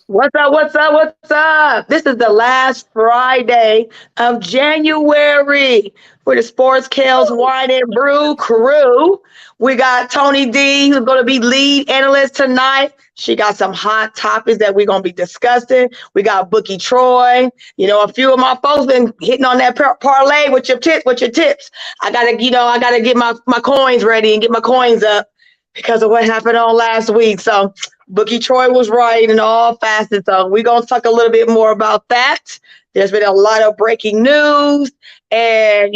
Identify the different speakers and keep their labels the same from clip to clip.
Speaker 1: What's up? What's up? What's up? This is the last Friday of January for the Sports Kales Wine and Brew crew. We got Toni D, who's going to be lead analyst tonight. She got some hot topics that we're going to be discussing. We got Bookie Troy. A few of my folks been hitting on that parlay with your tips. With your tips, I gotta get my coins ready and get my coins up because of what happened on last week. So Bookie Troy was right in all facets. So we're going to talk a little bit more about that. There's been a lot of breaking news and,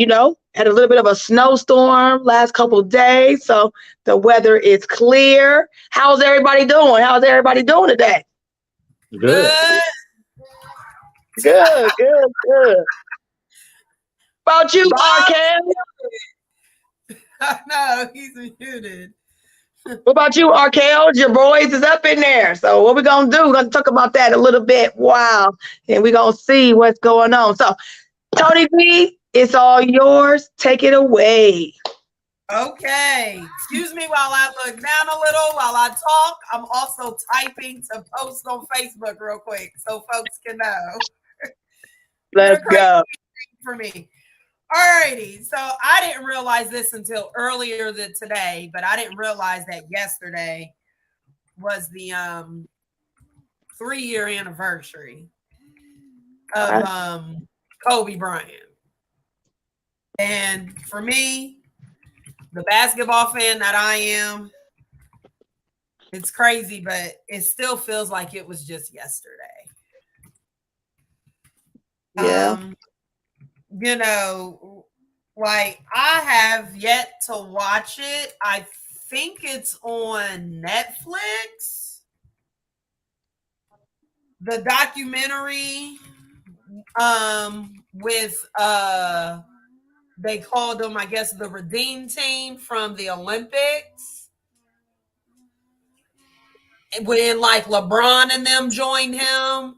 Speaker 1: had a little bit of a snowstorm last couple of days. So the weather is clear. How's everybody doing? How's everybody doing today?
Speaker 2: Good.
Speaker 1: Good. About you, Arkel?
Speaker 2: No, he's muted.
Speaker 1: What about you, Arkel? Your boys is up in there. So what we going to do? We're going to talk about that a little bit. Wow. And we're going to see what's going on. So Toni D, it's all yours. Take it away.
Speaker 2: Okay. Excuse me while I look down a little while I talk. I'm also typing to post on Facebook real quick so folks can know.
Speaker 1: Let's go.
Speaker 2: For me. Alrighty. So I didn't realize this until earlier than today, but I didn't realize that yesterday was the 3-year anniversary of Kobe Bryant. And for me, the basketball fan that I am, it's crazy, but it still feels like it was just yesterday.
Speaker 1: Yeah.
Speaker 2: Like I have yet to watch it. I think it's on Netflix. The documentary with they called them, I guess, the Redeem Team from the Olympics. When like LeBron and them joined him.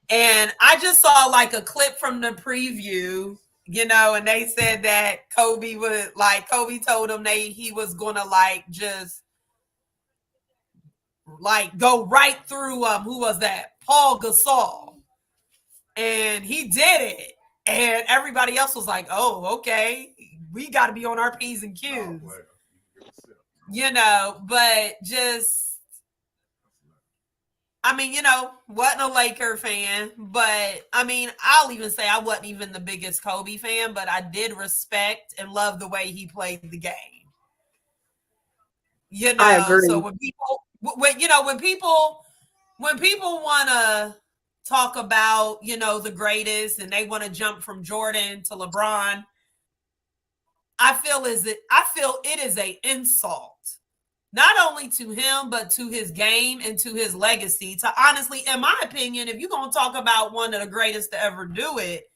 Speaker 2: And I just saw like a clip from the preview, and they said that Kobe told him he was gonna just go right through who was that? Paul Gasol. And he did it. And everybody else was like, oh, okay, we got to be on our P's and Q's. But just, wasn't a Laker fan, but I'll even say I wasn't even the biggest Kobe fan, but I did respect and love the way he played the game.
Speaker 1: I agree.
Speaker 2: So when people want to talk about, the greatest and they want to jump from Jordan to LeBron, I feel it is an insult. Not only to him, but to his game and to his legacy. To honestly, in my opinion, if you're going to talk about one of the greatest to ever do it,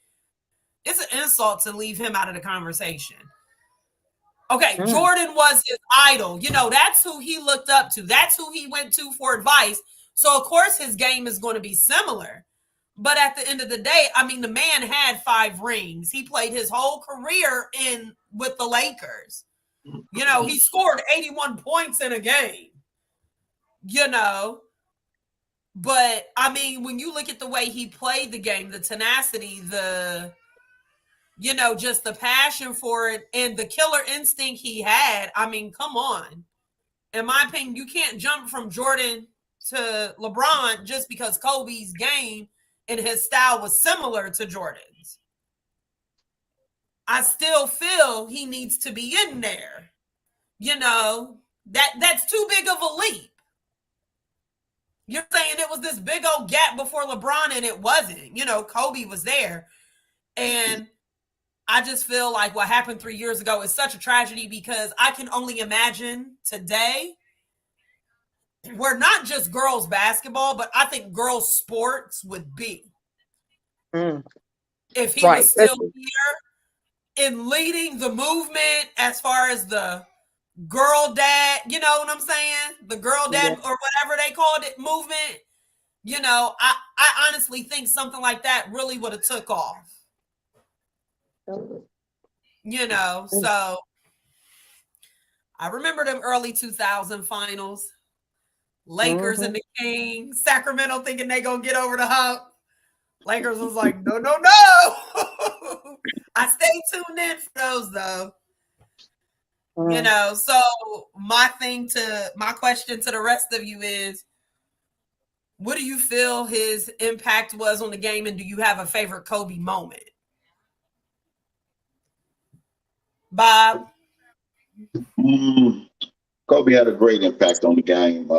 Speaker 2: it's an insult to leave him out of the conversation. Okay, Jordan was his idol. That's who he looked up to. That's who he went to for advice. So, of course, his game is going to be similar. But at the end of the day, the man had 5 rings. He played his whole career with the Lakers. He scored 81 points in a game, but when you look at the way he played the game, the tenacity, just the passion for it and the killer instinct he had, come on. In my opinion, you can't jump from Jordan to LeBron just because Kobe's game and his style was similar to Jordan's. I still feel he needs to be in there. That's too big of a leap. You're saying it was this big old gap before LeBron, and it wasn't. Kobe was there. And I just feel like what happened 3 years ago is such a tragedy because I can only imagine today where not just girls basketball, but I think girls sports would be. If he was still here in leading the movement as far as the girl dad, you know what I'm saying? The girl dad or whatever they called it movement. I honestly think something like that really would have took off. So I remember them early 2000 finals. Lakers and the Kings. Sacramento thinking they gonna get over the hump. Lakers was like, no. I stay tuned in for those though. You know, so my question to the rest of you is, what do you feel his impact was on the game, and do you have a favorite Kobe moment? Bob?
Speaker 3: Kobe had a great impact on the game.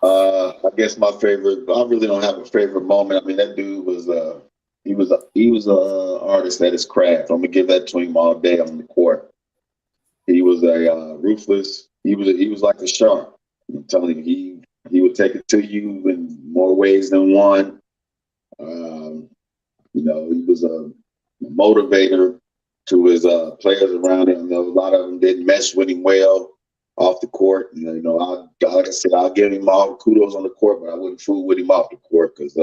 Speaker 3: I guess my favorite, I really don't have a favorite moment. I mean, that dude was he was a artist at his craft. I'm gonna give that to him all day on the court. He was a ruthless. He was like a shark. I'm telling you, he would take it to you in more ways than one. You know, he was a motivator to his players around him. You know, a lot of them didn't mesh with him well off the court. You know, like I said, I'll give him all kudos on the court, but I wouldn't fool with him off the court because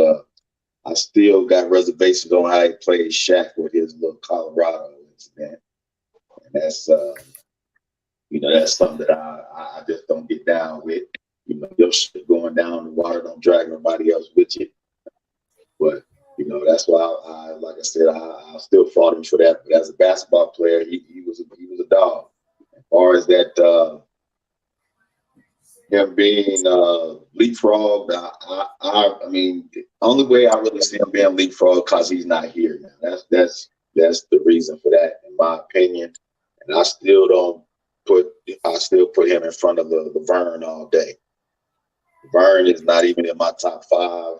Speaker 3: I still got reservations on how he played Shaq with his little Colorado incident. And that's you know, that's something that I just don't get down with. You know, your shit going down the water, don't drag nobody else with you. But you know, that's why like I said, I still fought him for that. But as a basketball player, he was a dog. As far as that, him being leapfrogged, I mean, the only way I really see him being leapfrogged because he's not here now. That's the reason for that, in my opinion. And I still put him in front of the Vern all day. Vern is not even in my top 5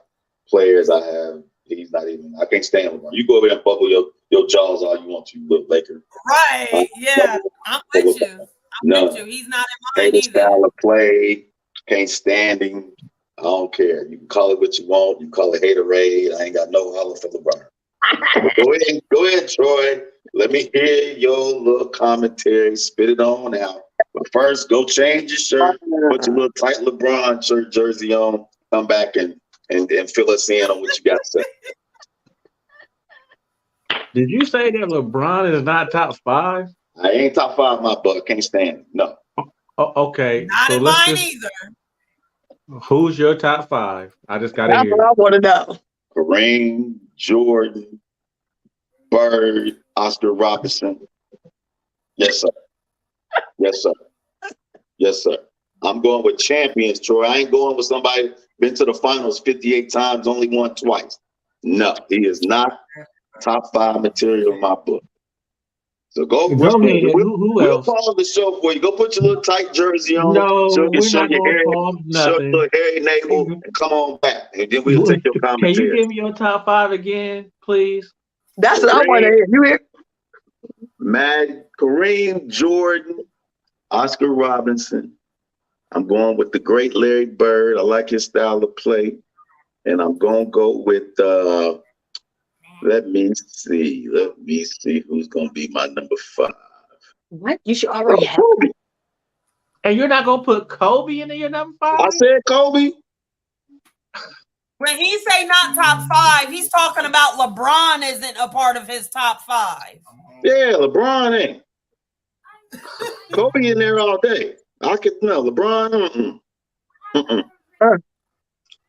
Speaker 3: players I have. He's not even. I can't stand him. You go over there and bubble your jaws all you want to, little Laker.
Speaker 2: Right? Yeah, I'm with you. With you. He's not in mine
Speaker 3: either.
Speaker 2: either.
Speaker 3: Style of play, can't stand him. I don't care. You can call it what you want. You call it haterade. I ain't got no holler for LeBron. Go ahead, Troy. Let me hear your little commentary. Spit it on out. But first, go change your shirt. Put your little tight LeBron shirt jersey on. Come back and fill us in on what you got to say.
Speaker 4: Did you say that LeBron is not top 5?
Speaker 3: I ain't top 5, my buck. Can't stand him. No.
Speaker 4: Oh, okay.
Speaker 2: Not
Speaker 4: so
Speaker 2: in mine either.
Speaker 4: Who's your top 5? I just got to hear.
Speaker 1: That's what I want to know.
Speaker 3: Kareem, Jordan, Bird, Oscar Robertson. Yes, sir. Yes, sir. Yes, sir. I'm going with champions, Troy. I ain't going with somebody been to the finals 58 times, only won twice. No, he is not top 5 material in my book. So go ahead. We'll pause the show for you. Go put your little tight jersey on.
Speaker 4: No,
Speaker 3: show
Speaker 4: we're not going to pause
Speaker 3: show
Speaker 4: nothing.
Speaker 3: your hairy navel and come on back. And then we'll take your commentary.
Speaker 4: Can you give me your top 5 again, please?
Speaker 1: That's what I want to hear. You hear?
Speaker 3: Kareem, Jordan, Oscar Robinson. I'm going with the great Larry Bird. I like his style of play. And I'm going to go with, let me see who's going to be my number 5.
Speaker 1: What? You should already have
Speaker 3: Kobe.
Speaker 4: And you're not going to put Kobe into your number 5?
Speaker 3: I said Kobe.
Speaker 2: When he say not top 5, he's talking about LeBron isn't a part of his top 5.
Speaker 3: Yeah, LeBron ain't. Kobe in there all day. I could no LeBron.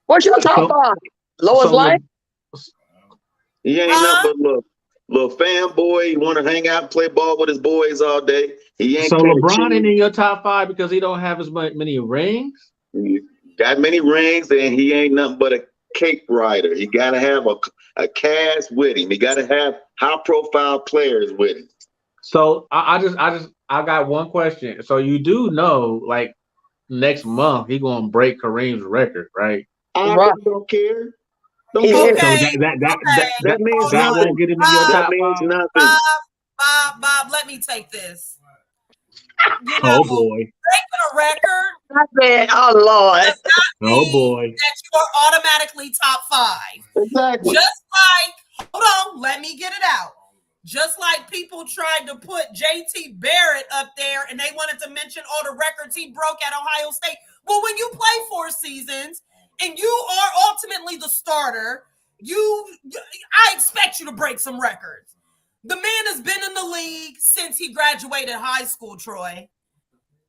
Speaker 1: What's your top 5? Lois Lane?
Speaker 3: He ain't nothing but little fanboy. He want to hang out and play ball with his boys all day. He ain't.
Speaker 4: So LeBron ain't in your top 5 because he don't have as many rings.
Speaker 3: He got many rings, and he ain't nothing but a cape rider. He got to have a cast with him. He got to have high-profile players with him.
Speaker 4: So I got one question. So you do know, like, next month he gonna break Kareem's record, right?
Speaker 3: I don't care.
Speaker 4: Don't care. So that means that won't get him in your top 5.
Speaker 2: Bob, let me take this. You know, breaking a record.
Speaker 1: I said, oh Lord.
Speaker 2: Does not mean
Speaker 4: boy.
Speaker 2: that you are automatically top 5.
Speaker 3: Exactly.
Speaker 2: Just like, hold on, let me get it out. Just like people tried to put JT Barrett up there and they wanted to mention all the records he broke at Ohio State. Well, when you play 4 seasons and you are ultimately the starter, I expect you to break some records. The man has been in the league since he graduated high school, Troy.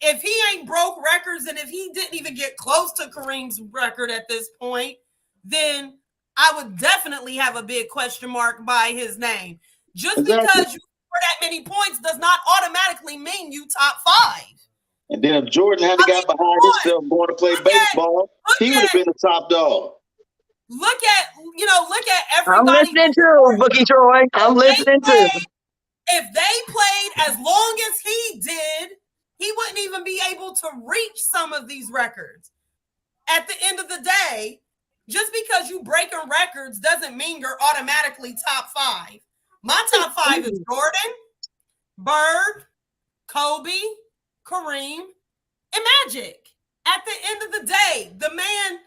Speaker 2: if he ain't broke records and if he didn't even get close to Kareem's record at this point, then I would definitely have a big question mark by his name. Just
Speaker 3: Exactly.
Speaker 2: because you score that many points does not automatically mean you top 5.
Speaker 3: And then if Jordan had got behind himself going to play baseball, he would have been the top dog.
Speaker 2: Look at everybody.
Speaker 1: I'm listening to Bookie Troy. I'm listening to.
Speaker 2: If they played as long as he did, he wouldn't even be able to reach some of these records. At the end of the day, just because you breaking records doesn't mean you're automatically top 5. My top 5 is Jordan, Bird, Kobe, Kareem, and Magic. At the end of the day, the man,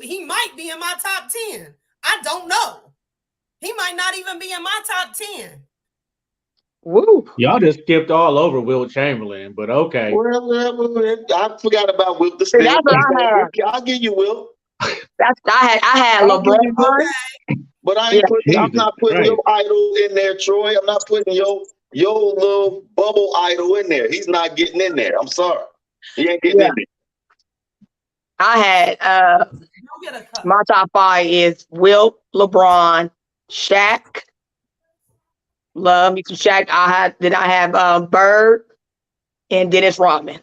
Speaker 2: he might be in my top 10. I don't know. He might not even be in my top 10.
Speaker 1: Woo.
Speaker 4: Y'all just skipped all over Will Chamberlain, but okay.
Speaker 3: Well, I forgot about Will.
Speaker 1: That's what I had.
Speaker 3: I'll give you Will.
Speaker 1: I had LeBron.
Speaker 3: But I'm not putting your idol in there, Troy. I'm not putting your little bubble idol in there. He's not getting in there. I'm sorry. He ain't getting in there.
Speaker 1: I had my top 5 is Will, LeBron, Shaq. Love me some Shaq. I have Bird and Dennis Rodman.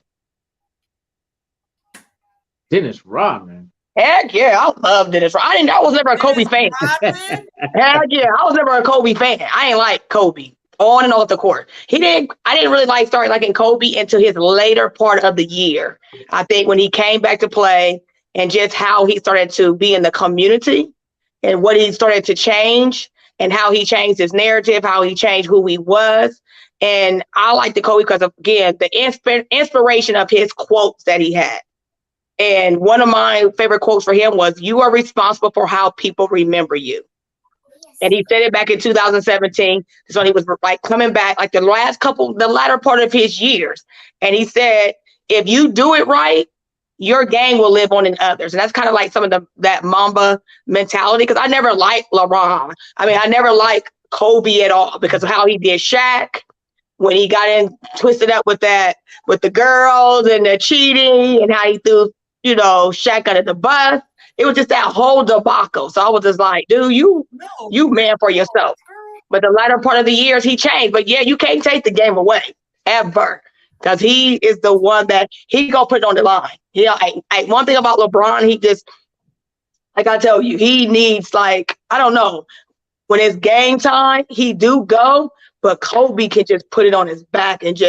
Speaker 4: Dennis Rodman.
Speaker 1: Heck yeah, I love Dennis Rodman. I was never a Kobe fan. Heck yeah, I was never a Kobe fan. I ain't like Kobe on and off the court. I didn't really start liking Kobe until his later part of the year. I think when he came back to play and just how he started to be in the community and what he started to change and how he changed his narrative, how he changed who he was. And I like the Kobe because of, again, the inspiration of his quotes that he had. And one of my favorite quotes for him was, "You are responsible for how people remember you." And he said it back in 2017. So he was like coming back like the latter part of his years. And he said, if you do it right, your game will live on in others. And that's kind of like some of that Mamba mentality. Because I never liked LeBron. I mean, I never liked Kobe at all because of how he did Shaq when he got in twisted up with the girls and the cheating and how he threw, Shaq under the bus. It was just that whole debacle. So I was just like, dude, you man for yourself. But the latter part of the years, he changed. But yeah, you can't take the game away ever. Because he is the one that he gonna put it on the line. One thing about LeBron, he just, like I tell you, he needs I don't know, when it's game time, he do go, but Kobe can just put it on his back and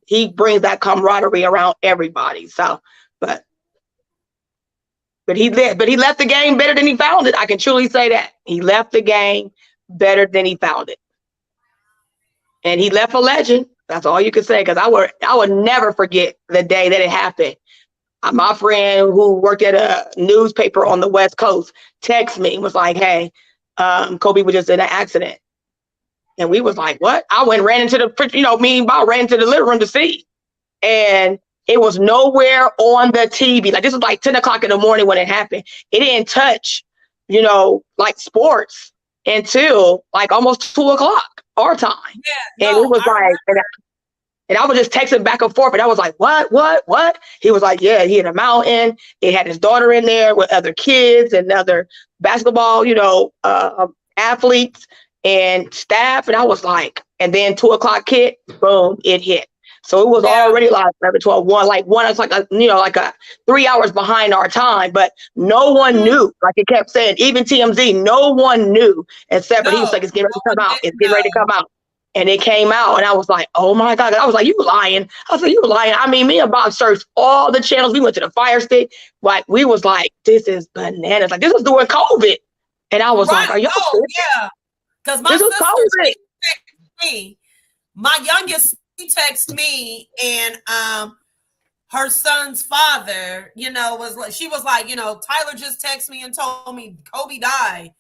Speaker 1: he brings that camaraderie around everybody. So, but he left the game better than he found it. I can truly say that he left the game better than he found it, and he left a legend. That's all you can say, because I would never forget the day that it happened. My friend who worked at a newspaper on the West Coast texted me and was like, "Hey, Kobe was just in an accident," and we was like, "What?" I ran into ran into the living room to see, and it was nowhere on the TV. Like, this was like 10 o'clock in the morning when it happened. It didn't touch, sports until like almost 2 o'clock our time. Yeah, and it was and I was just texting back and forth, and I was like, what? He was like, yeah, he in a mountain. It had his daughter in there with other kids and other basketball, athletes and staff. And I was like, and then 2 o'clock hit, boom, it hit. So it was already like 11, 12, 1, like 1. It's like a 3 hours behind our time, but no one knew. Like it kept saying, even TMZ, no one knew except for he was like, it's getting ready to come out. It's getting ready to come out. And it came out, and I was like, oh my God. I was like, you lying. I was like, you lying. I mean, me and Bob searched all the channels. We went to the Fire Stick. Like, we was like, this is bananas. Like, this was during COVID. And I was like, are y'all serious?
Speaker 2: Yeah. Because my sister texted me. My youngest texted me, and her son's father, she was like, Tyler just texted me and told me Kobe died.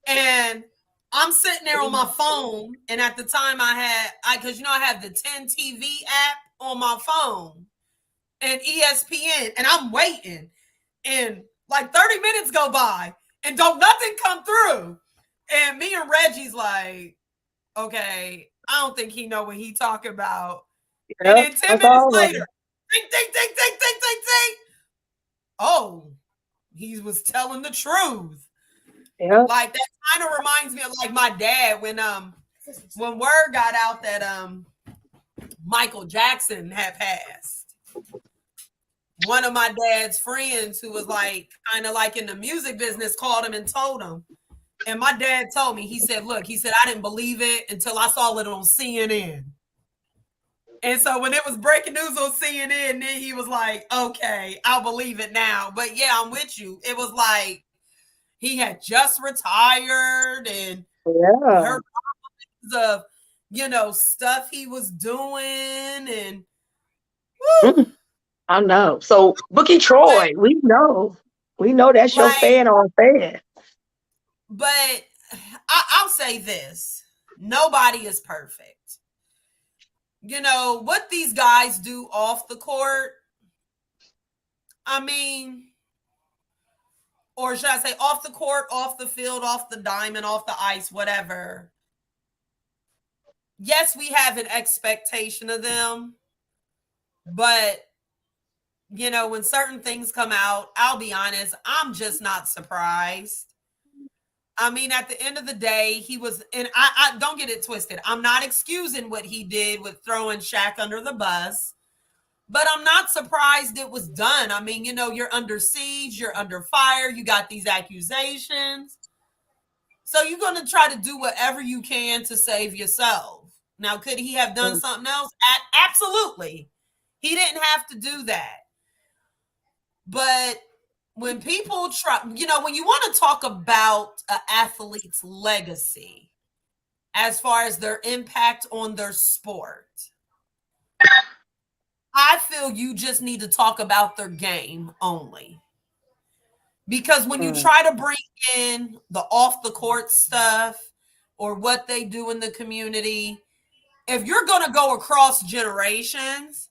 Speaker 2: And I'm sitting there on my phone, and at the time I have the 10 TV app on my phone and ESPN, and I'm waiting, and like 30 minutes go by and don't nothing come through. And me and Reggie's like, okay, I don't think he know what he talking about. And
Speaker 1: Yeah,
Speaker 2: then 10
Speaker 1: that's
Speaker 2: minutes
Speaker 1: all of
Speaker 2: later,
Speaker 1: them.
Speaker 2: ding, ding, ding, ding, ding, ding, ding. Oh, he was telling the truth.
Speaker 1: Yeah.
Speaker 2: Like that kind of reminds me of like my dad when word got out that Michael Jackson had passed. One of my dad's friends who was like kind of like in the music business called him and told him. And my dad told me, he said, look, he said, I didn't believe it until I saw it on CNN. And so when it was breaking news on CNN, then he was like, okay, I'll believe it now. But yeah, I'm with you. It was like he had just retired and
Speaker 1: Yeah.
Speaker 2: heard of, stuff he was doing. And woo,
Speaker 1: I know. So Bookie Troy, we know. We know that's your
Speaker 2: like,
Speaker 1: fan on fan.
Speaker 2: but I'll say this. Nobody is perfect. What these guys do off the court, I mean, or should I say off the court, off the field, off the diamond, off the ice, whatever. Yes, we have an expectation of them, but when certain things come out, I'll be honest, I'm just not surprised. I mean, at the end of the day, he was, and I don't get it twisted. I'm not excusing what he did with throwing Shaq under the bus, but I'm not surprised it was done. I mean, you're under siege, you're under fire, you got these accusations. So you're going to try to do whatever you can to save yourself. Now, could he have done something else? Absolutely. He didn't have to do that. But when people try, when you want to talk about an athlete's legacy as far as their impact on their sport, I feel you just need to talk about their game only. Because when you try to bring in the off the court stuff or what they do in the community, if you're going to go across generations,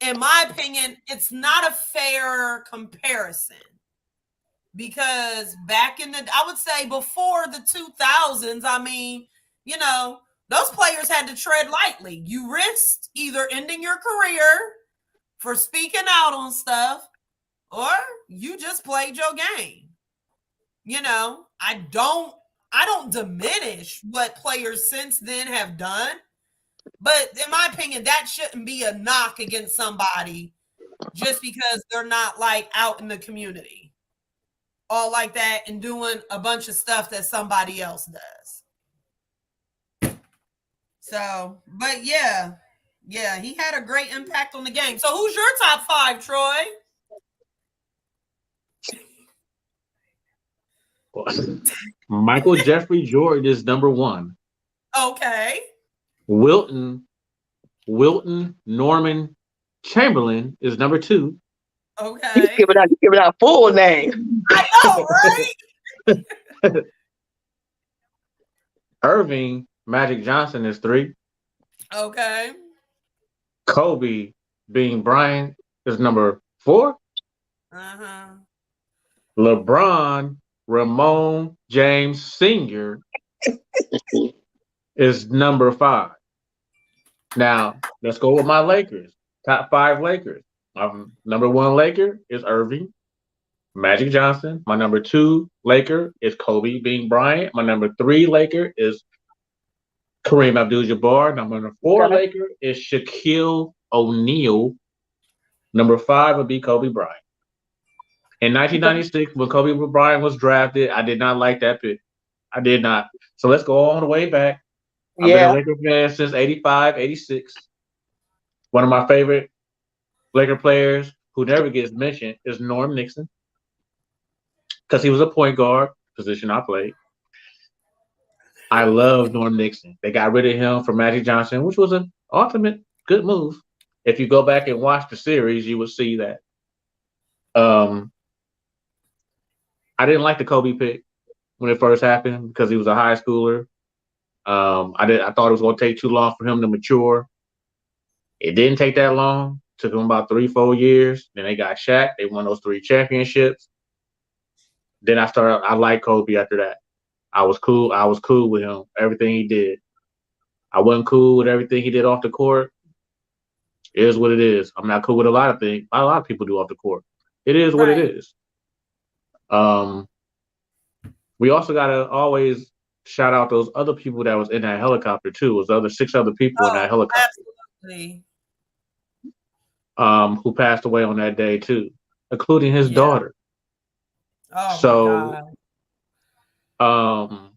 Speaker 2: in my opinion, it's not a fair comparison. Because back I would say before the 2000s, I mean, those players had to tread lightly. You risked either ending your career for speaking out on stuff, or you just played your game. I don't diminish what players since then have done, but in my opinion, that shouldn't be a knock against somebody just because they're not like out in the community all like that and doing a bunch of stuff that somebody else does. So, but yeah, he had a great impact on the game. So who's your top 5, Troy?
Speaker 4: Michael Jeffrey Jordan is number 1.
Speaker 2: Okay.
Speaker 4: Wilton Norman Chamberlain is number 2.
Speaker 2: Okay.
Speaker 1: Give it out full name.
Speaker 2: I know, right?
Speaker 4: Irving Magic Johnson is 3.
Speaker 2: Okay.
Speaker 4: Kobe Bean Bryant is number 4.
Speaker 2: Uh-huh.
Speaker 4: LeBron Ramon James Sr. is number 5. Now, let's go with my Lakers. Top 5 Lakers. Number 1 Laker is Irving Magic Johnson. My number 2 Laker is Kobe Bean Bryant. My number 3 Laker is Kareem Abdul-Jabbar. Number 4 Laker is Shaquille O'Neal. Number 5 would be Kobe Bryant. In 1996, when Kobe Bryant was drafted, I did not like that pick. I did not. So let's go all the way back. I've been a Laker fan since 85, 86. One of my favorite Laker players who never gets mentioned is Norm Nixon, because he was a point guard, position I played. I love Norm Nixon. They got rid of him for Magic Johnson, which was an ultimate good move. If you go back and watch the series, you will see that. I didn't like the Kobe pick when it first happened because he was a high schooler. I thought it was going to take too long for him to mature. It didn't take that long. It took him about 3-4 years. Then they got Shaq. They won those 3 championships. Then I liked Kobe after that. I was cool with him, everything he did. I wasn't cool with everything he did off the court. It is what it is. I'm not cool with a lot of things. A lot of people do off the court. It is what it
Speaker 2: Right.
Speaker 4: is. We also gotta always shout out those other people that was in that helicopter too. It was the other 6 other people in that helicopter.
Speaker 2: Absolutely.
Speaker 4: Who passed away on that day too, including his
Speaker 2: Yeah.
Speaker 4: daughter.
Speaker 2: Oh
Speaker 4: So,
Speaker 2: my God.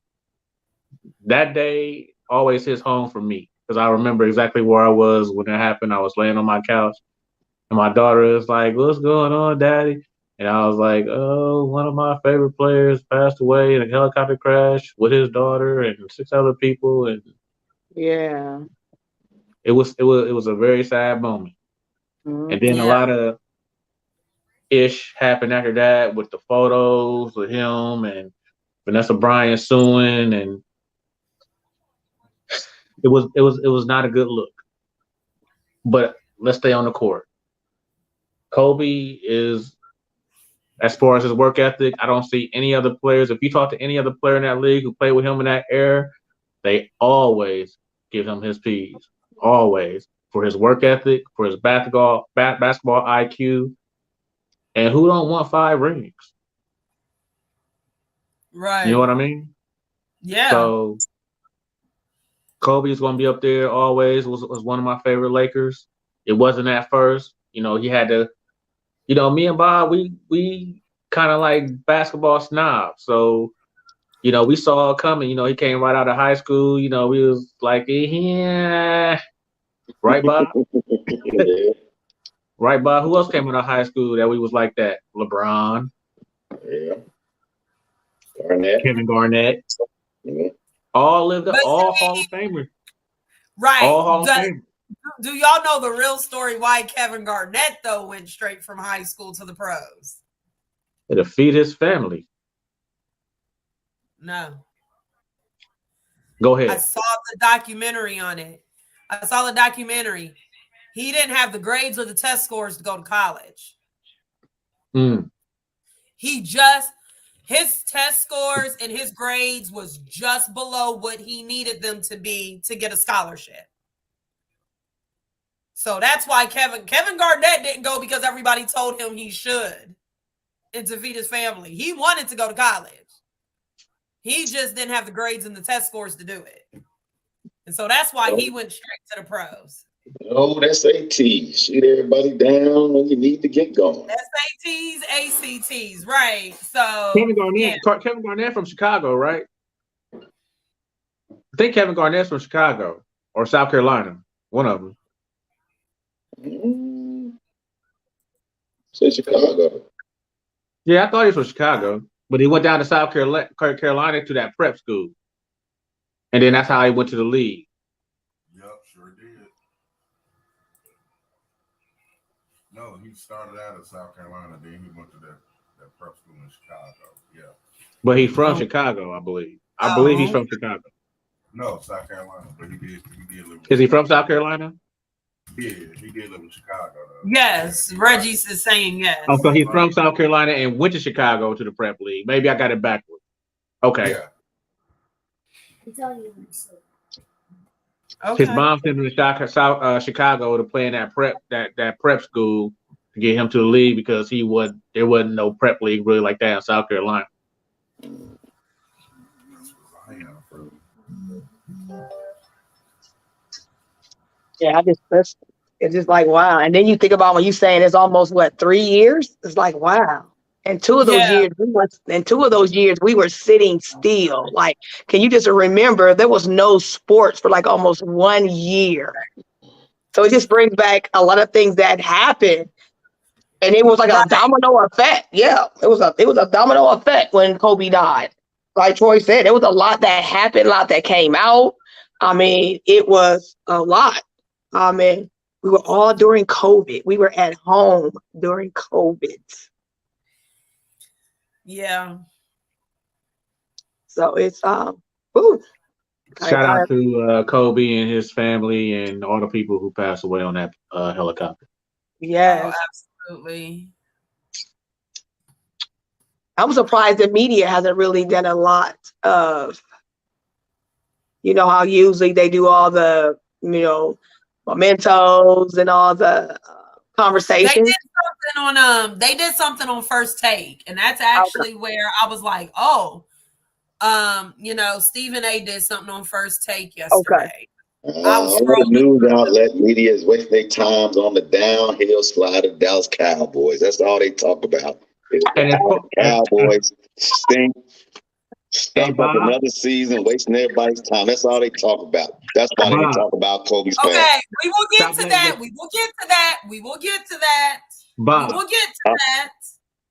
Speaker 4: That day always hits home for me because I remember exactly where I was when it happened. I was laying on my couch, and my daughter was like, "What's going on, Daddy?" And I was like, "Oh, one of my favorite players passed away in a helicopter crash with his daughter and 6 other people," and
Speaker 1: Yeah.
Speaker 4: it was a very sad moment. And then a
Speaker 2: Yeah.
Speaker 4: lot of ish happened after that with the photos of him and Vanessa Bryant suing, and it was not a good look. But let's stay on the court. Kobe is, as far as his work ethic, I don't see any other players. If you talk to any other player in that league who played with him in that era, they always give him his P's. Always. For his work ethic, for his basketball IQ. And who don't want 5 rings?
Speaker 2: Right.
Speaker 4: You know what I mean?
Speaker 2: Yeah.
Speaker 4: So Kobe's going to be up there always. Was one of my favorite Lakers. It wasn't at first. He had to, me and Bob, we kind of like basketball snobs. So, we saw it coming. He came right out of high school. We was like, yeah. Right, Bob?
Speaker 3: Yeah.
Speaker 4: Right, Bob? Who else came out of high school that we was like that? LeBron.
Speaker 3: Yeah. Garnett.
Speaker 4: Kevin Garnett.
Speaker 3: Yeah.
Speaker 4: All Hall of Famers.
Speaker 2: Right.
Speaker 4: All Hall of Famers.
Speaker 2: Do y'all know the real story why Kevin Garnett, though, went straight from high school to the pros?
Speaker 4: To feed his family.
Speaker 2: No.
Speaker 4: Go ahead.
Speaker 2: I saw the documentary on it. He didn't have the grades or the test scores to go to college. His test scores and his grades was just below what he needed them to be to get a scholarship. So that's why Kevin Garnett didn't go because everybody told him he should and to feed his family. He wanted to go to college. He just didn't have the grades and the test scores to do it. And so that's why he went straight to the pros.
Speaker 3: Oh, that's AT. Shoot everybody down when you need to get going.
Speaker 2: SATs, ACTs, right. So
Speaker 4: Kevin Garnett from Chicago, right? I think Kevin Garnett's from Chicago or South Carolina. One of them.
Speaker 3: Say Chicago.
Speaker 4: Yeah, I thought he was from Chicago, but he went down to South Carolina to that prep school. And then that's how he went to the league.
Speaker 5: Yep, sure did. No, he started out at South Carolina, then he went to that prep school in Chicago. Yeah.
Speaker 4: But he's from Chicago, I believe. I believe he's from Chicago.
Speaker 5: No, South Carolina, but he did live.
Speaker 4: Is he from South Carolina?
Speaker 5: Yeah, he did live in Chicago, though.
Speaker 2: Yes, Reggie's is saying yes.
Speaker 4: Oh, so he's from South Carolina and went to Chicago to the prep league. Maybe I got it backwards. Okay.
Speaker 5: Yeah.
Speaker 2: Okay.
Speaker 4: His mom sent him to Chicago to play in that prep school to get him to the league because there wasn't no prep league really like that in South Carolina.
Speaker 1: Yeah, it's just like, wow. And then you think about when you saying it's almost 3 years? It's like, wow. And two of those years we were sitting still. Like, can you just remember there was no sports for like almost 1 year? So it just brings back a lot of things that happened. And it was like a domino effect. Yeah, it was a domino effect when Kobe died. Like Troy said, there was a lot that happened, a lot that came out. I mean, it was a lot. I mean, we were all during COVID. We were at home during COVID.
Speaker 2: Yeah.
Speaker 1: So it's
Speaker 4: Shout out to Kobe and his family and all the people who passed away on that helicopter.
Speaker 1: Yes.
Speaker 2: Oh, absolutely.
Speaker 1: I'm surprised the media hasn't really done a lot of, how usually they do all the, mementos and all the conversations.
Speaker 2: They did something on First Take, and that's actually where I was like, oh, Stephen A did something on First Take yesterday.
Speaker 3: All the news outlet media is wasting their times on the downhill slide of Dallas Cowboys. That's all they talk about. Cowboys stink up another season, wasting everybody's time. That's all they talk about. That's why they talk about Kobe's past.
Speaker 2: Okay, we will get to that. We will get to that. We will get to that.
Speaker 4: Bob,
Speaker 2: we will get to that.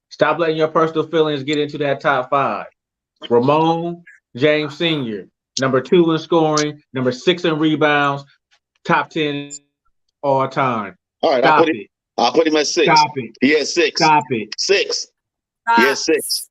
Speaker 4: Stop letting your personal feelings get into that top 5. Ramon James Sr., number 2 in scoring, number 6 in rebounds, top 10 all time.
Speaker 3: All right, I'll put him at 6.
Speaker 4: Stop it.
Speaker 3: He has 6.
Speaker 4: Stop it.
Speaker 3: 6. He has 6.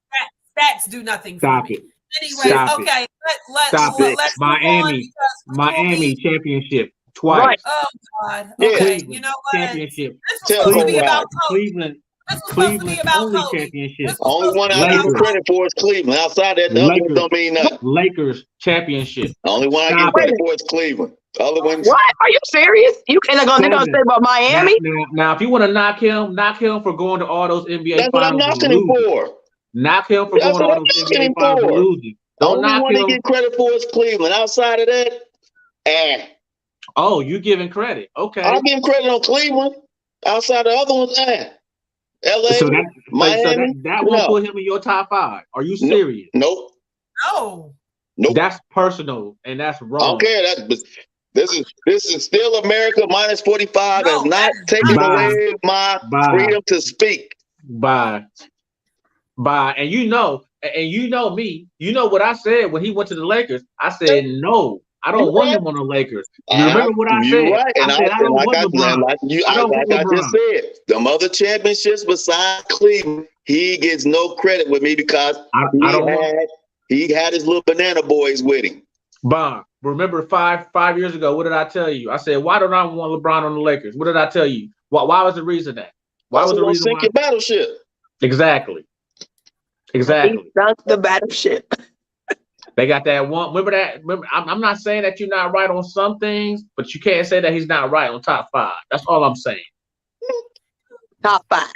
Speaker 2: Stats do nothing for
Speaker 4: Stop
Speaker 2: me.
Speaker 4: it.
Speaker 2: Anyway, okay, let's
Speaker 4: Miami championship twice.
Speaker 1: Right.
Speaker 2: Oh God. Okay,
Speaker 4: Cleveland,
Speaker 2: you know what?
Speaker 4: championship.
Speaker 2: This was supposed to be about
Speaker 4: Cleveland.
Speaker 2: This was supposed to be about
Speaker 4: only
Speaker 2: Kobe.
Speaker 4: championship.
Speaker 3: Only one I give credit for is Cleveland. Outside that, the other ones don't mean nothing.
Speaker 4: Lakers championship.
Speaker 3: The only one I give credit for is Cleveland. The other ones.
Speaker 1: What? Are you serious? You they're gonna say about Miami?
Speaker 4: Now, if you want to knock him for going to all those NBA
Speaker 3: That's what I'm
Speaker 4: finals.
Speaker 3: knocking him for.
Speaker 4: Knock him for going to all those NBA finals and losing. Don't knock him.
Speaker 3: The only one to get credit for is Cleveland. Outside of that,
Speaker 4: Oh, you giving credit? Okay.
Speaker 3: I'll give credit on Cleveland. Outside the other ones, LA,
Speaker 4: so
Speaker 3: Miami.
Speaker 4: that won't put him in your top 5. Are you serious?
Speaker 3: Nope.
Speaker 2: No.
Speaker 3: Nope.
Speaker 4: That's personal and that's wrong.
Speaker 3: I don't care. This is still America minus 45. Has not taken away my freedom to speak.
Speaker 4: Bye. And you know me. You know what I said when he went to the Lakers. I said no. I don't want him on the Lakers. You remember what I said?
Speaker 3: Right. And I said,
Speaker 4: I don't want LeBron.
Speaker 3: Like I just said, them other championships besides Cleveland, he gets no credit with me because he had his little banana boys with him.
Speaker 4: Bob, remember five years ago, what did I tell you? I said, why don't I want LeBron on the Lakers? What did I tell you? Why was the reason that? Why was the reason
Speaker 3: sink your battleship?
Speaker 4: Exactly.
Speaker 1: He sunk the battleship.
Speaker 4: They got that one. Remember that? I'm not saying that you're not right on some things, but you can't say that he's not right on top 5. That's all I'm saying.
Speaker 1: Top 5.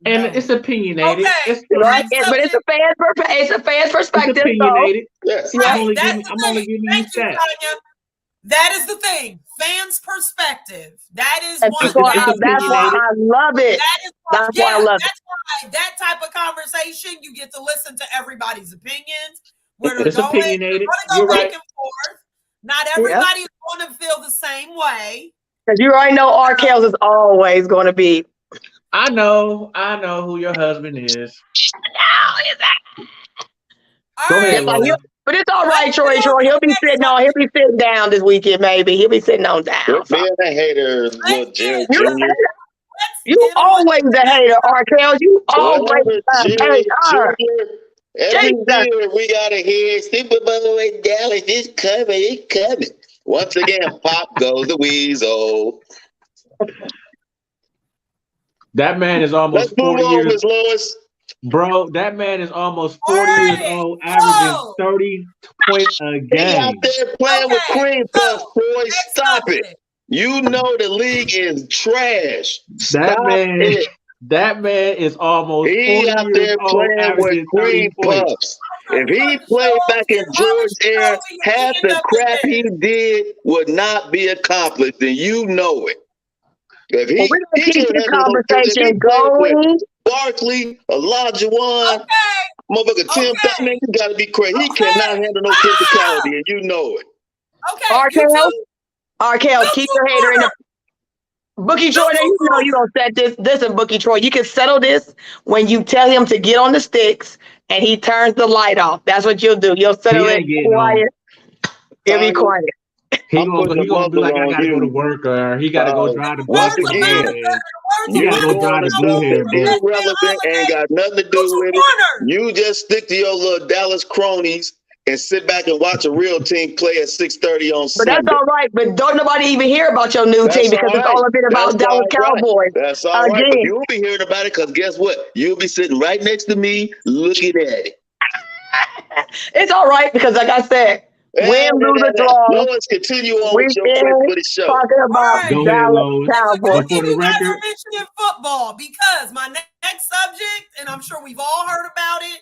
Speaker 4: And it's opinionated.
Speaker 2: Okay.
Speaker 1: But it's a fan's perspective.
Speaker 4: It's opinionated.
Speaker 3: Yes.
Speaker 4: I'm only giving you stats.
Speaker 2: That is the thing. Fans' perspective. That is
Speaker 1: that's why I love it. That's why I love it.
Speaker 2: That's why that type of conversation, you get to listen to everybody's opinions. Where
Speaker 4: It's opinionated.
Speaker 2: You're right. Back and forth. Not everybody's going to feel the same way.
Speaker 1: Because you already know R. Kells is always going to be.
Speaker 4: I know who your husband is. Go ahead, Lola.
Speaker 1: But it's all right, Troy. He'll be sitting down this weekend, maybe. He'll be sitting on down.
Speaker 3: Being a hater,
Speaker 1: you always a hater, R. Kells. You always a hater.
Speaker 3: Every year we got to hear Super Bowl in Dallas. It's coming. Once again, pop goes the weasel.
Speaker 4: That man is almost 40 years.
Speaker 3: Miss Lois.
Speaker 4: Bro, that man is almost 40 years old, averaging 30 points a game.
Speaker 3: He out there playing with cream puffs, boy. Stop it. You know the league is trash. That man is almost 40 out there
Speaker 4: years old,
Speaker 3: playing with cream puffs. If he played back in George's era, half the crap he did would not be accomplished, and you know it. If he
Speaker 1: keep the conversation going.
Speaker 3: Barkley, Elijah Wan, motherfucker Tim Duncan, you gotta be crazy. He cannot handle no physicality, and you know it.
Speaker 2: Okay.
Speaker 1: R. Kells, keep your hater in the Bookie Troy, you know you don't set this in Bookie Troy. You can settle this when you tell him to get on the sticks and he turns the light off. That's what you'll do. You'll settle it quiet. He'll be quiet.
Speaker 4: He gonna be like, I gotta go to work, or he gotta go drive the bus again. You gotta go drive the blue hair, man.
Speaker 3: Irrelevant, ain't got nothing to do with it. You just stick to your little Dallas cronies and sit back and watch a real team play at 6:30 on Sunday.
Speaker 1: But that's all right. But don't nobody even hear about your new team because it's all a bit about Dallas Cowboys.
Speaker 3: That's all right. But you'll be hearing about it because guess what? You'll be sitting right next to me looking at it.
Speaker 1: It's all right because, like I said, Win, lose, or draw.
Speaker 3: Lois, continue on
Speaker 1: We
Speaker 3: with your
Speaker 1: in
Speaker 3: clip for the show.
Speaker 1: talking about
Speaker 2: right.
Speaker 4: Go ahead,
Speaker 1: Dallas
Speaker 4: Lois.
Speaker 2: It's a
Speaker 1: Cowboys.
Speaker 2: good
Speaker 4: For
Speaker 2: thing
Speaker 4: the
Speaker 2: you guys
Speaker 4: record-
Speaker 2: are mentioning football because my next subject, and I'm sure we've all heard about it,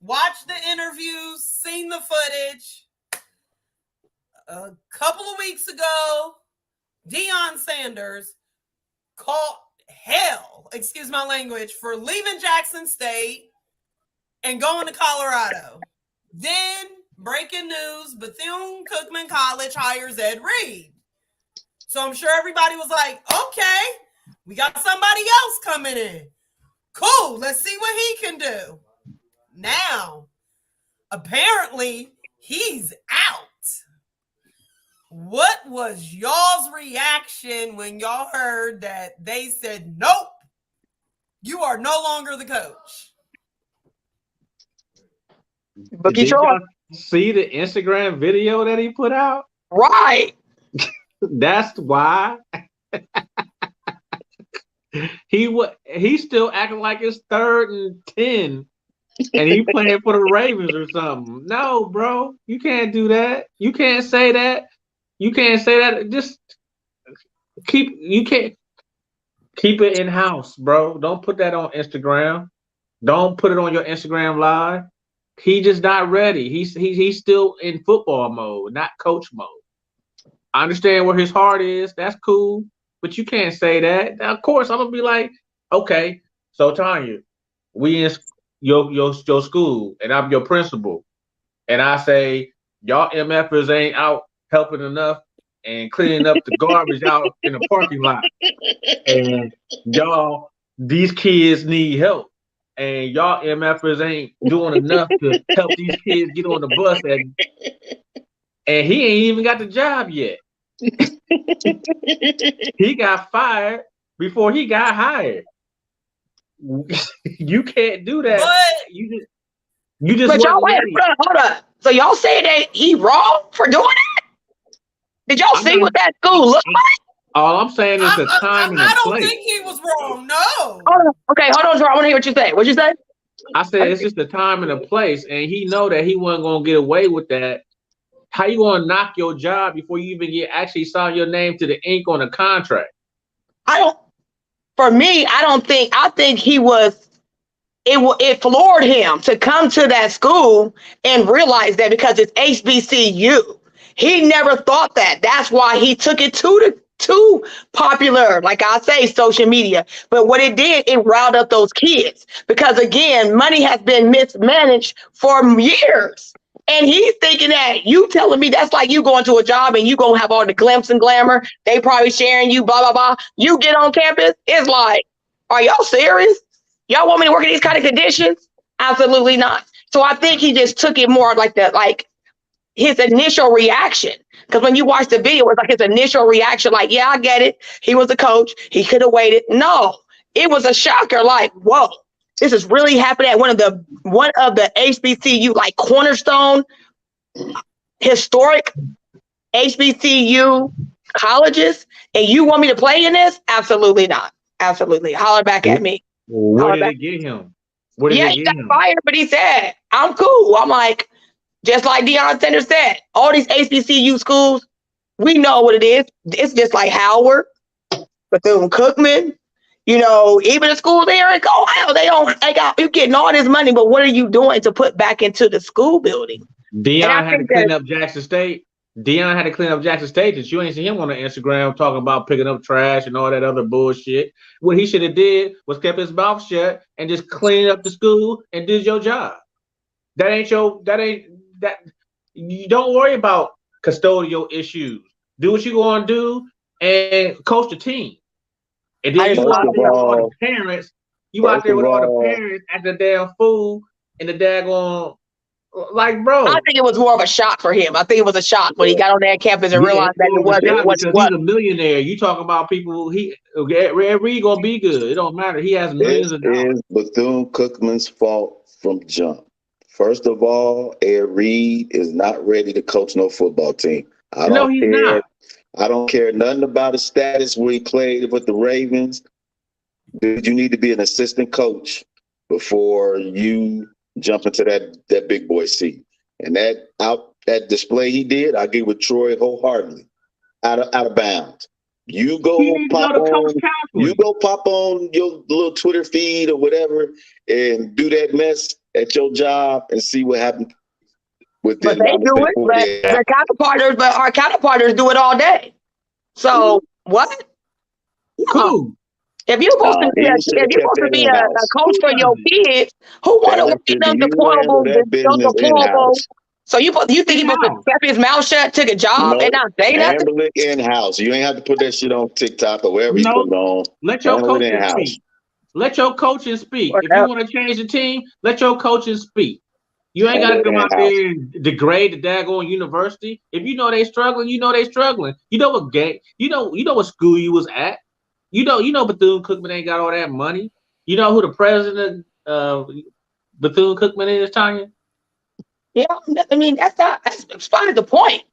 Speaker 2: watched the interviews, seen the footage. A couple of weeks ago, Deion Sanders caught hell, excuse my language, for leaving Jackson State and going to Colorado. Then, breaking news, Bethune-Cookman College hires Ed Reed. So I'm sure everybody was like, okay, we got somebody else coming in. Cool, let's see what he can do. Now, apparently, he's out. What was y'all's reaction when y'all heard that they said, nope, you are no longer the coach?
Speaker 1: Bookie
Speaker 4: Did
Speaker 1: Troy.
Speaker 4: y'all see the Instagram video that he put out?
Speaker 1: Right.
Speaker 4: That's why he's still acting like it's 3rd and 10 and he playing for the Ravens or something. No, bro, you can't do that. You can't say that. You can't say that. Just keep it in house, bro. Don't put that on Instagram. Don't put it on your Instagram live. He just not ready. He's still in football mode, not coach mode. I understand where his heart is. That's cool, but you can't say that. Now, of course, I'm gonna be like, okay, so Tanya, we in your school, and I'm your principal, and I say y'all MFers ain't out helping enough and cleaning up the garbage out in the parking lot, and y'all, these kids need help, and y'all MFers ain't doing enough to help these kids get on the bus, and he ain't even got the job yet. He got fired before he got hired. You can't do that.
Speaker 2: But
Speaker 4: You just
Speaker 1: But y'all,
Speaker 4: wasn't
Speaker 1: wait,
Speaker 4: ready.
Speaker 1: hold up. So y'all saying that he wrong for doing that? Did y'all
Speaker 4: I'm
Speaker 1: see
Speaker 4: not-
Speaker 1: what that school looked like?
Speaker 4: All I'm saying is the time and the
Speaker 2: I don't
Speaker 4: place.
Speaker 2: think he was wrong. No.
Speaker 1: Hold on. Okay, hold on, Troy. I want to hear what you say. What'd you say?
Speaker 4: I said it's just the time and the place, and he know that he wasn't gonna get away with that. How you gonna knock your job before you even actually sign your name to the ink on a contract?
Speaker 1: For me, I think he was, it floored him to come to that school and realize that because it's HBCU. He never thought that. That's why he took it too popular, like I say, social media. But what it did, it riled up those kids because again, money has been mismanaged for years. And he's thinking that you telling me that's like you going to a job and you gonna have all the glimpse and glamour. They probably sharing you, blah, blah, blah. You get on campus, it's like, are y'all serious? Y'all want me to work in these kind of conditions? Absolutely not. So I think he just took it more like his initial reaction. Because when you watch the video, it's like his initial reaction, like, yeah, I get it. He was a coach. He could have waited. No, it was a shocker. Like, whoa, this is really happening at one of the HBCU, like cornerstone, historic HBCU colleges. And you want me to play in this? Absolutely not. Absolutely. Holler back at me.
Speaker 4: Where did it get him? Where did it
Speaker 1: He
Speaker 4: get
Speaker 1: got
Speaker 4: him?
Speaker 1: fired, but he said, I'm cool. I'm like, just like Deion Sanders said, all these HBCU schools, we know what it is. It's just like Howard, Bethune-Cookman, even the schools there in Ohio, you're getting all this money, but what are you doing to put back into the school building?
Speaker 4: Deion had to clean up Jackson State. Deion had to clean up Jackson State that you ain't see him on the Instagram talking about picking up trash and all that other bullshit. What he should have did was kept his mouth shut and just cleaned up the school and did your job. You don't worry about custodial issues. Do what you're going to do and coach the team. And then you out there with all the parents. You out there with all the parents at the damn food and the daggone, like, bro.
Speaker 1: I think it was more of a shock for him. I think it was a shock when he got on that campus and realized that it wasn't what
Speaker 4: because he's a millionaire. You talk about people Reed gonna be good. It don't matter. He has millions of dollars.
Speaker 3: It is Bethune-Cookman's fault from jump. First of all, Ed Reed is not ready to coach no football team. I don't care nothing about his status where he played with the Ravens. Dude, you need to be an assistant coach before you jump into that big boy seat. And that that display he did, I agree with Troy wholeheartedly. Out of bounds. You go
Speaker 4: He needs to
Speaker 3: pop
Speaker 4: go to coach
Speaker 3: on.
Speaker 4: counseling.
Speaker 3: You go pop on your little Twitter feed or whatever, and do that mess at your job and see what happens
Speaker 1: But
Speaker 3: within
Speaker 1: they
Speaker 3: about
Speaker 1: do
Speaker 3: within
Speaker 1: it.
Speaker 3: 48 hours.
Speaker 1: But our counterparters do it all day. So what? No.
Speaker 4: Cool.
Speaker 1: If you're supposed to be
Speaker 3: He should have kept that
Speaker 1: a
Speaker 3: in-house.
Speaker 1: coach for your kids, who want to
Speaker 3: That
Speaker 1: work in
Speaker 3: should be
Speaker 1: them
Speaker 3: you handle
Speaker 1: deplorables,
Speaker 3: that business in-house.
Speaker 1: So you think he's supposed to
Speaker 4: In-house.
Speaker 1: keep his mouth shut, took a job, and
Speaker 3: No,
Speaker 1: not say nothing?
Speaker 3: handle it in-house. You ain't have to put that shit on TikTok or wherever you
Speaker 4: No,
Speaker 3: put it on.
Speaker 4: let your
Speaker 3: Handle it
Speaker 4: coaches
Speaker 3: in-house.
Speaker 4: speak. Let your coaches speak. If you
Speaker 1: Whatever.
Speaker 4: want to change the team, let your coaches speak. You ain't got to
Speaker 3: Handle
Speaker 4: come
Speaker 3: it
Speaker 4: out
Speaker 3: in-house.
Speaker 4: there and degrade the daggone university. If you know they struggling, you know they struggling. You know what game? You know what school you was at. You know Bethune-Cookman ain't got all that money. You know who the president of Bethune-Cookman is, Tanya?
Speaker 1: Yeah, I mean that's fine. The point.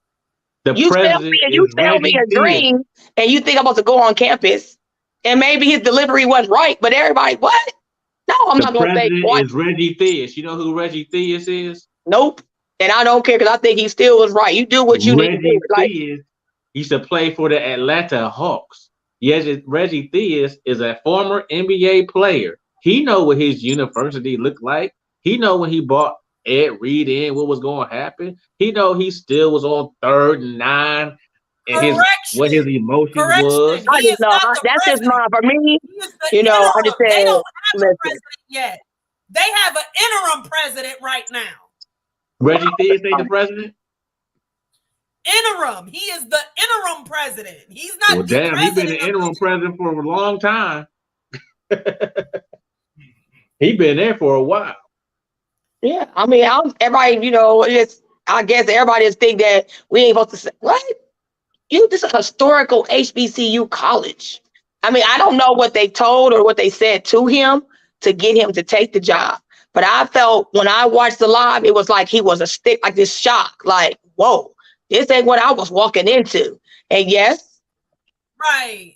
Speaker 4: The
Speaker 1: You
Speaker 4: president
Speaker 1: sell me
Speaker 4: Reggie
Speaker 1: a
Speaker 4: Theus.
Speaker 1: dream, and you think I'm supposed to go on campus, and maybe his delivery wasn't right, but everybody, what? No, I'm
Speaker 4: The
Speaker 1: not gonna say
Speaker 4: president
Speaker 1: what.
Speaker 4: is Reggie Theus. You know who Reggie Theus is?
Speaker 1: Nope. And I don't care because I think he still was right. You do what you need to do.
Speaker 4: Reggie
Speaker 1: Like,
Speaker 4: Theus used to play for the Atlanta Hawks. Yes, Reggie Theus is a former NBA player. He know what his university looked like. He know when he bought Ed Reed in, what was going to happen. He know he still was on 3rd and 9, and what his emotions was.
Speaker 2: Correction. He
Speaker 1: I just
Speaker 2: is
Speaker 1: know
Speaker 2: not the
Speaker 1: that's just
Speaker 2: president.
Speaker 1: mine for me.
Speaker 2: He is the
Speaker 1: You know, I
Speaker 2: interim.
Speaker 1: just
Speaker 2: They
Speaker 1: said,
Speaker 2: don't have a
Speaker 1: listen,
Speaker 2: president yet. They have an interim president right now.
Speaker 4: Reggie Theus ain't the president?
Speaker 2: Interim. He is the interim president. He's not
Speaker 4: Well,
Speaker 2: the
Speaker 4: damn, he been
Speaker 2: president
Speaker 4: an
Speaker 2: of
Speaker 4: interim
Speaker 2: the
Speaker 4: president for a long time. He been there for a while.
Speaker 1: yeah. I mean, everybody, you know, I guess everybody just think that we ain't supposed to say what. This is a historical HBCU college. I mean, I don't know what they told or what they said to him to get him to take the job. But I felt when I watched the live, it was like he was a stick, like this shock, like, whoa, this ain't what I was walking into. And yes.
Speaker 2: right.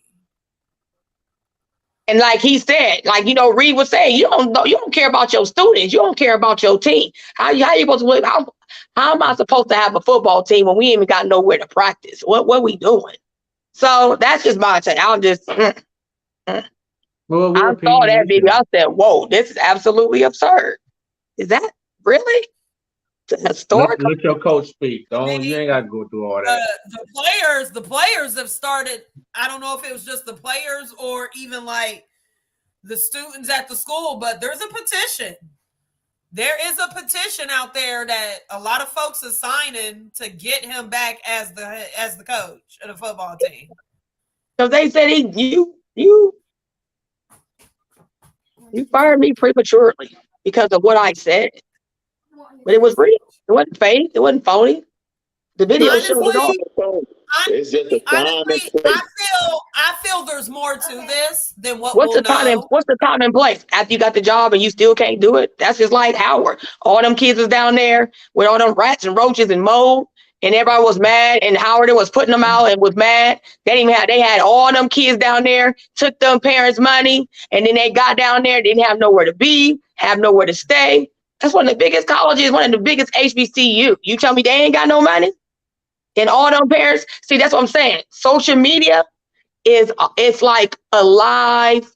Speaker 1: And like he said, like, you know, Reed was saying, you don't care about your students. You don't care about your team. How you supposed to, how am I supposed to have a football team when we ain't even got nowhere to practice? What we doing? So that's just my take. I'll just,
Speaker 4: Well,
Speaker 1: I saw that video. I said, whoa, this is absolutely absurd. Is that really historical?
Speaker 4: Let your coach speak.
Speaker 2: I mean,
Speaker 4: You ain't got to go through all that.
Speaker 2: The players have started. I don't know if it was just the players or even like the students at the school, but there's a petition. There is a petition out there that a lot of folks are signing to get him back as the coach of the football team.
Speaker 1: So they said you fired me prematurely because of what I said. But it was real. It wasn't fake. It wasn't phony. The video showed it all.
Speaker 3: It's just a
Speaker 2: Honestly, I feel there's more to this than what
Speaker 1: What's
Speaker 2: we'll
Speaker 1: the time?
Speaker 2: know.
Speaker 1: What's the time and place after you got the job and you still can't do it? That's just like Howard. All them kids was down there with all them rats and roaches and mold, and everybody was mad. And Howard was putting them out and was mad. They had all them kids down there, took them parents' money, and then they got down there, didn't have nowhere to be, have nowhere to stay. That's one of the biggest colleges, one of the biggest HBCU. You tell me they ain't got no money? And all them parents, see, that's what I'm saying. Social media it's like a live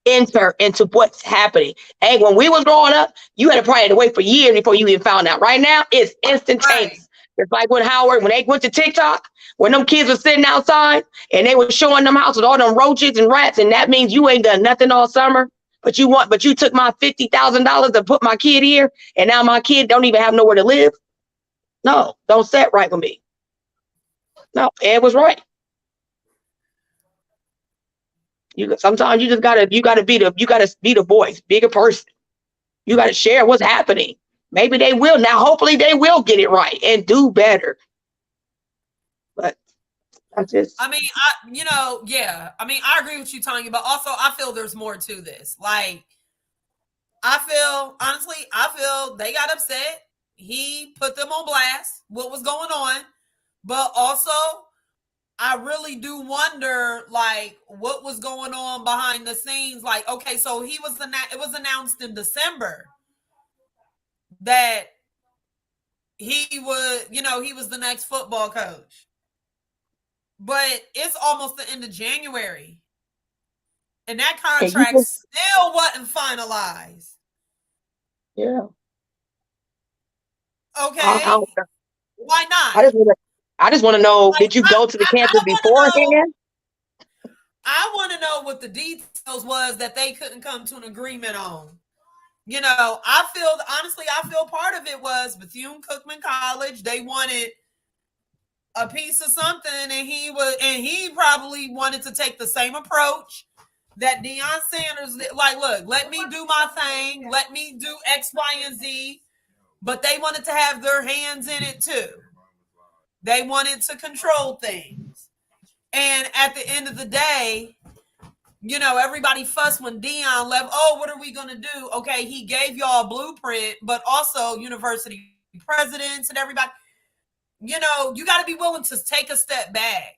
Speaker 1: enter into what's happening. Hey, when we was growing up, you had to probably wait for years before you even found out. Right now, it's instantaneous. Right. It's like when they went to TikTok, when them kids were sitting outside and they were showing them house with all them roaches and rats, and that means you ain't done nothing all summer. But you took my $50,000 to put my kid here, and now my kid don't even have nowhere to live. No, don't set right with me. No, Ed was right. Sometimes you just gotta be the voice, bigger person. You gotta share what's happening. Maybe they will now. Hopefully they will get it right and do better. But I
Speaker 2: agree with you, Tanya, but also I feel there's more to this. Like, I feel they got upset. He put them on blast, what was going on, but also I really do wonder, like, what was going on behind the scenes. Like, okay, so it was announced in December that he was the next football coach. But it's almost the end of January. And that contract still wasn't finalized.
Speaker 1: Yeah.
Speaker 2: Okay. Why not?
Speaker 1: I just want to know, did you go to the campus beforehand?
Speaker 2: I want to know what the details was that they couldn't come to an agreement on. I feel part of it was Bethune-Cookman College. They wanted a piece of something, and he probably wanted to take the same approach that Deion Sanders did. Like, look, let me do my thing. Let me do X, Y, and Z. But they wanted to have their hands in it too. They wanted to control things. And at the end of the day, everybody fussed when Deion left. Oh, what are we going to do? Okay, he gave y'all a blueprint, but also university presidents and everybody. You got to be willing to take a step back.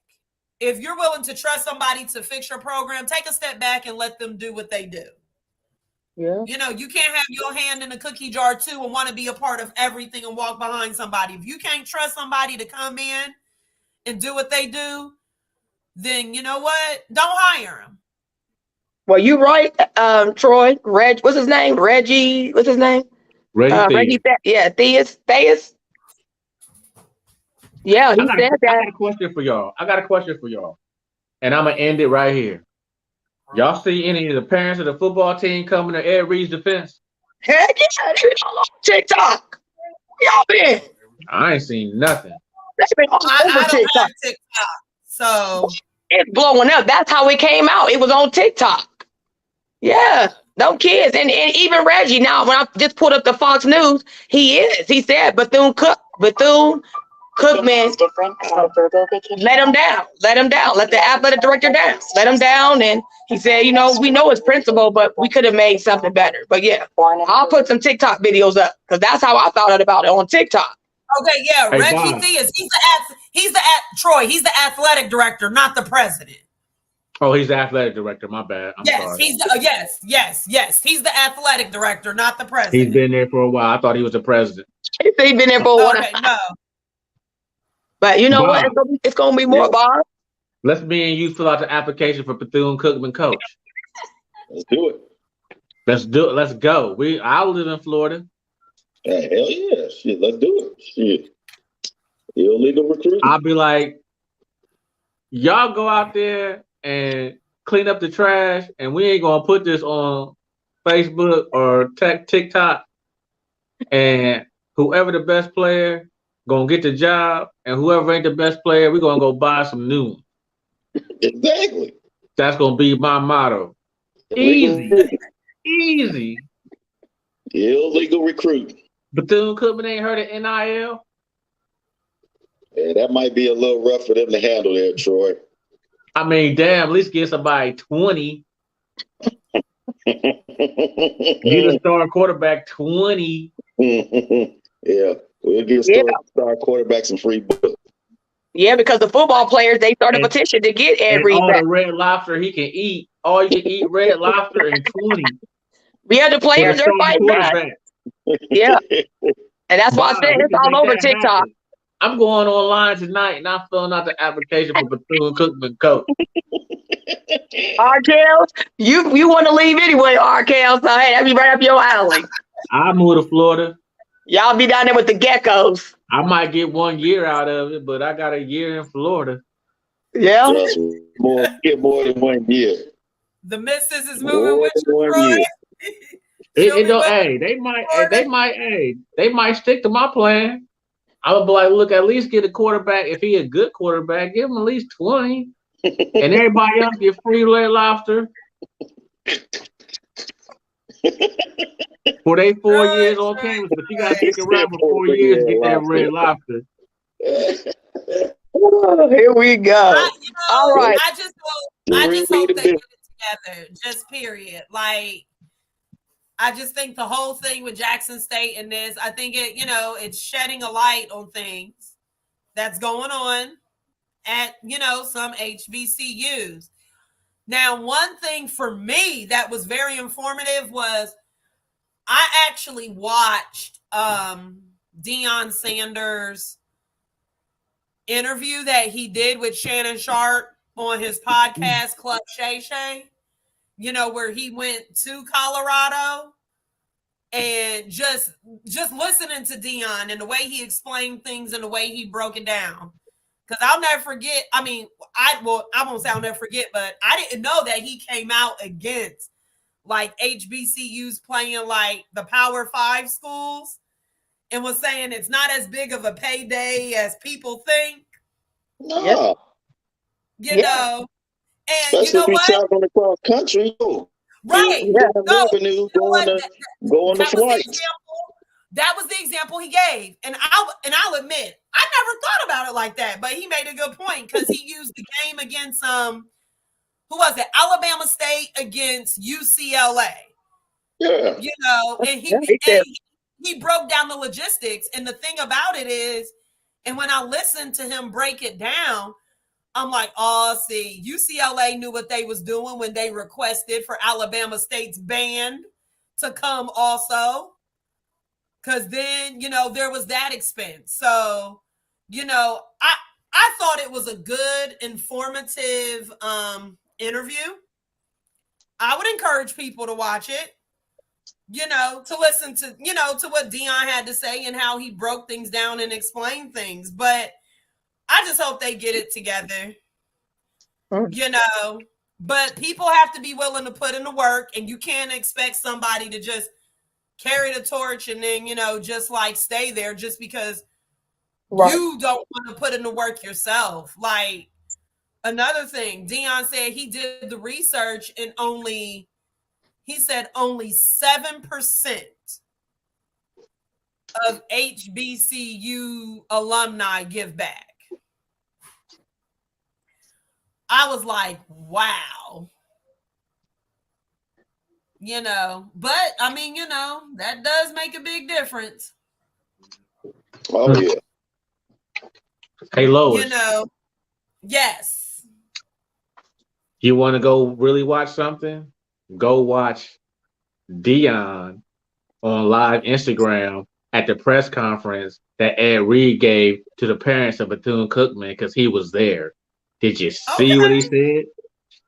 Speaker 2: If you're willing to trust somebody to fix your program, take a step back and let them do what they do.
Speaker 1: Yeah.
Speaker 2: You can't have your hand in the cookie jar too and want to be a part of everything and walk behind somebody. If you can't trust somebody to come in and do what they do, then you know what? Don't hire them.
Speaker 1: Well, you're right, Troy. What's his name? Reggie. What's his name?
Speaker 4: Reggie.
Speaker 1: Theus. Yeah, he said that.
Speaker 4: I got a question for y'all. And I'm going to end it right here. Y'all see any of the parents of the football team coming to Ed Reed's defense?
Speaker 1: Heck yeah, they been all over TikTok. Where y'all been?
Speaker 4: I ain't seen nothing.
Speaker 1: They been all over
Speaker 2: I don't
Speaker 1: TikTok.
Speaker 2: have TikTok, so
Speaker 1: it's blowing up. That's how it came out. It was on TikTok. Yeah, those kids. And even Reggie, now when I just pulled up the Fox News, he said Bethune-Cookman, let him down. Let the athletic director down. Let him down. And he said, we know it's principal, but we could have made something better. But yeah, I'll put some TikTok videos up because that's how I thought about it on TikTok.
Speaker 2: Okay, yeah,
Speaker 4: Hey,
Speaker 2: Reggie
Speaker 4: Bob.
Speaker 2: Theus. Troy. He's the athletic director, not the president.
Speaker 4: Oh, he's the athletic director. My bad. I'm sorry.
Speaker 2: Yes. He's the athletic director, not the president.
Speaker 4: He's been there for a while. I thought he was the president.
Speaker 1: He's been there for a while.
Speaker 2: Okay, no.
Speaker 1: But you know
Speaker 4: Bob.
Speaker 1: what? It's going to be more, Bob.
Speaker 4: Let's me and you fill out the application for Bethune-Cookman coach.
Speaker 3: Let's do it.
Speaker 4: Let's go. I live in Florida.
Speaker 3: Hell yeah. Shit, let's do it. Shit. Illegal recruiting.
Speaker 4: I'll be like, y'all go out there and clean up the trash, and we ain't gonna put this on Facebook or TikTok. And whoever the best player gonna get the job, and whoever ain't the best player, we're gonna go buy some new ones.
Speaker 3: Exactly.
Speaker 4: That's gonna be my motto. Easy.
Speaker 3: Illegal recruiting.
Speaker 4: Bethune-Cookman ain't heard of NIL.
Speaker 3: Yeah, that might be a little rough for them to handle there, Troy.
Speaker 4: I mean, damn, at least get somebody 20. Get a star quarterback 20.
Speaker 3: Yeah, we'll give star quarterback some free books.
Speaker 1: Yeah, because the football players, they started a petition to get Ed Reed
Speaker 4: all
Speaker 1: back.
Speaker 4: the red lobster he can eat. All you can eat red lobster and 20.
Speaker 1: Yeah, the players are fighting back. Yeah. And that's why I said it's all over TikTok.
Speaker 4: Happen. I'm going online tonight and I'm filling out the application for Bethune-Cookman coach.
Speaker 1: Arkell, you want to leave anyway, Arkell, so hey, that'd be right up your alley.
Speaker 4: I move to Florida.
Speaker 1: Y'all be down there with the geckos.
Speaker 4: I might get 1 year out of it, but I got a year in Florida.
Speaker 1: Yeah.
Speaker 3: Get more than 1 year.
Speaker 2: The missus is moving with you, Troy.
Speaker 4: They might stick to my plan. I would be like, look, at least get a quarterback. If he a good quarterback, give him at least 20. And everybody else get free red lobster. For they 4 years on campus, but you gotta stick around for 4 years to get that red lobster.
Speaker 1: Oh, here we go. All right.
Speaker 2: I just hope they get it together. Just period. Like, I just think the whole thing with Jackson State and this, I think it's shedding a light on things that's going on at, some HBCUs. Now, one thing for me that was very informative was I actually watched Deion Sanders interview that he did with Shannon Sharp on his podcast, Club Shay Shay, you know, where he went to Colorado, and just listening to Deion and the way he explained things and the way he broke it down. Because I'll never forget, I mean, I won't say I'll never forget, but I didn't know that he came out against like HBCUs playing like the Power 5 schools and was saying it's not as big of a payday as people think.
Speaker 3: No.
Speaker 2: You know, and
Speaker 3: especially
Speaker 2: you know
Speaker 3: if you
Speaker 2: what?
Speaker 3: traveling across country.
Speaker 2: Right.
Speaker 3: Yeah.
Speaker 2: No,
Speaker 3: Revenue going to flights.
Speaker 2: That was the example he gave. And I'll admit, I never thought about it like that, but he made a good point because he used the game against who was it? Alabama State against UCLA.
Speaker 3: Yeah.
Speaker 2: You know, and he broke down the logistics. And the thing about it is, and when I listened to him break it down, I'm like, oh, see, UCLA knew what they was doing when they requested for Alabama State's band to come also. Because then, you know, there was that expense. So, you know, I thought it was a good, informative interview. I would encourage people to watch it, you know, to listen to, you know, to what Deion had to say and how he broke things down and explained things. But I just hope they get it together, you know. But people have to be willing to put in the work, and you can't expect somebody to just carry the torch and then, you know, just like stay there just because you don't want to put in the work yourself. Like, another thing, Deion said he did the research and only 7% of HBCU alumni give back. I was like, wow. You know, but I mean, you know, that does make a big difference.
Speaker 3: Oh, yeah.
Speaker 4: Hey, Lois.
Speaker 2: You know, yes.
Speaker 4: You want to go really watch something? Go watch Deion on live Instagram at the press conference that Ed Reed gave to the parents of Bethune-Cookman because he was there. Did you see what he said?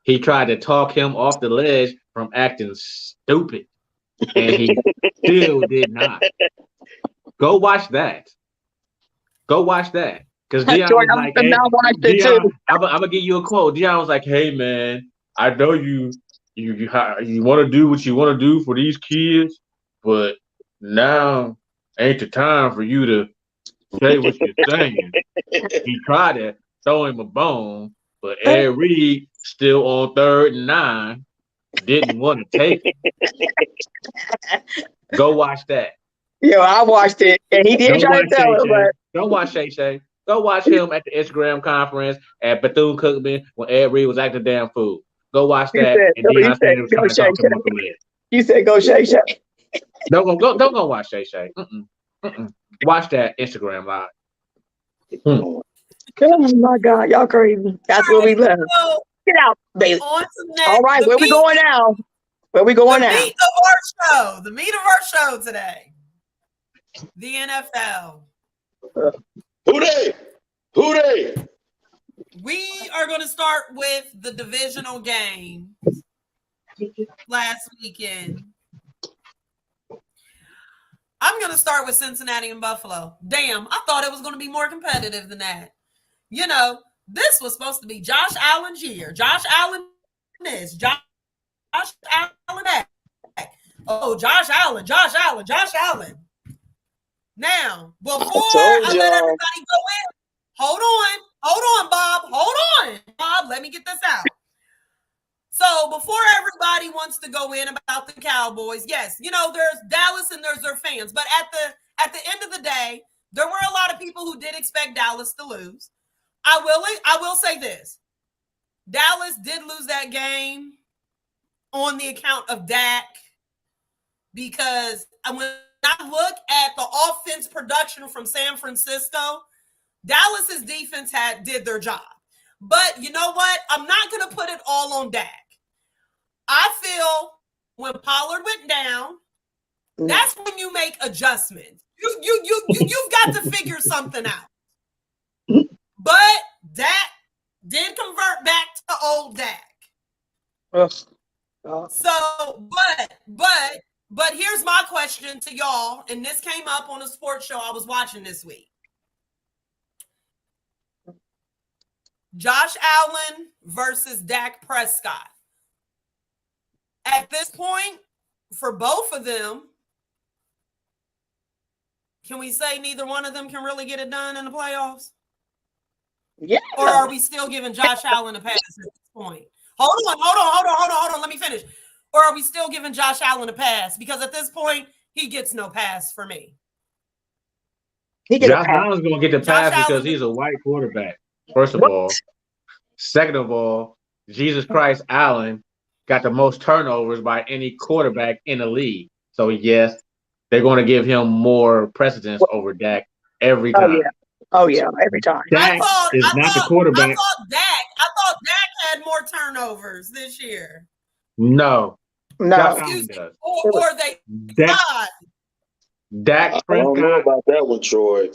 Speaker 4: He tried to talk him off the ledge from acting stupid, and he still did not. Go watch that. Go watch that. Because Deion was like, hey, Deion, I'm gonna give you a quote. Deion was like, hey man, I know you want to do what you want to do for these kids, but now ain't the time for you to say what you're saying. He tried to throw him a bone, but Ed Reed, still on 3rd and 9, didn't want to take it. Go watch that.
Speaker 1: Yo, I watched it, and he did try to tell him, but
Speaker 4: don't watch Shay Shay. Go watch him at the Instagram conference at Bethune-Cookman when Ed Reed was acting damn fool. Go watch that.
Speaker 1: You said go Shay Shay.
Speaker 4: Don't go watch Shay Shay. Watch that Instagram live.
Speaker 1: Oh my God, y'all crazy. That's where we live. Get out, baby. All right, where we going now? Where we going now?
Speaker 2: The meat of our show today. The NFL.
Speaker 3: Who they?
Speaker 2: We are going to start with the divisional game last weekend. I'm going to start with Cincinnati and Buffalo. Damn, I thought it was going to be more competitive than that. You know, this was supposed to be Josh Allen's year. Josh Allen this, Josh Allen that. Oh, Josh Allen. Now, before I let everybody go in, hold on, Bob, let me get this out. So before everybody wants to go in about the Cowboys, yes, you know, there's Dallas and there's their fans, but at the end of the day, there were a lot of people who did expect Dallas to lose. I will say this. Dallas did lose that game on the account of Dak, because when I look at the offense production from San Francisco, Dallas's defense did their job. But you know what? I'm not going to put it all on Dak. I feel when Pollard went down That's when you make adjustments. You've got to figure something out. But Dak did convert back to old Dak. So, but here's my question to y'all, and this came up on a sports show I was watching this week. Josh Allen versus Dak Prescott. At this point, for both of them, can we say neither one of them can really get it done in the playoffs?
Speaker 1: Yeah.
Speaker 2: Or are we still giving Josh Allen a pass at this point? Hold on. Let me finish. Or are we still giving Josh Allen a pass? Because at this point, he gets no pass for me.
Speaker 4: Josh Allen's going to get the pass because he's a white quarterback, first of all. Second of all, Jesus Christ, Allen got the most turnovers by any quarterback in the league. So, yes, they're going to give him more precedence over Dak every time.
Speaker 1: Oh, yeah, every time.
Speaker 4: Dak is not the quarterback.
Speaker 2: I thought Dak had more turnovers this year.
Speaker 4: No.
Speaker 1: No.
Speaker 2: Excuse me. Or they
Speaker 4: Dak
Speaker 3: I
Speaker 4: Prescott.
Speaker 3: don't know about that one, Troy.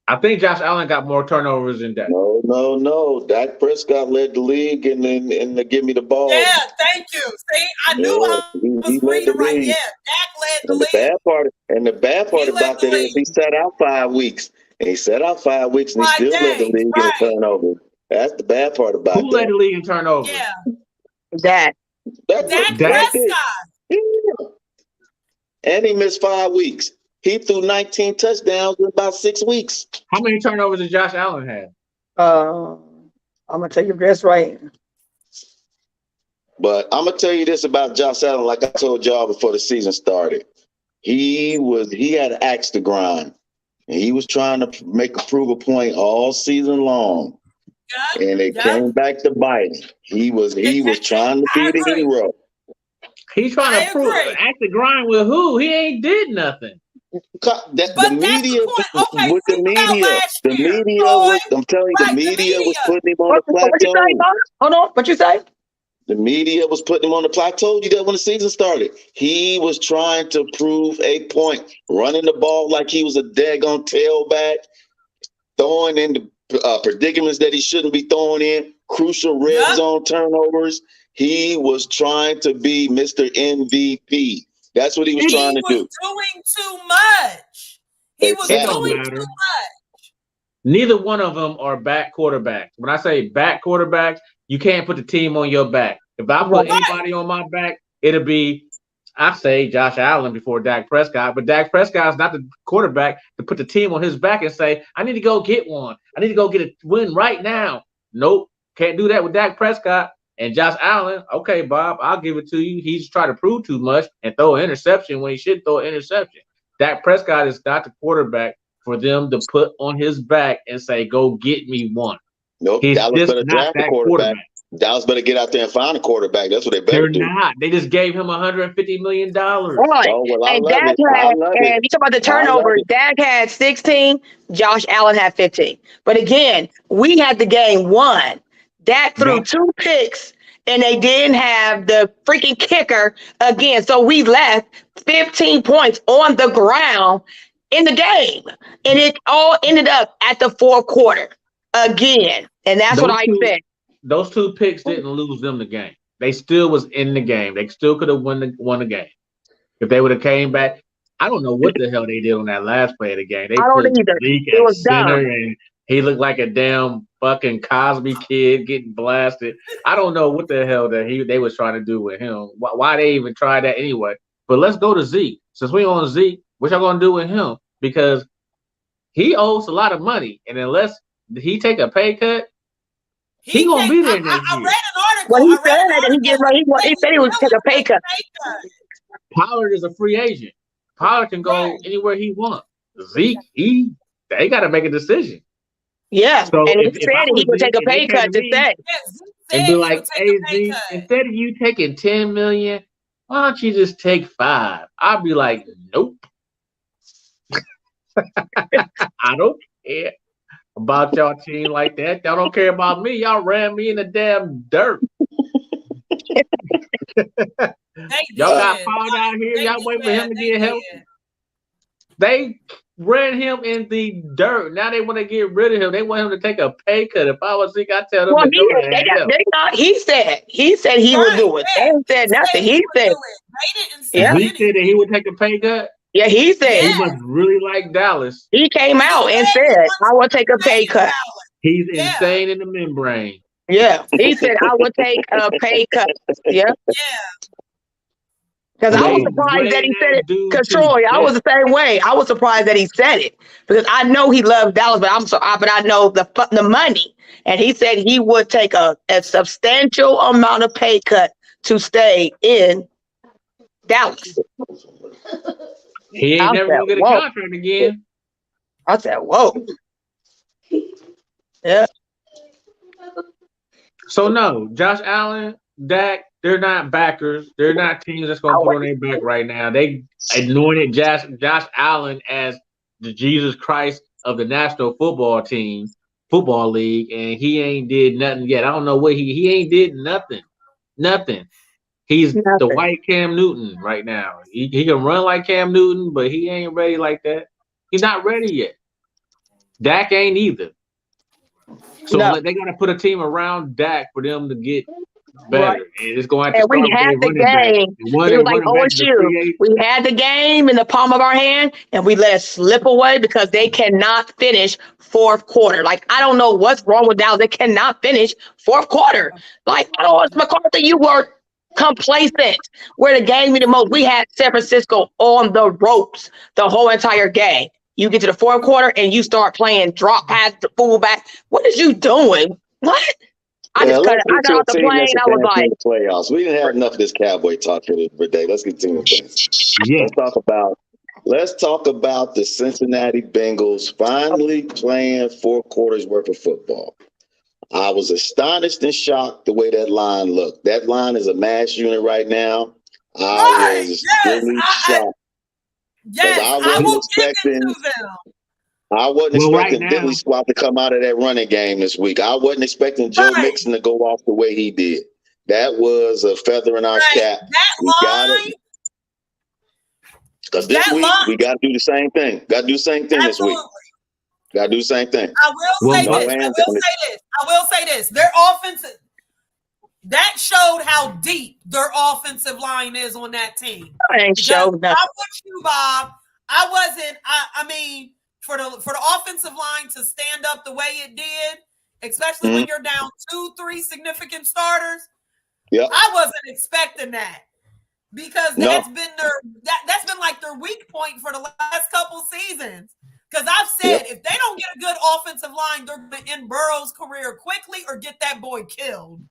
Speaker 4: I think Josh Allen got more turnovers than Dak.
Speaker 3: No. Dak Prescott led the league in the give me the ball.
Speaker 2: Yeah, thank you. See, I knew I was reading right. Yeah, Dak led the league.
Speaker 3: The bad part about that is he sat out 5 weeks. And he sat out 5 weeks and he still led the league in turnovers. That's the bad part about that.
Speaker 4: Who led the league in turnovers?
Speaker 2: Yeah.
Speaker 1: Dak
Speaker 2: Prescott.
Speaker 3: Yeah. And he missed 5 weeks. He threw 19 touchdowns in about 6 weeks.
Speaker 4: How many turnovers did Josh Allen have?
Speaker 1: I'm gonna tell you that's right.
Speaker 3: But I'm gonna tell you this about Josh Allen, like I told y'all before the season started. He had an axe to grind. And he was trying to prove a point all season long. Yeah, and it came back to bite him. He was trying to be the hero.
Speaker 4: He's trying to prove act the grind with who? He ain't did nothing.
Speaker 3: The media was putting him on the plateau.
Speaker 1: Hold on, what you say?
Speaker 3: The media was putting him on the plateau. I told you that when the season started. He was trying to prove a point, running the ball like he was a daggone tailback, throwing in the predicaments that he shouldn't be throwing in, crucial red zone turnovers. He was trying to be Mr. MVP. That's what he was trying to do.
Speaker 2: He was doing too much. He was doing too much.
Speaker 4: Neither one of them are back quarterbacks. When I say back quarterbacks, you can't put the team on your back. If I put anybody on my back, it'll be, I say Josh Allen before Dak Prescott. But Dak Prescott is not the quarterback to put the team on his back and say, I need to go get one. I need to go get a win right now. Nope. Can't do that with Dak Prescott. And Josh Allen, okay, Bob, I'll give it to you. He's trying to prove too much and throw an interception when he should throw an interception. Dak Prescott is not the quarterback for them to put on his back and say, go get me one.
Speaker 3: Nope,
Speaker 4: he's
Speaker 3: Dallas
Speaker 4: just
Speaker 3: better
Speaker 4: not
Speaker 3: draft a quarterback. Dallas better get out there and find a quarterback. That's what they better do.
Speaker 4: They're not. They just gave him $150 million.
Speaker 1: Right.
Speaker 3: Oh, well,
Speaker 1: and Dak had, and you talk about the turnovers, Dak had 16, Josh Allen had 15. But again, we had the game won. Dak threw 2 picks, and they didn't have the freaking kicker again. So we left 15 points on the ground in the game. And it all ended up at the fourth quarter again. And that's what I said.
Speaker 4: Those 2 picks didn't lose them the game. They still was in the game. They still could have won the game. If they would have came back, I don't know what the hell they did on that last play of the game. They put Zeke at center, and he looked like a damn fucking Cosby kid getting blasted. I don't know what the hell that they was trying to do with him. Why they even tried that anyway? But let's go to Zeke. Since we on Zeke, what y'all gonna do with him? Because he owes a lot of money, and unless he take a pay cut, he gonna be there next year.
Speaker 2: I read an article.
Speaker 1: Well, he said he would take a pay cut.
Speaker 4: Pollard is a free agent. Pollard can go anywhere he wants. Zeke, they got to make a decision.
Speaker 1: Yeah,
Speaker 4: so
Speaker 1: and he said he would take a pay cut to say.
Speaker 4: And be like, hey, Zeke, instead of you taking $10 million, why don't you just take 5? I'd be like, nope. I don't care about y'all team like that. Y'all don't care about me. Y'all ran me in the damn dirt.
Speaker 2: They
Speaker 4: Y'all got
Speaker 2: did.
Speaker 4: fouled out here.
Speaker 2: They
Speaker 4: Y'all wait for him to
Speaker 2: they
Speaker 4: get help.
Speaker 2: did.
Speaker 4: They ran him in the dirt. Now they want to get rid of him. They want him to take a pay cut. If I was sick, I tell them
Speaker 1: Well,
Speaker 4: to go to hell.
Speaker 1: he said he would
Speaker 2: Right,
Speaker 1: do it. They
Speaker 2: yeah.
Speaker 1: ain't
Speaker 2: He
Speaker 1: said
Speaker 2: said
Speaker 1: nothing.
Speaker 2: he
Speaker 1: He
Speaker 2: would
Speaker 1: said,
Speaker 2: do it. They didn't say
Speaker 1: yeah,
Speaker 4: He
Speaker 2: anything.
Speaker 4: said that he would take a pay cut.
Speaker 1: yeah, he said.
Speaker 4: He must really like Dallas.
Speaker 1: He came
Speaker 2: He
Speaker 1: out and
Speaker 2: said he
Speaker 1: said,
Speaker 2: wants
Speaker 1: I will take a
Speaker 2: to stay
Speaker 1: pay
Speaker 2: in
Speaker 1: cut.
Speaker 2: Dallas.
Speaker 4: He's
Speaker 2: Yeah.
Speaker 4: insane in the membrane.
Speaker 1: Yeah. He said, I will take a pay cut. Yeah.
Speaker 2: Yeah.
Speaker 1: Because I was
Speaker 4: They
Speaker 1: surprised that
Speaker 4: ran
Speaker 1: he said
Speaker 4: that
Speaker 1: it.
Speaker 4: dude
Speaker 1: Because
Speaker 4: to
Speaker 1: Troy, I was
Speaker 4: death.
Speaker 1: the same way. I was surprised that he said it because I know he loves Dallas, but I know the money, and he said he would take a substantial amount of pay cut to stay in Dallas.
Speaker 4: He
Speaker 1: I
Speaker 4: ain't never
Speaker 1: said,
Speaker 4: gonna get a
Speaker 1: whoa.
Speaker 4: contract again.
Speaker 1: I said, whoa. Yeah.
Speaker 4: So no, Josh Allen, Dak, they're not backers. They're not teams that's gonna put on their back right now. They anointed Josh Allen as the Jesus Christ of the National Football League, and he ain't did nothing yet. I don't know what he ain't did nothing. Nothing. He's the
Speaker 1: Nothing.
Speaker 4: white Cam Newton right now. He can run like Cam Newton, but he ain't ready like that. He's not ready yet. Dak ain't either. So
Speaker 1: No.
Speaker 4: they got to put a team around Dak for them to get better.
Speaker 1: Right.
Speaker 4: And it's going to have to
Speaker 1: And we
Speaker 4: start with
Speaker 1: had
Speaker 4: their
Speaker 1: the
Speaker 4: running back.
Speaker 1: game.
Speaker 4: One of
Speaker 1: It
Speaker 4: their
Speaker 1: was like
Speaker 4: running backs is a
Speaker 1: OSU.
Speaker 4: free agent.
Speaker 1: We had the game in the palm of our hand, and we let it slip away because they cannot finish fourth quarter. Like, I don't know what's wrong with Dallas. They cannot finish fourth quarter. Like, I don't know, McCarthy, you were complacent where the game meant the most. We had San Francisco on the ropes the whole entire game. You get to the fourth quarter and you start playing drop pass to fullback. What is you doing? What? I
Speaker 6: Yeah,
Speaker 1: just cut
Speaker 6: let's
Speaker 1: it. I
Speaker 6: get
Speaker 1: got
Speaker 6: to a
Speaker 1: off the
Speaker 6: team that's
Speaker 1: plane. I was
Speaker 6: advancing
Speaker 1: like,
Speaker 6: in the playoffs. We didn't have enough of this cowboy talk for today. Let's continue things.
Speaker 4: Yeah.
Speaker 6: Let's talk about the Cincinnati Bengals finally playing 4 quarters worth of football. I was astonished and shocked the way that line looked. That line is a mass unit right now. I was really shocked.
Speaker 2: Yes, I will give it to them.
Speaker 6: I wasn't expecting Diddley Squad to come out of that running game this week. I wasn't expecting Joe Mixon to go off the way he did. That was a feather in our cap. We got it. Because this week, we got to do the same thing. Got to do the same thing this week. Got to do the same thing.
Speaker 2: I will say this. Their offensive, that showed how deep their offensive line is on that team.
Speaker 1: I ain't showed nothing.
Speaker 2: I'm with you, Bob. I mean, for the offensive line to stand up the way it did, especially when you're down 2-3 significant starters.
Speaker 6: Yeah.
Speaker 2: I wasn't expecting that. Because that's been like their weak point for the last couple seasons. Because I've said if they don't get a good offensive line, they're going to end Burrow's career quickly or get that boy killed.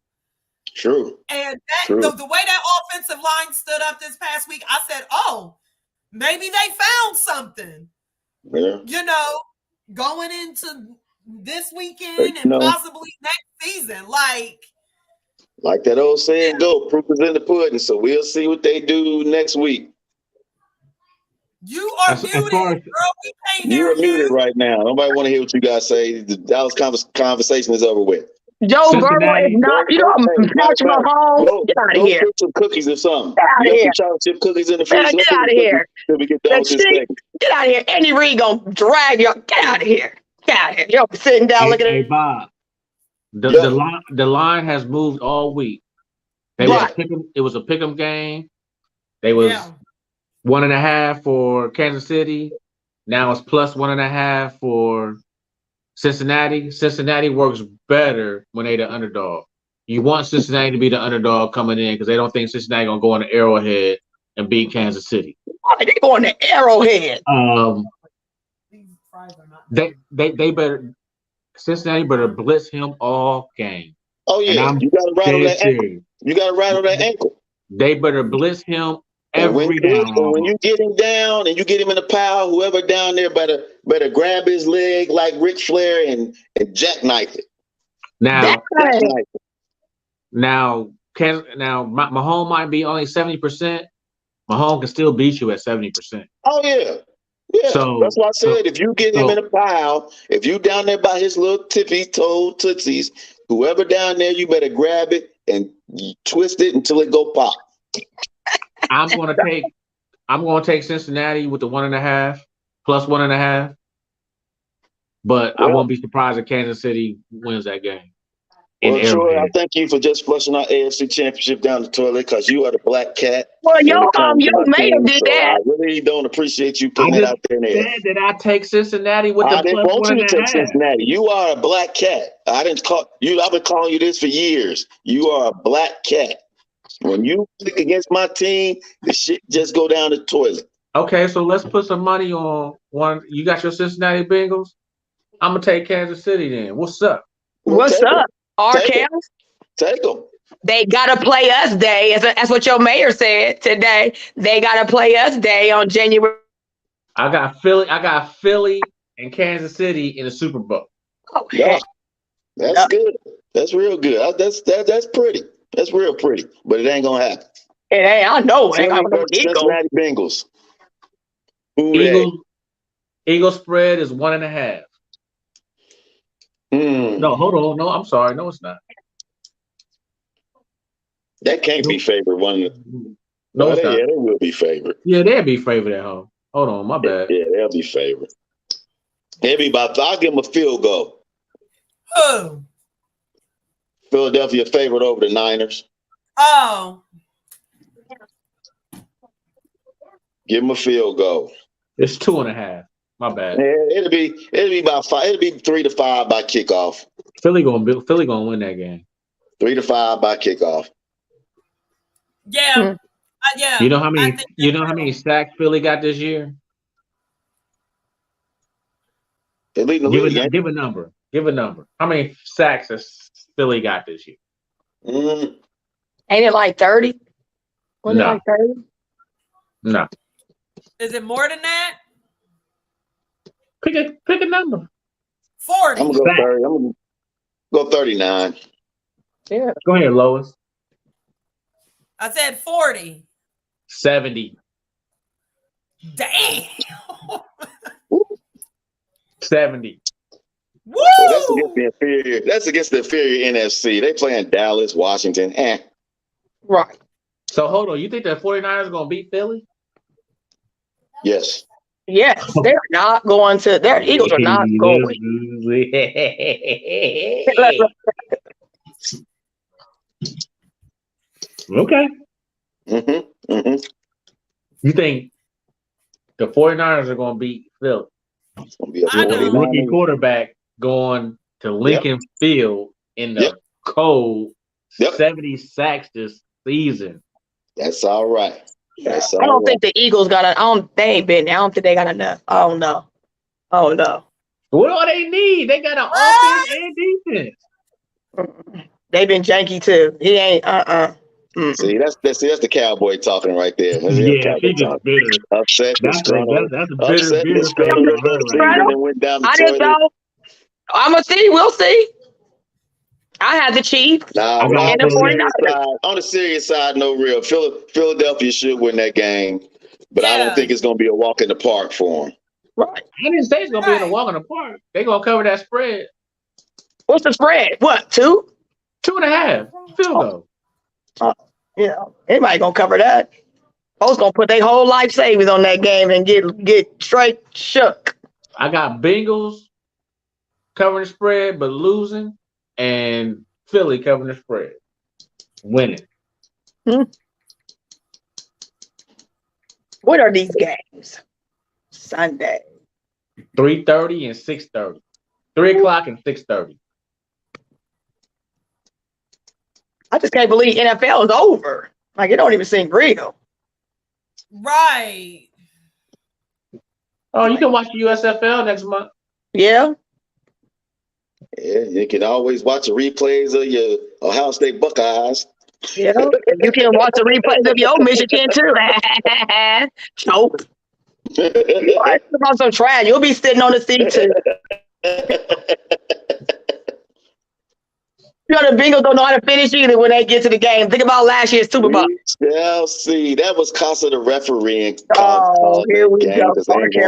Speaker 6: True.
Speaker 2: And the way that offensive line stood up this past week, I said, oh, maybe they found something.
Speaker 6: Yeah.
Speaker 2: You know, going into this weekend and possibly next season.
Speaker 6: Like that old saying go, proof is in the pudding. So we'll see what they do next week.
Speaker 2: You are muted, girl. We can't hear
Speaker 6: you. You're muted right now. Nobody want to hear what you guys say. The Dallas conversation is over with.
Speaker 1: Joe Burrow is not, Patrick Mahomes. Get out of here.
Speaker 6: Go cook some cookies or something.
Speaker 1: Get out of here.
Speaker 6: Some chocolate chip cookies in the fridge.
Speaker 1: Get out of here.
Speaker 6: We get done with this thing.
Speaker 1: Get out of here. Andy Reid gonna drag you. Get out of here. Get out of here. You're sitting down looking at
Speaker 4: Bob. The line has moved all week. It was a pick'em game. They was 1.5 for Kansas City. Now it's plus 1.5 for Cincinnati. Cincinnati works better when they the underdog. You want Cincinnati to be the underdog coming in because they don't think Cincinnati gonna go on the Arrowhead and beat Kansas City.
Speaker 1: Why they go on the Arrowhead?
Speaker 4: They better. Cincinnati better blitz him all game.
Speaker 6: Oh yeah, you got to rattle that ankle. You got to rattle that ankle.
Speaker 4: They better blitz him every down.
Speaker 6: When you get him down and you get him in the pile, whoever down there better grab his leg like Ric Flair and jackknife it.
Speaker 4: Now Mahomes might be only 70%. Mahomes can still beat you at 70%.
Speaker 6: Oh yeah. Yeah, so that's why I said if you get him in a pile, if you down there by his little tippy-toe tootsies, whoever down there, you better grab it and twist it until it go pop.
Speaker 4: I'm gonna take Cincinnati with the 1.5 plus 1.5. But I won't be surprised if Kansas City wins that game.
Speaker 6: Well, Troy, I thank you for just flushing our AFC Championship down the toilet because you are the black cat.
Speaker 1: Well, your mayor did that.
Speaker 6: I really don't appreciate you putting it out there.
Speaker 4: I said that I take Cincinnati with the
Speaker 6: I didn't
Speaker 4: plus
Speaker 6: want you to take
Speaker 4: 1.5.
Speaker 6: Cincinnati. You are a black cat. I didn't call you. I've been calling you this for years. You are a black cat. When you pick against my team, the shit just go down the toilet.
Speaker 4: Okay, so let's put some money on one. You got your Cincinnati Bengals? I'm gonna take Kansas City then. What's up?
Speaker 1: What's up? RKs?
Speaker 6: Take them.
Speaker 1: They gotta play us day. That's what your mayor said today. They gotta play us day on January.
Speaker 4: I got Philly and Kansas City in the Super Bowl.
Speaker 1: Oh,
Speaker 6: yeah. That's good. That's real good. That's pretty. That's real pretty. But it ain't gonna happen.
Speaker 1: It ain't. I know. It ain't gonna
Speaker 6: Cincinnati Bengals.
Speaker 4: Eagles spread is 1.5. No, hold on. No, I'm sorry. No, it's not.
Speaker 6: That can't be favored.
Speaker 4: No, it's not.
Speaker 6: Yeah, they will be favored.
Speaker 4: Yeah, they'll be favored at home. Hold on, my bad.
Speaker 6: Yeah, they'll be favored. I'll give them a field goal.
Speaker 2: Oh.
Speaker 6: Philadelphia favored over the Niners.
Speaker 2: Oh.
Speaker 6: Give them a field goal.
Speaker 4: It's 2.5. My bad.
Speaker 6: Yeah, it'll be about 5. It'll be 3-5 by kickoff.
Speaker 4: Philly gonna win that game.
Speaker 6: 3-5 by kickoff.
Speaker 2: Yeah. Yeah.
Speaker 4: You know how many sacks Philly got this year?
Speaker 6: They're leading the league.
Speaker 4: Give a number. Give a number. How many sacks has Philly got this year?
Speaker 1: Ain't it like 30?
Speaker 4: No.
Speaker 1: It like 30?
Speaker 4: No.
Speaker 2: Is it more than that?
Speaker 4: Pick a number.
Speaker 2: 40.
Speaker 6: I'm gonna go 30. I'm gonna go 39.
Speaker 1: Yeah.
Speaker 4: Go ahead, Lois.
Speaker 2: I said 40.
Speaker 4: 70.
Speaker 2: Damn.
Speaker 4: 70.
Speaker 2: Woo!
Speaker 6: Well, that's against the inferior NFC. They playing Dallas, Washington.
Speaker 1: Right.
Speaker 4: So hold on. You think the 49ers are gonna beat Philly?
Speaker 6: Yes.
Speaker 1: Yes, they're not going to. Their Eagles are not going.
Speaker 4: Okay.
Speaker 6: Mm-hmm.
Speaker 4: You think the 49ers are going to beat Philly?
Speaker 6: It's going to be
Speaker 4: a rookie quarterback going to Lincoln Field in the cold, 70 sacks this season.
Speaker 6: That's all right.
Speaker 1: I don't think the Eagles got they ain't been there. I don't think they got enough. Oh no. What
Speaker 4: do they need? They got an offense and defense.
Speaker 1: They've been janky too. He ain't
Speaker 6: See, that's the cowboy talking right there.
Speaker 4: Yeah, he just bitter.
Speaker 6: Upset,
Speaker 4: that's a
Speaker 6: bitter. And went down the
Speaker 1: I didn't know. I'm gonna see. We'll see. I had the Chiefs
Speaker 6: and the 49ers. On the serious side, no real. Philadelphia should win that game, but I don't think it's going to be a walk in the park for them.
Speaker 1: Right.
Speaker 4: I didn't say it's going to be a walk in the park. They're going to cover that spread.
Speaker 1: What's the spread? What, 2?
Speaker 4: 2.5. Field goal.
Speaker 1: Yeah, anybody going to cover that. Folks going to put their whole life savings on that game and get straight shook.
Speaker 4: I got Bengals covering the spread, but losing. And Philly covering the spread, winning.
Speaker 1: What are these games? Sunday.
Speaker 4: 3:30 and 6:30. 3 o'clock and 6:30.
Speaker 1: I just can't believe NFL is over. Like, it don't even seem real.
Speaker 2: Right.
Speaker 4: Oh, you can watch the USFL next month.
Speaker 1: Yeah.
Speaker 6: Yeah, you can always watch the replays of your Ohio State Buckeyes.
Speaker 1: Yeah, you can watch the replays of your Michigan too. Choke. About some trash. You'll be sitting on the seat too. You know, the Bengals don't know how to finish either when they get to the game. Think about last year's Super Bowl.
Speaker 6: Well, see, that was because of the refereeing.
Speaker 1: Here we go.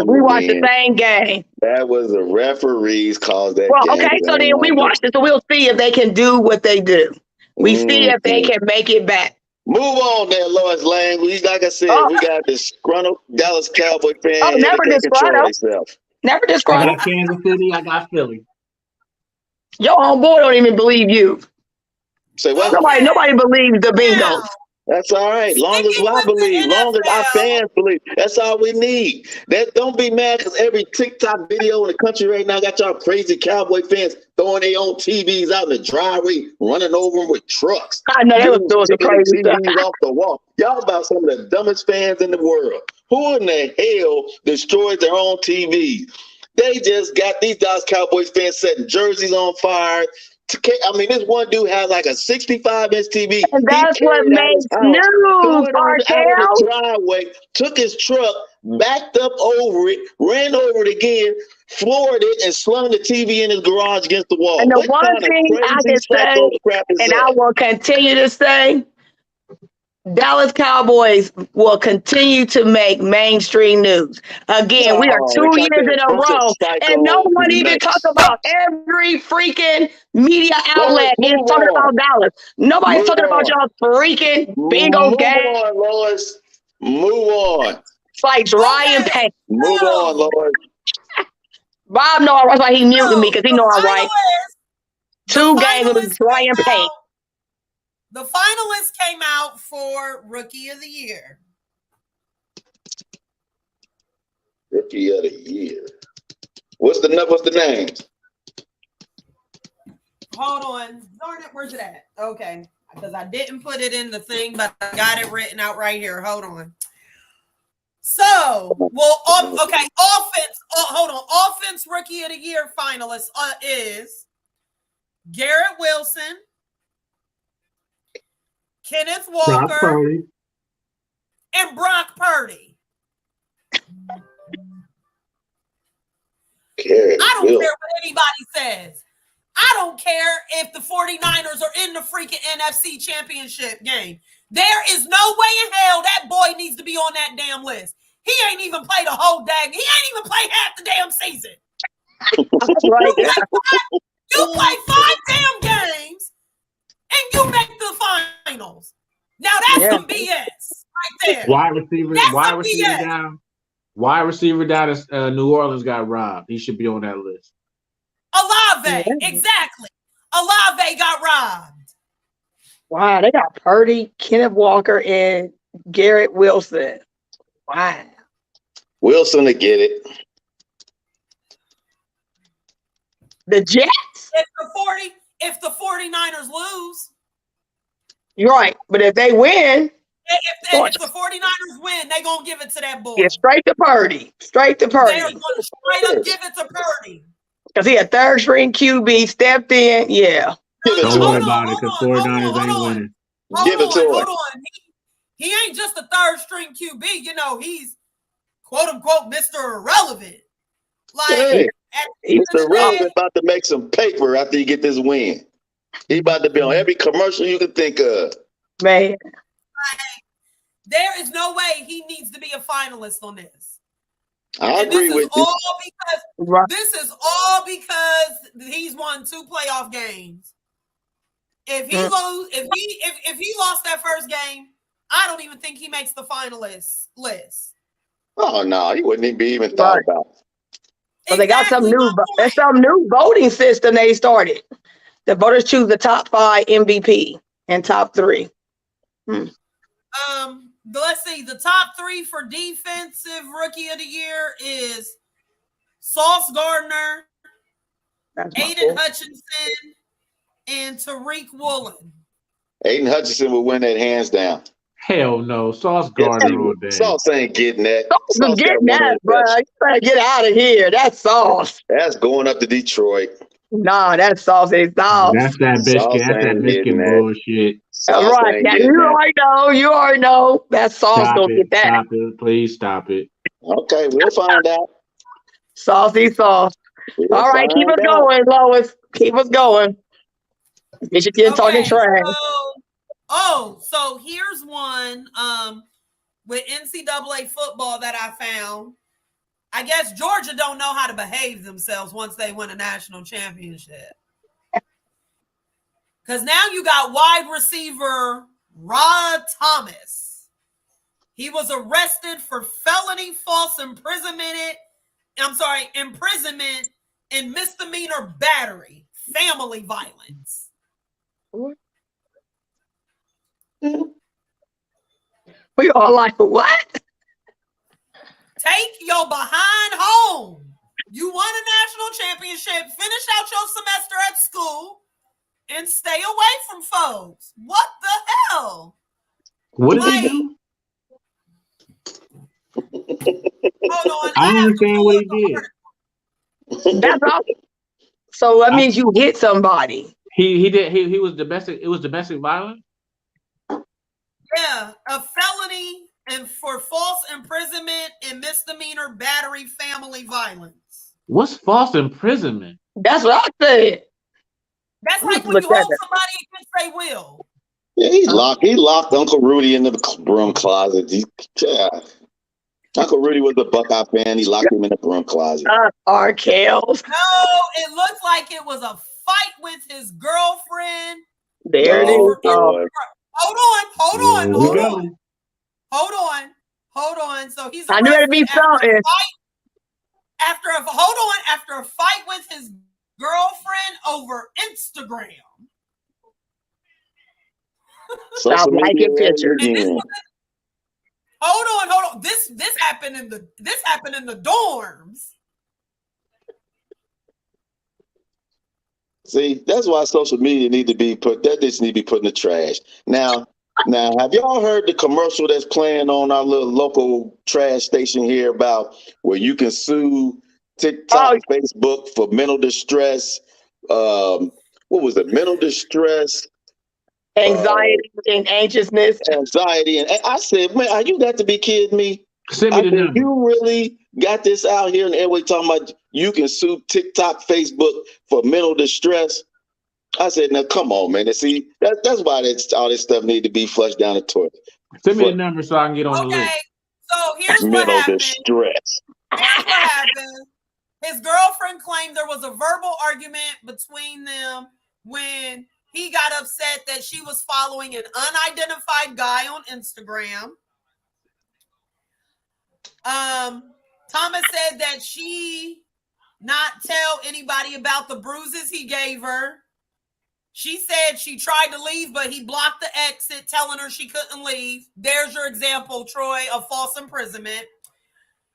Speaker 1: We watched the same game.
Speaker 6: That was the referees caused that game.
Speaker 1: Well, okay, so then we watched it, so we'll see if they can do what they do. We see if they can make it back.
Speaker 6: Move on there, Lois Lane. Like I said, we got this disgruntled Dallas Cowboy fan here
Speaker 1: never
Speaker 6: that can't control
Speaker 1: disgruntled.
Speaker 6: himself.
Speaker 1: Never
Speaker 4: I
Speaker 1: disgruntled.
Speaker 4: got Kansas City. I got Philly.
Speaker 1: Your own boy don't even believe you.
Speaker 6: Say what?
Speaker 2: Okay.
Speaker 1: Nobody believes the
Speaker 2: Now,
Speaker 1: Bengals.
Speaker 6: That's all right. Long as
Speaker 2: sticking
Speaker 6: I
Speaker 2: with the
Speaker 6: believe, long as our
Speaker 2: NFL.
Speaker 6: fans believe, that's all we need. Don't be mad because every TikTok video in the country right now got y'all crazy Cowboy fans throwing their own TVs out in the driveway, running over them with trucks.
Speaker 1: I know they was doing some
Speaker 6: Taking
Speaker 1: crazy
Speaker 6: their
Speaker 1: stuff.
Speaker 6: TVs off the wall. Y'all about some of the dumbest fans in the world. Who in the hell destroyed their own TVs? They just got these Dallas Cowboys fans setting jerseys on fire. I mean, this one dude had like a 65-inch TV.
Speaker 1: And that's
Speaker 6: He
Speaker 1: what
Speaker 6: carried out his
Speaker 1: makes
Speaker 6: house,
Speaker 1: news,
Speaker 6: threw it out of
Speaker 1: Cartel.
Speaker 6: the driveway, took his truck, backed up over it, ran over it again, floored it, and slung the TV in his garage against the wall.
Speaker 1: And the
Speaker 6: What
Speaker 1: one
Speaker 6: kind of
Speaker 1: thing I
Speaker 6: crazy
Speaker 1: can
Speaker 6: psycho
Speaker 1: say,
Speaker 6: crap is
Speaker 1: and
Speaker 6: that?
Speaker 1: I will continue to say, Dallas Cowboys will continue to make mainstream news. Again, we are
Speaker 6: Oh,
Speaker 1: 2
Speaker 6: because
Speaker 1: years
Speaker 6: they're
Speaker 1: in
Speaker 6: a
Speaker 1: a
Speaker 6: bunch of
Speaker 1: row, and no
Speaker 6: psycho
Speaker 1: one even talk
Speaker 6: nuts.
Speaker 1: about every freaking media
Speaker 6: Lois,
Speaker 1: outlet is
Speaker 6: move
Speaker 1: talking
Speaker 6: on.
Speaker 1: about Dallas. Nobody's
Speaker 6: Move
Speaker 1: talking about
Speaker 6: on.
Speaker 1: y'all freaking Bengals
Speaker 6: Move
Speaker 1: game.
Speaker 6: on, Lois. Move on.
Speaker 1: It's like dry and
Speaker 2: Okay.
Speaker 1: paint.
Speaker 6: Move on, Lois.
Speaker 1: Bob know that's why he muted me because he know I'm right.
Speaker 2: The
Speaker 1: 2 games with
Speaker 2: finalists
Speaker 1: dry
Speaker 2: came
Speaker 1: and paint.
Speaker 2: out. The finalists came out for Rookie of the Year.
Speaker 6: Rookie of the year. What's the names?
Speaker 2: Hold on. Darn it, where's it at? Okay. Because I didn't put it in the thing, but I got it written out right here. Hold on. So, okay. Offense. Hold on. Offense Rookie of the Year finalist is Garrett Wilson, Kenneth Walker, and Brock Purdy. I don't care what anybody says. I don't care if the 49ers are in the freaking NFC Championship game. There is no way in hell that boy needs to be on that damn list. He ain't even played a whole he ain't even played half the damn season.
Speaker 1: That's right.
Speaker 2: You play 5 damn games and you make the finals. Now that's some BS right there.
Speaker 4: Wide receiver
Speaker 2: BS.
Speaker 4: down. Wide receiver down as New Orleans got robbed. He should be on that list.
Speaker 2: Olave, exactly. Olave got robbed.
Speaker 1: Wow, they got Purdy, Kenneth Walker, and Garrett Wilson. Wow.
Speaker 6: Wilson to get it.
Speaker 1: The Jets?
Speaker 2: If the 49ers lose.
Speaker 1: You're right. But if they win,
Speaker 2: if the 49ers win, they're going to give it to that boy.
Speaker 1: yeah, straight to Purdy. Straight to Purdy.
Speaker 2: They're going to straight up give it to Purdy.
Speaker 1: Because he a third string QB, stepped in. Yeah.
Speaker 4: Don't worry about it because 49ers ain't winning.
Speaker 6: Give it to him.
Speaker 2: Hold on. He ain't just a third string QB. You know, he's quote unquote Mr. Irrelevant. Like,
Speaker 6: Mr. Irrelevant about to make some paper after you get this win. He about to be on every commercial you can think of.
Speaker 1: Man.
Speaker 2: There is no way he needs to be a finalist on this.
Speaker 6: I agree with you.
Speaker 2: This is all because he's won 2 playoff games. If he if he lost that first game, I don't even think he makes the finalist list.
Speaker 6: Oh no, he wouldn't be even thought about.
Speaker 1: But they got some new. There's some new voting system they started. The voters choose the top 5 MVP and top 3.
Speaker 2: Let's see. The top 3 for defensive rookie of the year is Sauce Gardner, Aiden Hutchinson, and Tariq Woolen.
Speaker 6: Aiden Hutchinson will win that hands down.
Speaker 4: Hell no. Sauce Gardner all day.
Speaker 6: Sauce ain't getting that.
Speaker 1: Sauce getting that, bro. You better get out of here. That's Sauce.
Speaker 6: That's going up to Detroit.
Speaker 1: Nah, that's Sauce. It's Sauce.
Speaker 4: That's that biscuit. That's that biscuit bullshit.
Speaker 1: All right. Now, you already know. You already know. That's Sauce gonna get that.
Speaker 4: Stop it. Please stop it.
Speaker 6: Okay, we'll find out.
Speaker 1: Saucy Sauce. All right, keep us going, Lois. Keep us going. Michigan talking trash.
Speaker 2: So here's one with NCAA football that I found. I guess Georgia don't know how to behave themselves once they win a national championship. Because now you got wide receiver Rod Thomas. He was arrested for felony false imprisonment. Imprisonment and misdemeanor battery, family violence.
Speaker 1: We all like, what?
Speaker 2: Take your behind home. You won a national championship, finish out your semester at school, and stay away from folks. What the hell?
Speaker 4: What did he do?
Speaker 2: Hold on.
Speaker 4: I don't understand what he did.
Speaker 1: That's all. So that means you hit somebody.
Speaker 4: He did. He was domestic. It was domestic violence.
Speaker 2: Yeah, a felony and for false imprisonment and misdemeanor battery, family violence.
Speaker 4: What's false imprisonment?
Speaker 1: That's what I said.
Speaker 2: That's like when you hold somebody against their will.
Speaker 6: Yeah, he locked Uncle Rudy in the broom closet. Uncle Rudy was a Buckeye fan. He locked him in the broom closet.
Speaker 1: Arkels.
Speaker 2: No, it looks like it was a fight with his girlfriend.
Speaker 1: There it is.
Speaker 2: Hold on. So he's
Speaker 1: I knew it'd be something.
Speaker 2: After a fight with his girlfriend over Instagram.
Speaker 6: Social media again.
Speaker 2: Hold on. This happened in the dorms.
Speaker 6: See, that's why social media need to be put. That just need to be put in the trash. Now, have y'all heard the commercial that's playing on our little local trash station here about where you can sue TikTok, Facebook for mental distress? What was it? Mental distress,
Speaker 1: anxiety, and anxiousness.
Speaker 6: Anxiety, and I said, man, you got to be kidding me.
Speaker 4: Send me the number.
Speaker 6: You really got this out here and everybody talking about you can sue TikTok, Facebook for mental distress? I said, now come on, man. And see, that's why all this stuff need to be flushed down the toilet.
Speaker 4: Send me the number so I can get on the list.
Speaker 2: Okay, so here's what
Speaker 6: mental
Speaker 2: happened.
Speaker 6: distress.
Speaker 2: Here's what happened. His girlfriend claimed there was a verbal argument between them when he got upset that she was following an unidentified guy on Instagram. Thomas said that she not tell anybody about the bruises he gave her. She said she tried to leave, but he blocked the exit, telling her she couldn't leave. There's your example, Troy, of false imprisonment.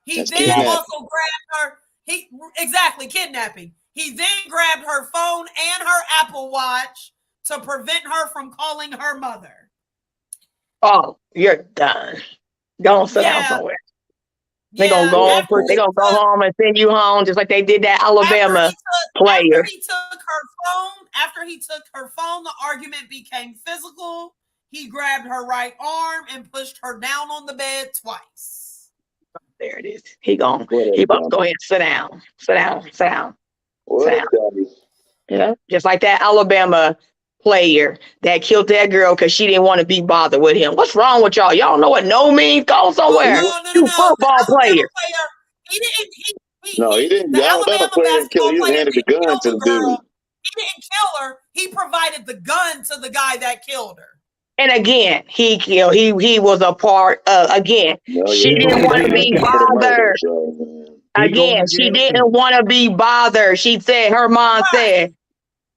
Speaker 2: He then
Speaker 6: kidnapping.
Speaker 2: also grabbed her. Kidnapping. He then grabbed her phone and her Apple Watch to prevent her from calling her mother.
Speaker 1: Oh, you're done. Go and sit down somewhere. They gonna go home and send you home just like they did that Alabama player.
Speaker 2: After he took her phone, the argument became physical. He grabbed her right arm and pushed her down on the bed twice.
Speaker 1: There it is. He about to go ahead and sit down. Sit down. Yeah, just like that Alabama player that killed that girl because she didn't want to be bothered with him. What's wrong with y'all? Y'all know what no means? Go somewhere. You football player.
Speaker 2: He didn't.
Speaker 6: He didn't. The Alabama player didn't kill her. He handed the gun to the dude.
Speaker 2: He didn't kill her. He provided the gun to the guy that killed her.
Speaker 1: And again, he was a part of, she didn't want to be bothered. She didn't want to be bothered. She said, her mom said.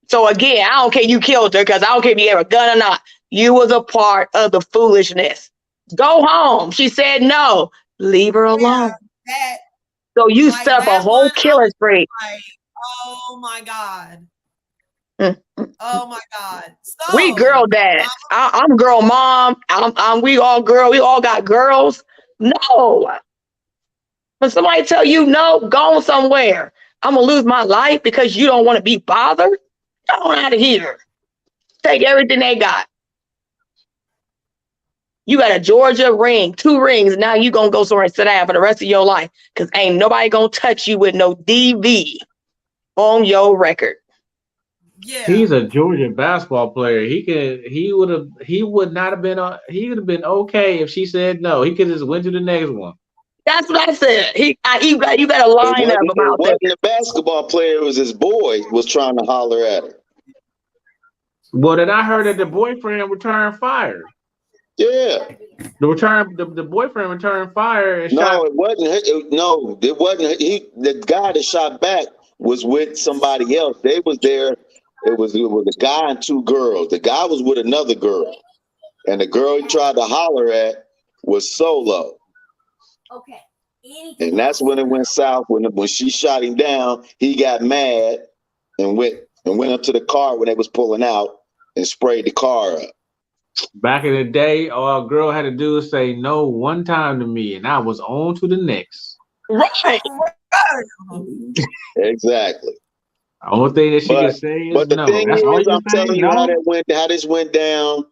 Speaker 1: So again, I don't care you killed her because I don't care if you have a gun or not. You was a part of the foolishness. Go home. She said no. Leave her alone. So you set up a whole killing spree.
Speaker 2: Oh my God. Oh my God. So,
Speaker 1: we girl dads. I'm girl mom. We all girl. We all got girls. No. When somebody tell you no, go somewhere. I'm gonna lose my life because you don't want to be bothered. Go out of here. Take everything they got. You got a Georgia ring, 2 rings. Now you gonna go somewhere and sit down for the rest of your life because ain't nobody gonna touch you with no DV on your record.
Speaker 2: Yeah,
Speaker 4: he's a Georgia basketball player. He would have been okay if she said no. He could just went to the next one.
Speaker 1: That's what I said. You got to line up about that.
Speaker 6: The basketball player, it was his boy was trying to holler at her.
Speaker 4: Well, then I heard that the boyfriend returned fire.
Speaker 6: Yeah.
Speaker 4: The boyfriend returned fire and shot.
Speaker 6: No, it wasn't. It wasn't. The guy that shot back was with somebody else. They was there. It was a guy and two girls. The guy was with another girl, and the girl he tried to holler at was solo.
Speaker 7: Okay.
Speaker 6: And that's when it went south. When she shot him down, he got mad and went up to the car when they was pulling out and sprayed the car up.
Speaker 4: Back in the day, all a girl had to do was say no one time to me, and I was on to the next.
Speaker 1: Right.
Speaker 6: Exactly.
Speaker 4: The only thing that she could say is
Speaker 6: but the
Speaker 4: no.
Speaker 6: thing
Speaker 4: That's all
Speaker 6: is,
Speaker 4: you
Speaker 6: I'm
Speaker 4: can say,
Speaker 6: telling you how this went down.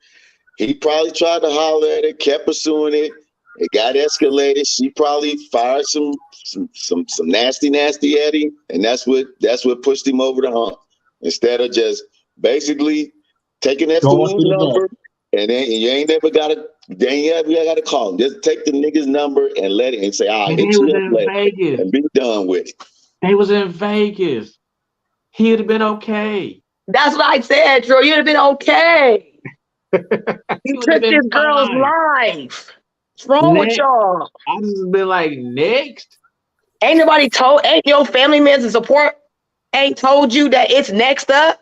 Speaker 6: He probably tried to holler at it, kept pursuing it. It got escalated. She probably fired some nasty at him, and that's what pushed him over the hump. Instead of just basically taking that fool's number, and then you ain't never gotta call him. Just take the nigga's number and let it and say, "All right, it's in Vegas," and be done with it.
Speaker 4: They was in Vegas. He'd have been okay.
Speaker 1: That's what I said, Drew. You'd have been okay. You took this girl's life. What's wrong with y'all?
Speaker 4: I just been like, next.
Speaker 1: Ain't your family members and support ain't told you that it's next up?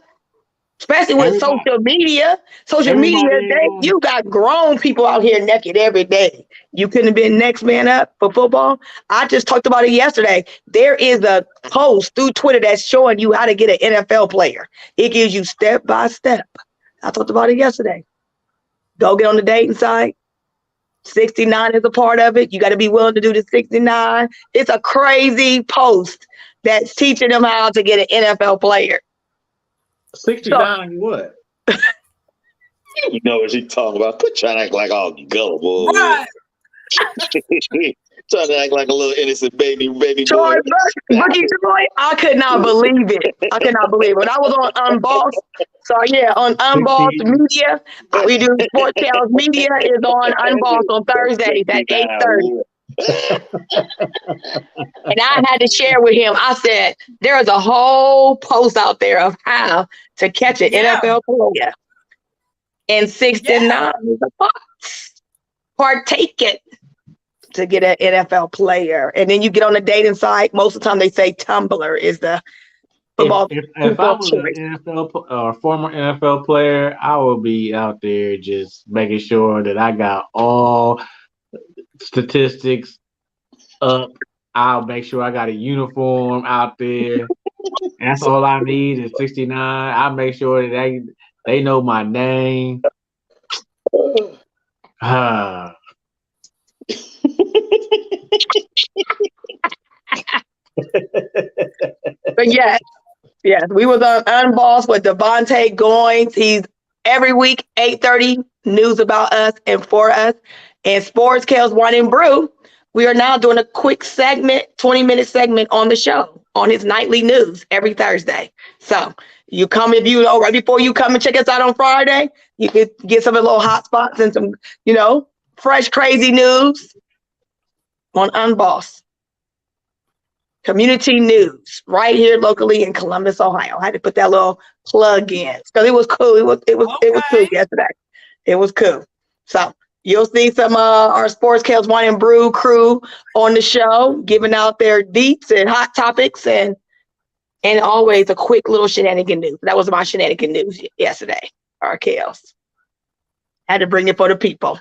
Speaker 1: Especially with social media. You got grown people out here naked every day. You couldn't have been next man up for football. I just talked about it yesterday. There is a post through Twitter that's showing you how to get an NFL player. It gives you step by step. I talked about it yesterday. Go get on the dating site. 69 is a part of it. You got to be willing to do the 69. It's a crazy post that's teaching them how to get an NFL player.
Speaker 4: 69 what?
Speaker 6: You know what she's talking about. Quit trying to act like all gullible.
Speaker 2: Right.
Speaker 6: Trying to act like a little innocent baby boy.
Speaker 1: Bookie Joy, I could not believe it. When I was on Unbossed, on Unbossed Media, we do Sports Cows Media is on Unbossed on Thursdays at 8:30. And I had to share with him. I said, there is a whole post out there of how to catch an NFL player. And 69 is a box. Partake it to get an NFL player. And then you get on the dating site. Most of the time they say Tumblr is the football.
Speaker 4: If I was an NFL or former NFL player, I would be out there just making sure that I got all statistics up. I'll make sure I got a uniform out there. That's all I need is 69. I make sure that they know my name.
Speaker 1: But yes, we was on Unbossed with Devontae Goins. He's every week 8:30 news about us and for us. And Sports Kales Wine and Brew, we are now doing a quick segment, 20-minute segment on the show on his nightly news every Thursday. So you come right before you come and check us out on Friday, you can get some of the little hot spots and some, fresh, crazy news on Unbossed. Community news right here locally in Columbus, Ohio. I had to put that little plug in because it was cool. It was cool yesterday. It was cool. So you'll see some our Sports Kales Wine and Brew crew on the show, giving out their deets and hot topics and always a quick little shenanigan news. That was my shenanigan news yesterday. Our Kales. Had to bring it for the people.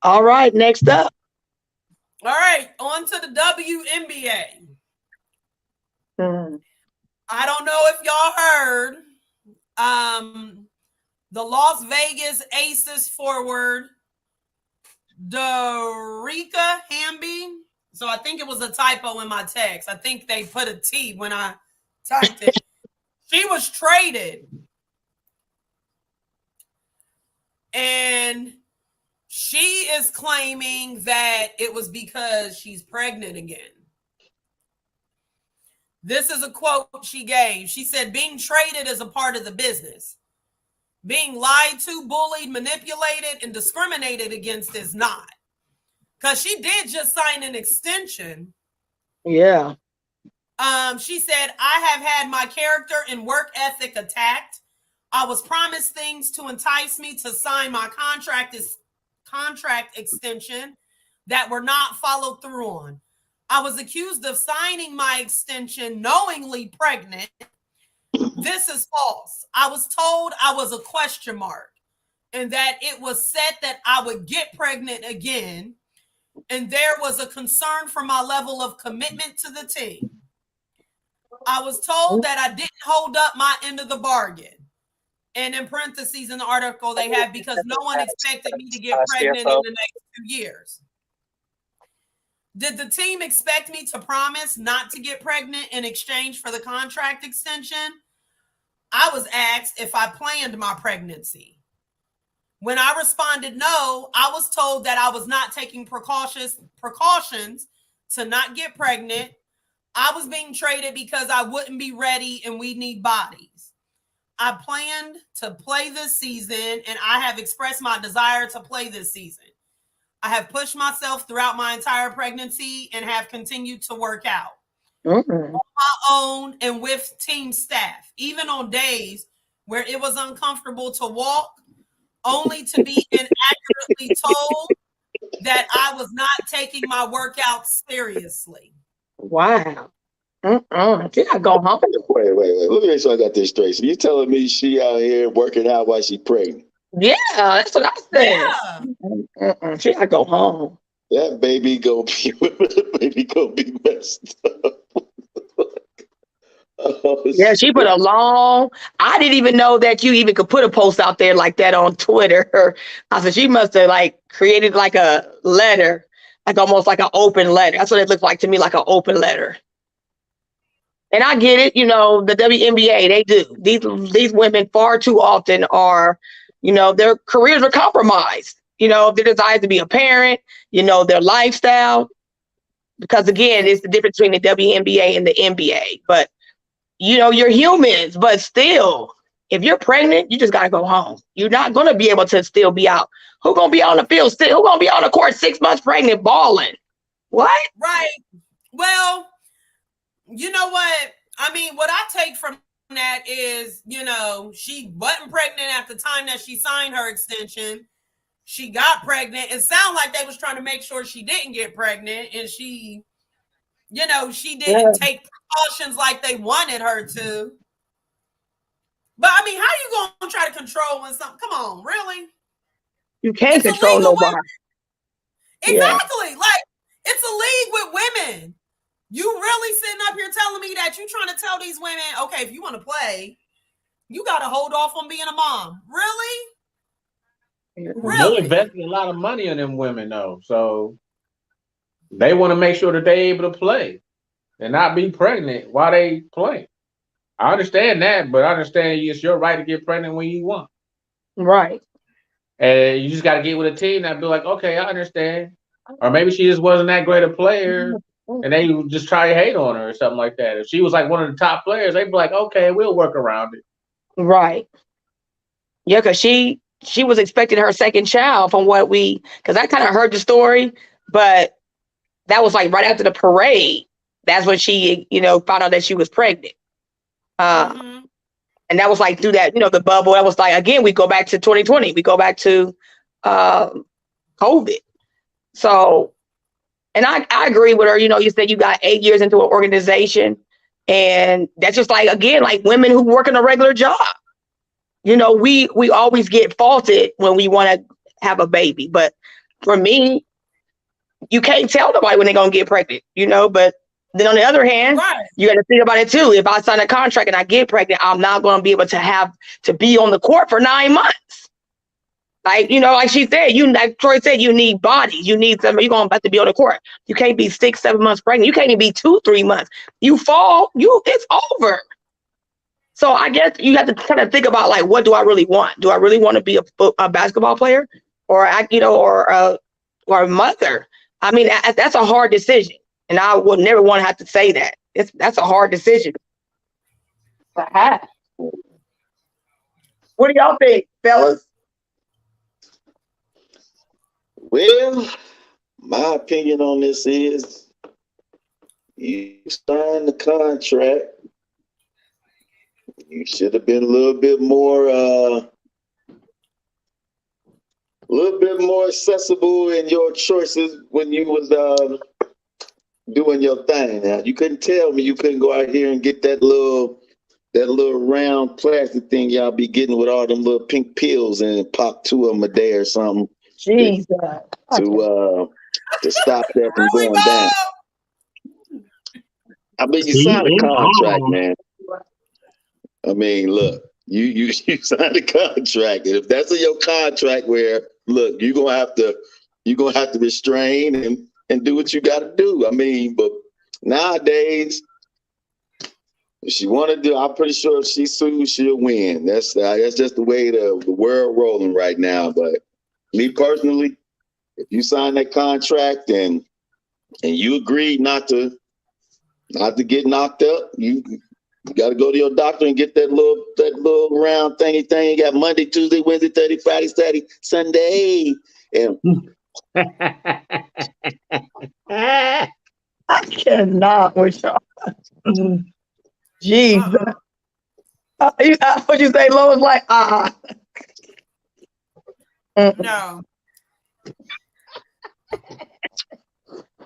Speaker 1: All right, next up.
Speaker 2: All right, on to the WNBA. I don't know if y'all heard the Las Vegas Aces forward, Darica Hamby. So I think it was a typo in my text. I think they put a T when I typed it. She was traded. And she is claiming that it was because she's pregnant again. This is a quote she gave. She said, being traded is a part of the business. Being lied to, bullied, manipulated, and discriminated against is not. Because she did just sign an extension.
Speaker 1: Yeah.
Speaker 2: She said, I have had my character and work ethic attacked. I was promised things to entice me to sign my contract contract extension that were not followed through on. I was accused of signing my extension knowingly pregnant. This is false. I was told I was a question mark and that it was said that I would get pregnant again. And there was a concern for my level of commitment to the team. I was told that I didn't hold up my end of the bargain. And in parentheses in the article they have, because no one expected me to get pregnant in the next 2 years. Did the team expect me to promise not to get pregnant in exchange for the contract extension? I was asked if I planned my pregnancy. When I responded no, I was told that I was not taking precautions to not get pregnant. I was being traded because I wouldn't be ready and we need bodies. I planned to play this season and I have expressed my desire to play this season. I have pushed myself throughout my entire pregnancy and have continued to work out on my own and with team staff, even on days where it was uncomfortable to walk, only to be inaccurately told that I was not taking my workout seriously.
Speaker 1: Wow. She gotta go home.
Speaker 6: Wait. Let me make sure I got this straight. So you telling me she out here working out while she pregnant?
Speaker 1: Yeah, that's what I said.
Speaker 2: Yeah.
Speaker 1: She gotta go home.
Speaker 6: That baby gonna be messed up. Oh,
Speaker 1: Yeah, she put a long. I didn't even know that you even could put a post out there like that on Twitter. I said she must have like created like a letter, like almost like an open letter. That's what it looked like to me, like an open letter. And I get it, you know, the WNBA, they do. These women far too often are, you know, their careers are compromised. You know, their desire to be a parent, you know, their lifestyle. Because again, it's the difference between the WNBA and the NBA. But you know, you're humans, but still, if you're pregnant, you just got to go home. You're not going to be able to still be out. Who's going to be on the field? Who's going to be on the court 6 months pregnant balling? What?
Speaker 2: Right. Well, you know what? I mean, what I take from that is, you know, she wasn't pregnant at the time that she signed her extension. She got pregnant. It sounded like they was trying to make sure she didn't get pregnant, and she, you know, she didn't take precautions like they wanted her to. But I mean, how you gonna try to control when something? Come on, really?
Speaker 1: You can't control nobody.
Speaker 2: Exactly. Like, it's a league with women. You really sitting up here telling me that you trying to tell these women, okay, if you want to play, you got to hold off on being a mom. Really?
Speaker 4: They invested a lot of money in them women, though. So they want to make sure that they're able to play and not be pregnant while they play. I understand that, but I understand it's your right to get pregnant when you want.
Speaker 1: Right.
Speaker 4: And you just got to get with a team that be like, okay, I understand. Or maybe she just wasn't that great a player and they just try to hate on her or something like that. If she was like one of the top players, they'd be like, okay, we'll work around it.
Speaker 1: Right. Yeah, because she was expecting her second child from what because I kind of heard the story, but that was like right after the parade. That's when she, you know, found out that she was pregnant. And that was like through that, you know, the bubble. That was like, again, we go back to 2020. We go back to COVID. So, and I agree with her. You know, you said you got 8 years into an organization, and that's just like, again, like women who work in a regular job. You know, we always get faulted when we want to have a baby. But for me, you can't tell nobody when they're going to get pregnant, you know, but then on the other hand, you got to think about it too. If I sign a contract and I get pregnant, I'm not going to be able to be on the court for 9 months. Like, you know, like she said, like Troy said, you need bodies. You need somebody. You're going to have to be on the court. You can't be 6, 7 months pregnant. You can't even be 2, 3 months. You fall, it's over. So I guess you have to kind of think about, like, what do I really want? Do I really want to be a basketball player, or a mother? I mean, that's a hard decision, and I would never want to have to say that. That's a hard decision. What do y'all think, fellas?
Speaker 6: Well, my opinion on this is you signed the contract. You should have been a little bit more little bit more accessible in your choices when you was doing your thing. Now you couldn't tell me you couldn't go out here and get that little round plastic thing y'all be getting with all them little pink pills and pop 2 of them a day or something.
Speaker 1: Jesus.
Speaker 6: To stop that from
Speaker 2: Really,
Speaker 6: going down.
Speaker 2: Bob?
Speaker 6: I mean, you
Speaker 4: See,
Speaker 6: signed a contract,
Speaker 4: oh.
Speaker 6: man. I mean, look, you signed a contract, and if that's in your contract, where look, you're gonna have to restrain and do what you got to do. I mean, but nowadays, if she want to do, I'm pretty sure if she sues, she'll win. That's just the way the world rolling right now. But me personally, if you sign that contract and you agree not to get knocked up, you got to go to your doctor and get that little round thing. You got Monday, Tuesday, Wednesday, Thursday, Friday, Saturday, Sunday, and
Speaker 1: I cannot with y'all. Jesus. What you say, Lois? Like,
Speaker 2: No.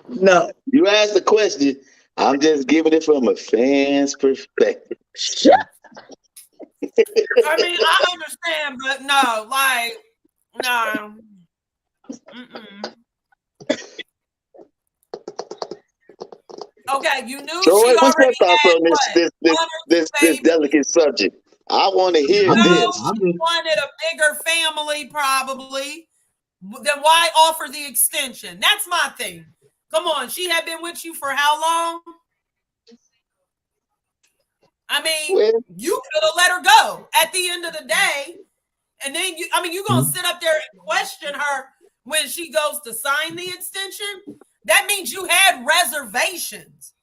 Speaker 1: No.
Speaker 6: you asked the question. I'm just giving it from a fan's perspective.
Speaker 1: Shut.
Speaker 2: I mean, I understand, but no, like, no. Mm-mm. Okay, you knew
Speaker 6: Troy,
Speaker 2: she
Speaker 6: what's your
Speaker 2: already
Speaker 6: thoughts
Speaker 2: had
Speaker 6: on
Speaker 2: what?
Speaker 6: this delicate subject? I want to hear
Speaker 2: No,
Speaker 6: this.
Speaker 2: she wanted a bigger family, probably. Then why offer the extension? That's my thing. Come on, she had been with you for how long? I mean,
Speaker 6: Well,
Speaker 2: you could have let her go at the end of the day. And then you're going to sit up there and question her when she goes to sign the extension. That means you had reservations.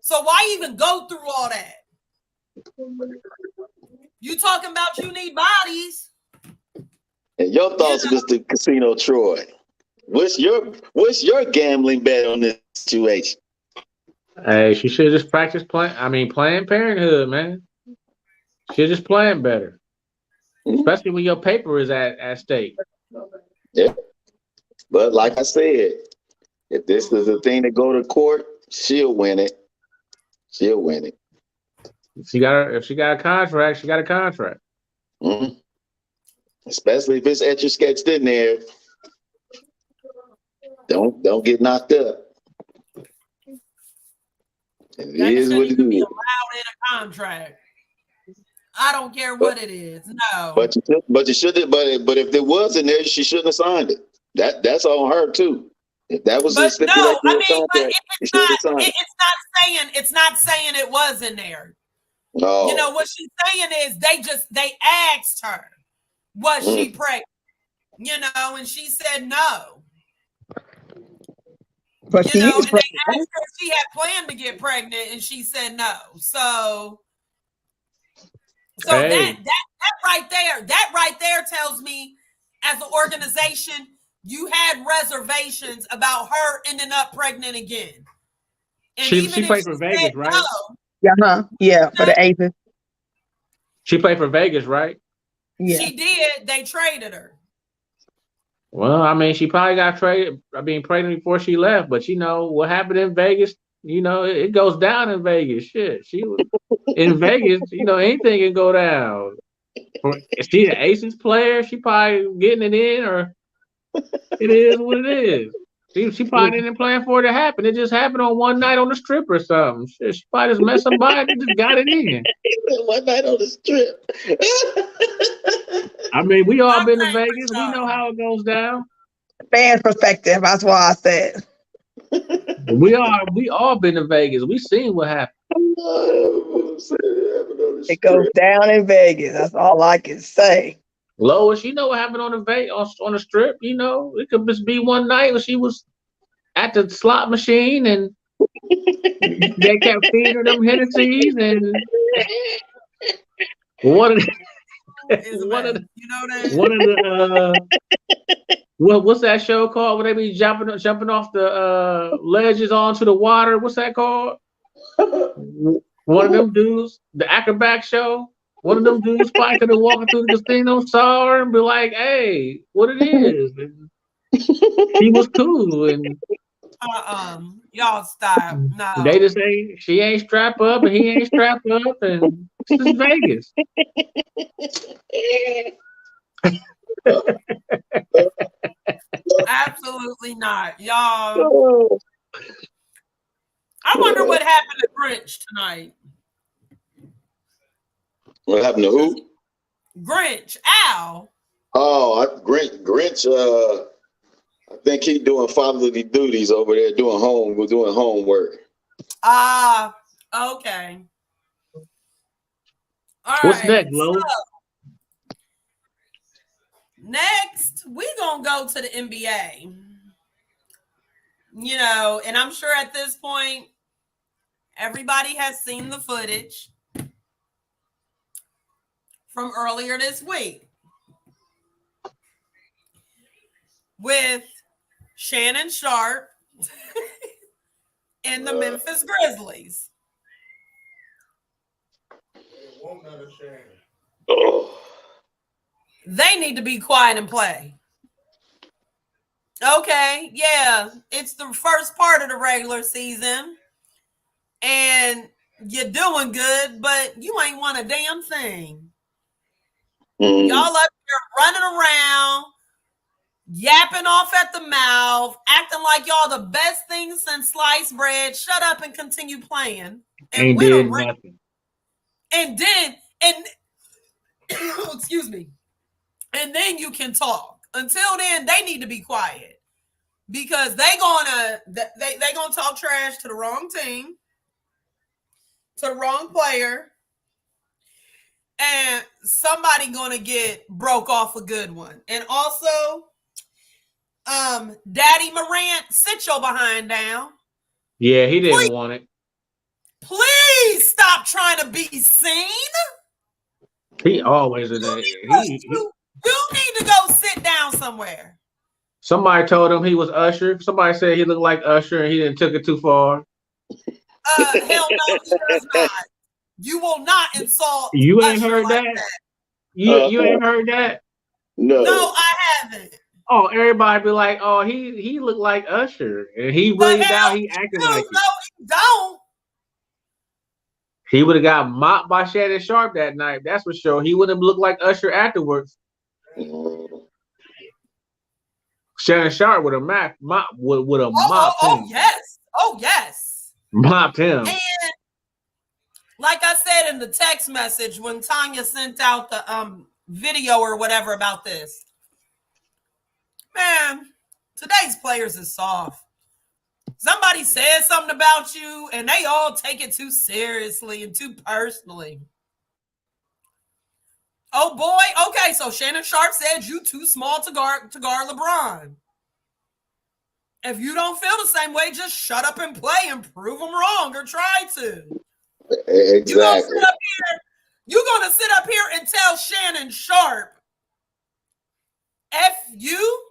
Speaker 2: So why even go through all that? You talking about you need bodies.
Speaker 6: and your thoughts, Mr. Casino Troy. What's your gambling bet on this situation?
Speaker 4: Hey, she should just practice Planned Parenthood, man. She's just playing better, especially when your paper is at stake.
Speaker 6: Yeah, but like I said, if this is a thing to go to court, she'll win it. She'll win it.
Speaker 4: If she got a contract, she got a contract.
Speaker 6: Mm-hmm. Especially if it's etch sketched in there. Don't get knocked up. It is what it
Speaker 2: Even be
Speaker 6: is.
Speaker 2: allowed in a contract. I don't care what it is. No.
Speaker 6: But you should have. But if there was in there, she shouldn't have signed it. That's on her too. If that was a stipulation in the contract,
Speaker 2: it's not saying it was in there.
Speaker 6: No.
Speaker 2: You know what she's saying is they asked her, was she pregnant? You know, and she said no.
Speaker 1: But
Speaker 2: you know, and they asked her if she had planned to get pregnant, and she said no. So
Speaker 4: Hey.
Speaker 2: that right there tells me, as an organization, you had reservations about her ending up pregnant again. And
Speaker 4: she played for Vegas, right?
Speaker 1: Yeah, for the Aces.
Speaker 4: She played for Vegas, right?
Speaker 1: Yeah.
Speaker 2: She did. They traded her.
Speaker 4: Well, I mean, she probably got traded. Pregnant before she left, but you know what happened in Vegas. You know, it goes down in Vegas. Shit, she was in Vegas. You know, anything can go down. Is she an Aces player? She probably getting it in, or it is what it is. She probably didn't plan for it to happen. It just happened on one night on the strip or something. Shit, she probably just met somebody and just got it in.
Speaker 6: One night on the strip.
Speaker 4: I mean, we all been to Vegas. We know how it goes down.
Speaker 1: Fans' perspective. That's why I said.
Speaker 4: We all been to Vegas. We seen what happened.
Speaker 1: It goes down in Vegas. That's all I can say.
Speaker 4: Lois, you know what happened on the strip? You know, it could just be one night when she was at the slot machine and they kept feeding her them Hennessy's and one of the what's that show called where they be jumping off the ledges onto the water? What's that called? One of them dudes, the acrobat show. One of them dudes probably could have walked through the casino, saw her, and be like, "Hey, what it is?" And he was cool, and
Speaker 2: Y'all stop.
Speaker 4: they
Speaker 2: No.
Speaker 4: just say she ain't strapped up, and he ain't strapped up, and this is Vegas.
Speaker 2: Absolutely not. Y'all. I wonder what happened to Grinch tonight.
Speaker 6: What happened to who?
Speaker 2: Grinch, Al.
Speaker 6: Oh, Grinch. I think he doing fatherly duties over there, doing homework.
Speaker 2: Ah, okay. All
Speaker 4: What's
Speaker 2: right.
Speaker 4: next, Lois?
Speaker 2: So, next, we gonna go to the NBA. You know, and I'm sure at this point, everybody has seen the footage from earlier this week with Shannon Sharp and the Memphis Grizzlies.
Speaker 6: Oh.
Speaker 2: They need to be quiet and play. Okay, yeah, it's the first part of the regular season, and you're doing good, but you ain't won a damn thing. Y'all up here running around, yapping off at the mouth, acting like y'all the best thing since sliced bread. Shut up and continue playing. And
Speaker 4: Ain't
Speaker 2: win
Speaker 4: did
Speaker 2: a ring.
Speaker 4: nothing.
Speaker 2: And excuse me. And then you can talk. Until then, they need to be quiet because they gonna talk trash to the wrong team, to the wrong player, and somebody gonna get broke off a good one. And also, Daddy Morant, sit your behind down.
Speaker 4: Yeah, he didn't want it.
Speaker 2: Please stop trying to be seen.
Speaker 4: He always in there.
Speaker 2: You need to go sit down somewhere.
Speaker 4: Somebody told him he was Usher. Somebody said he looked like Usher, and he didn't took it too far.
Speaker 2: Hell no, he does not. You will not insult.
Speaker 4: You ain't
Speaker 2: Usher
Speaker 4: heard
Speaker 2: like
Speaker 4: that? You ain't heard that?
Speaker 2: No, I haven't.
Speaker 4: Oh, everybody be like, "Oh, he looked like Usher," and he really now he acting like it.
Speaker 2: No, he don't.
Speaker 4: He would have got mopped by Shannon Sharp that night. That's for sure. He would have looked like Usher afterwards. Shannon Sharp would have mopped him.
Speaker 2: Oh yes. Oh yes.
Speaker 4: Mopped him.
Speaker 2: And like I said in the text message when Tanya sent out the video or whatever about this, man, today's players is soft. Somebody says something about you and they all take it too seriously and too personally. Oh boy, okay, so Shannon Sharp said you too small to guard LeBron. If you don't feel the same way, just shut up and play and prove them wrong or try to.
Speaker 6: Exactly.
Speaker 2: You're gonna sit up here and tell Shannon Sharp, F you?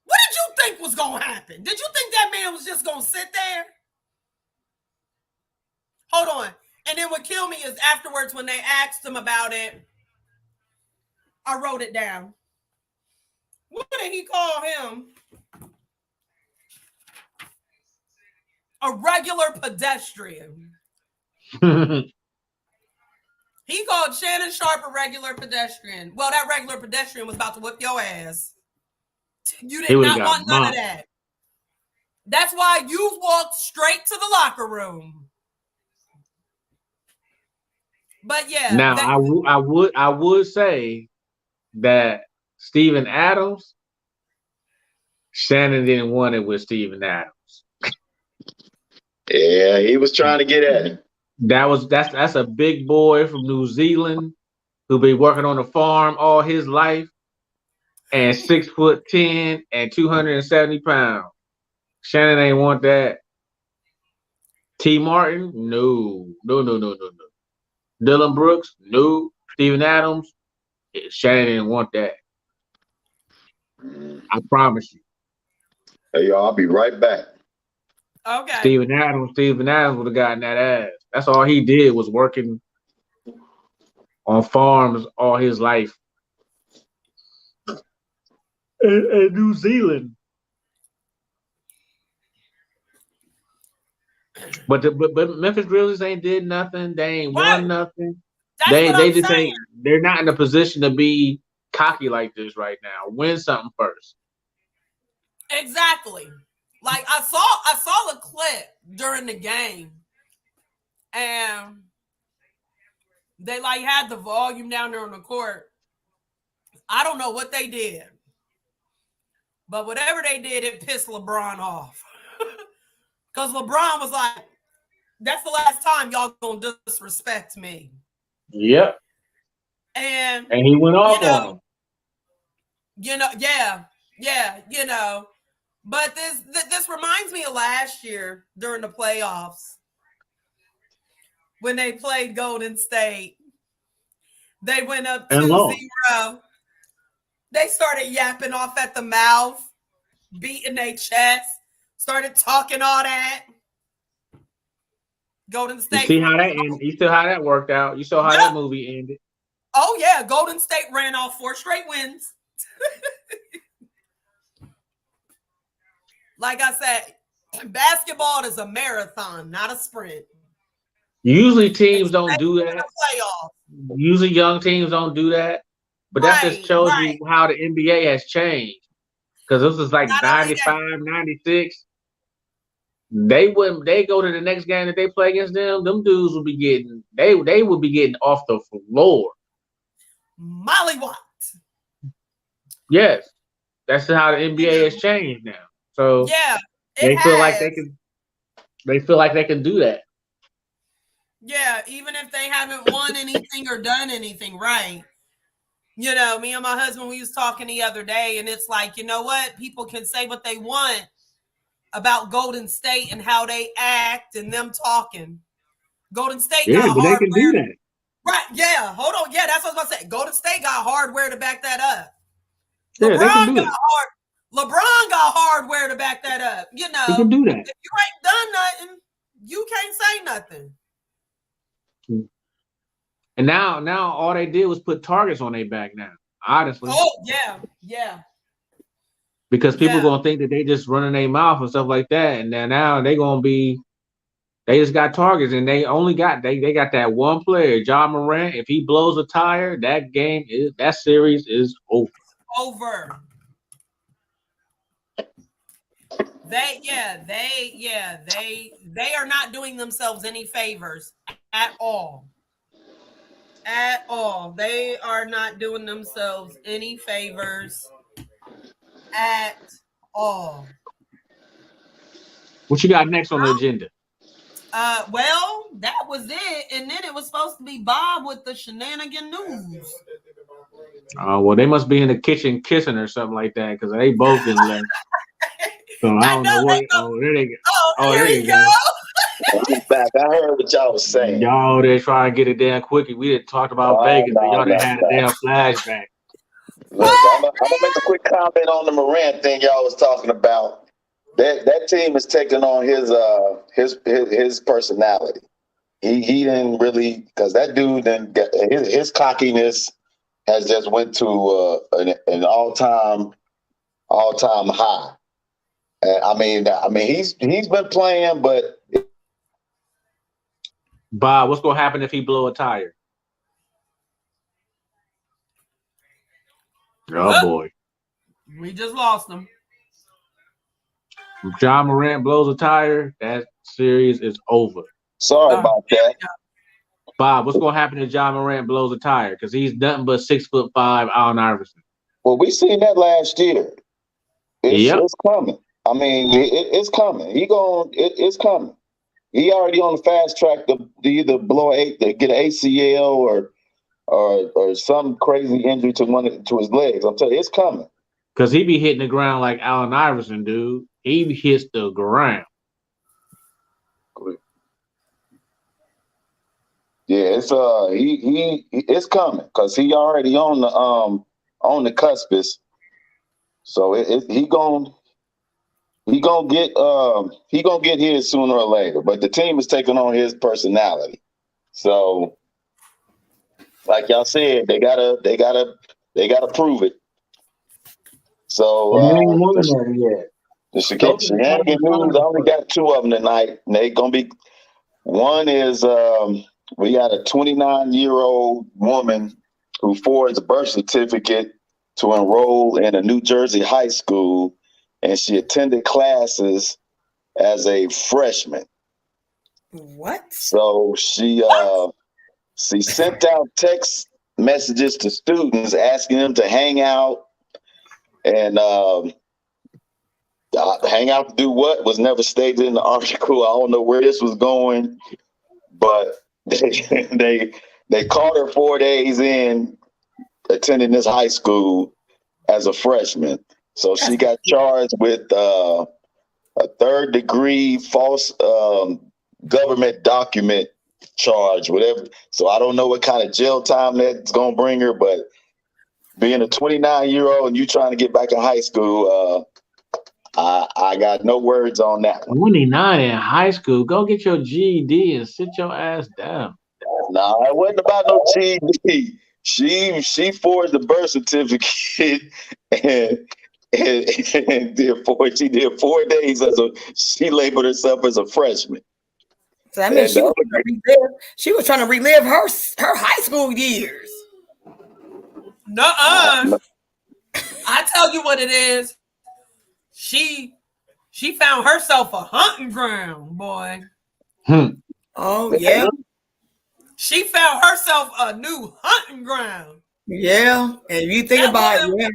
Speaker 2: What did you think was gonna happen? Did you think that man was just gonna sit there? Hold on. And then what killed me is afterwards when they asked him about it, I wrote it down. What did he call him? A regular pedestrian. He called Shannon Sharp a regular pedestrian. Well, that regular pedestrian was about to whip your ass. You did not want none of that. That's why you walked straight to the locker room. But yeah.
Speaker 4: Now I would say that Steven Adams, Shannon didn't want it with Steven Adams.
Speaker 6: Yeah, he was trying to get at him.
Speaker 4: That's a big boy from New Zealand who been working on a farm all his life, and 6'10" and 270 pounds. Shannon ain't want that. T. Martin, no. Dylan Brooks, no. Steven Adams, Shannon didn't want that. I promise you.
Speaker 6: Hey, y'all, I'll be right back.
Speaker 2: Okay.
Speaker 4: Steven Adams would have gotten that ass. That's all he did was working on farms all his life in New Zealand. But Memphis Grizzlies ain't did nothing. They ain't won nothing.
Speaker 2: That's
Speaker 4: They
Speaker 2: what I'm
Speaker 4: just
Speaker 2: saying.
Speaker 4: ain't. They're not in a position to be cocky like this right now. Win something first.
Speaker 2: Exactly. Like I saw a clip during the game, and they like had the volume down there on the court. I don't know what they did, but whatever they did, it pissed LeBron off. Because LeBron was like, "That's the last time y'all gonna disrespect me."
Speaker 4: Yep.
Speaker 2: And
Speaker 4: he went off on them.
Speaker 2: Yeah. But this reminds me of last year during the playoffs when they played Golden State. They went up 2-0. They started yapping off at the mouth, beating their chest, started talking all that. Golden State.
Speaker 4: You see how that ended? You saw how that worked out. You saw how that movie ended.
Speaker 2: Oh yeah, Golden State ran off 4 straight wins. Like I said, basketball is a marathon, not a sprint.
Speaker 4: Usually teams don't do that. Usually young teams don't do that. But that just shows you how the NBA has changed. Because this is like 95, 96. They go to the next game that they play against them. Them dudes will be getting they would be getting off the floor.
Speaker 2: Mollywopped.
Speaker 4: Yes, that's how the NBA has changed now. So
Speaker 2: yeah,
Speaker 4: they feel like they can. They feel like they can do that.
Speaker 2: Yeah, even if they haven't won anything or done anything right. You know, me and my husband, we was talking the other day, and it's like, you know what? People can say what they want about Golden State and how they act and them talking. Golden State got
Speaker 4: but
Speaker 2: hardware.
Speaker 4: they can do that.
Speaker 2: Right, yeah. Hold on. Yeah, that's what I was about to say. Golden State got hardware to back that up.
Speaker 4: Yeah, they can do it.
Speaker 2: LeBron got hardware to back that up. You know,
Speaker 4: he can do that.
Speaker 2: If you ain't done nothing, you can't say nothing.
Speaker 4: And now all they did was put targets on their back now, honestly.
Speaker 2: Oh, yeah.
Speaker 4: Because people are gonna think that they just running their mouth and stuff like that. And now they just got targets, and they got that one player, Ja Morant. If he blows a tire, that series is over.
Speaker 2: They are not doing themselves any favors at all. At all. They are not doing themselves any favors at all.
Speaker 4: What you got next on the agenda?
Speaker 2: Well, that was it. And then it was supposed to be Bob with the shenanigan news.
Speaker 4: Well, they must be in the kitchen kissing or something like that, because they both been left. So I don't know what. There they go.
Speaker 2: There you go.
Speaker 6: I'm back. I heard what y'all was saying.
Speaker 4: Y'all, they try and get it down quickly. We didn't talk about Vegas, but y'all done had a damn flashback.
Speaker 6: Look, I'm gonna make a quick comment on the Morant thing y'all was talking about. That team is taking on his personality. He didn't really, because that dude then his cockiness has just went to an all-time high. I mean he's been playing, but
Speaker 4: Bob, what's gonna happen if he blow a tire? Oh boy,
Speaker 2: we just lost him.
Speaker 4: If Ja Morant blows a tire, that series is over.
Speaker 6: Sorry about that.
Speaker 4: Bob, what's gonna happen if Ja Morant blows a tire? Because he's nothing but 6'5" Allen Iverson.
Speaker 6: Well, we seen that last year. It's coming. I mean, it's coming. It's coming. He already on the fast track to either to get an ACL or some crazy injury to his legs. I'm telling you, it's coming.
Speaker 4: Because he be hitting the ground like Allen Iverson, dude. He hits the ground.
Speaker 6: Yeah, it's it's coming because he already on the cuspice. So he gonna get his sooner or later. But the team is taking on his personality. So like y'all said, they gotta prove it. So
Speaker 4: But we ain't won that yet.
Speaker 6: the
Speaker 4: Those are the
Speaker 6: shenanigans news, I only got two of them tonight. And they gonna be, one is we got a 29-year-old woman who forged a birth certificate to enroll in a New Jersey high school, and she attended classes as a freshman.
Speaker 1: What?
Speaker 6: So she sent out text messages to students asking them to hang out, and hang out to do what was never stated in the article. I don't know where this was going, but they caught her 4 days in attending this high school as a freshman. So she got charged with a third-degree false government document charge, whatever. So I don't know what kind of jail time that's gonna bring her, but being a 29-year-old and you trying to get back in high school, I got no words on that one.
Speaker 4: 29 in high school. Go get your GED and sit your ass down.
Speaker 6: No, it wasn't about no GED. She forged the birth certificate and she did 4 days she labeled herself as a freshman.
Speaker 1: So that means she was trying to relive her high school years.
Speaker 2: Nuh-uh. I tell you what it is. She found herself a hunting ground, boy.
Speaker 1: Oh yeah.
Speaker 2: She found herself a new hunting ground.
Speaker 1: Yeah. And you think about it,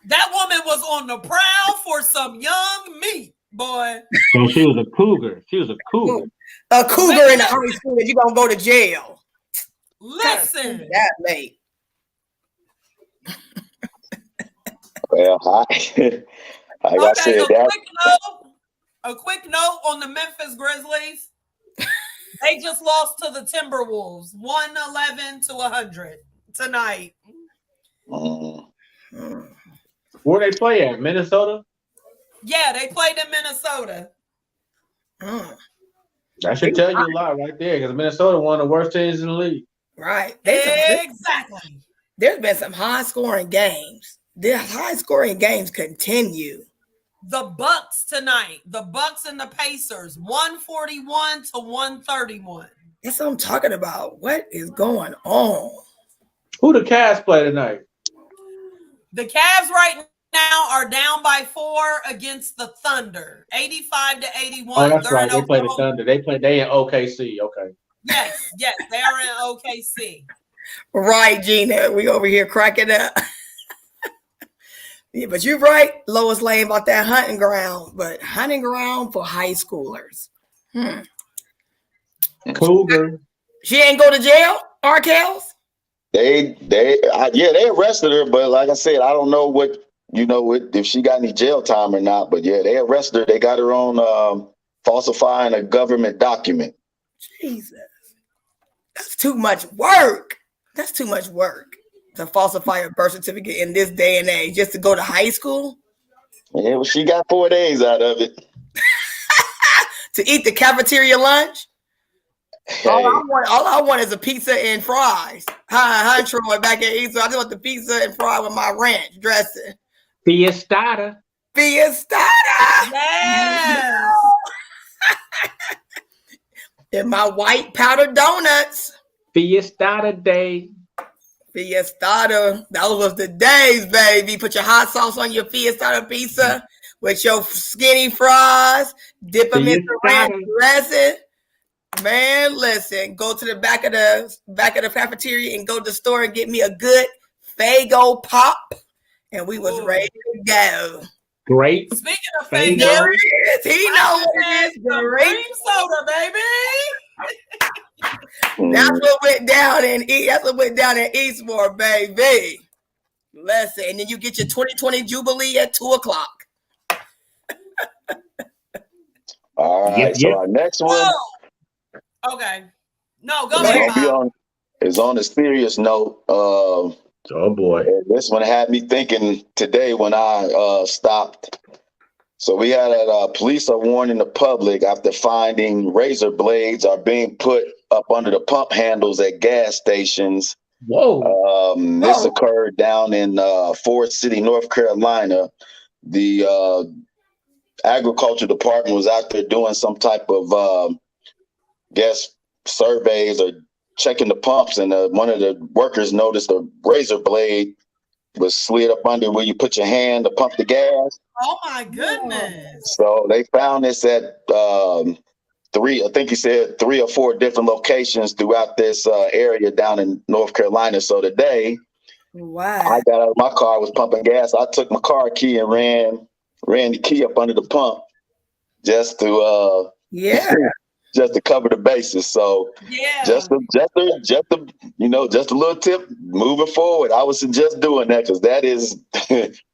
Speaker 2: that woman was on the prowl for some young meat, boy.
Speaker 4: So she was a cougar. She was a cougar.
Speaker 1: A cougar in the high school, you're gonna go to jail.
Speaker 2: Listen.
Speaker 1: That late.
Speaker 6: Well, I said,
Speaker 2: a quick note on the Memphis Grizzlies. They just lost to the Timberwolves, 111-100 tonight.
Speaker 4: Where they play at? Minnesota?
Speaker 2: Yeah, they played in Minnesota.
Speaker 4: That should tell you a lot right there, because Minnesota one of the worst teams in the league.
Speaker 1: Right.
Speaker 2: Exactly.
Speaker 1: There's been some high-scoring games. The high-scoring games continue.
Speaker 2: The Bucks tonight, the Bucks and the Pacers, 141-131.
Speaker 1: That's what I'm talking about. What is going on?
Speaker 4: Who the Cavs play tonight?
Speaker 2: The Cavs right now are down by 4 against the Thunder, 85-81.
Speaker 4: Oh, that's right. They play the Thunder. They in OKC. Okay.
Speaker 2: Yes, they are in OKC.
Speaker 1: Right, Gina. We over here cracking up. Yeah, but you're right, Lois Lane, about that hunting ground. But hunting ground for high schoolers.
Speaker 4: Cougar.
Speaker 1: She ain't go to jail, Arkels?
Speaker 6: They arrested her, but like I said, I don't know if she got any jail time or not. But yeah, they arrested her. They got her on falsifying a government document.
Speaker 1: Jesus, that's too much work. That's too much work to falsify a birth certificate in this day and age just to go to high school.
Speaker 6: Yeah, well, she got 4 days out of it.
Speaker 1: To eat the cafeteria lunch.
Speaker 6: Hey.
Speaker 1: All I want is a pizza and fries. Hi, Troy, back at East. So I just want the pizza and fries with my ranch dressing.
Speaker 4: Fiestada.
Speaker 2: Yes.
Speaker 1: And my white powdered donuts.
Speaker 4: Fiestada day.
Speaker 1: Fiestada. Those was the days, baby. Put your hot sauce on your Fiestada pizza with your skinny fries. Dip them in the ranch dressing. Man, listen. Go to the back of the cafeteria and go to the store and get me a good Faygo pop, and we was ready to go.
Speaker 4: Great.
Speaker 2: Speaking of Faygo,
Speaker 1: he knows it's
Speaker 2: great soda, baby.
Speaker 1: That's what went down in Eastmore, baby. Listen, and then you get your 2020 Jubilee at 2:00.
Speaker 6: All right, so our next one.
Speaker 2: Okay. No, go ahead.
Speaker 6: Is on a serious note.
Speaker 4: Oh boy.
Speaker 6: This one had me thinking today when I stopped. So we had police are warning the public after finding razor blades are being put up under the pump handles at gas stations
Speaker 4: Whoa.
Speaker 6: This occurred down in Forest City, North Carolina. The agriculture department was out there doing some type of, surveys or checking the pumps, and one of the workers noticed a razor blade was slid up under where you put your hand to pump the gas.
Speaker 2: Oh my goodness.
Speaker 6: So they found this at three or four different locations throughout this area down in North Carolina. So today, I got out of my car, was pumping gas. I took my car key and ran the key up under the pump just to just to cover the bases. So just a little tip moving forward. I would suggest doing that, because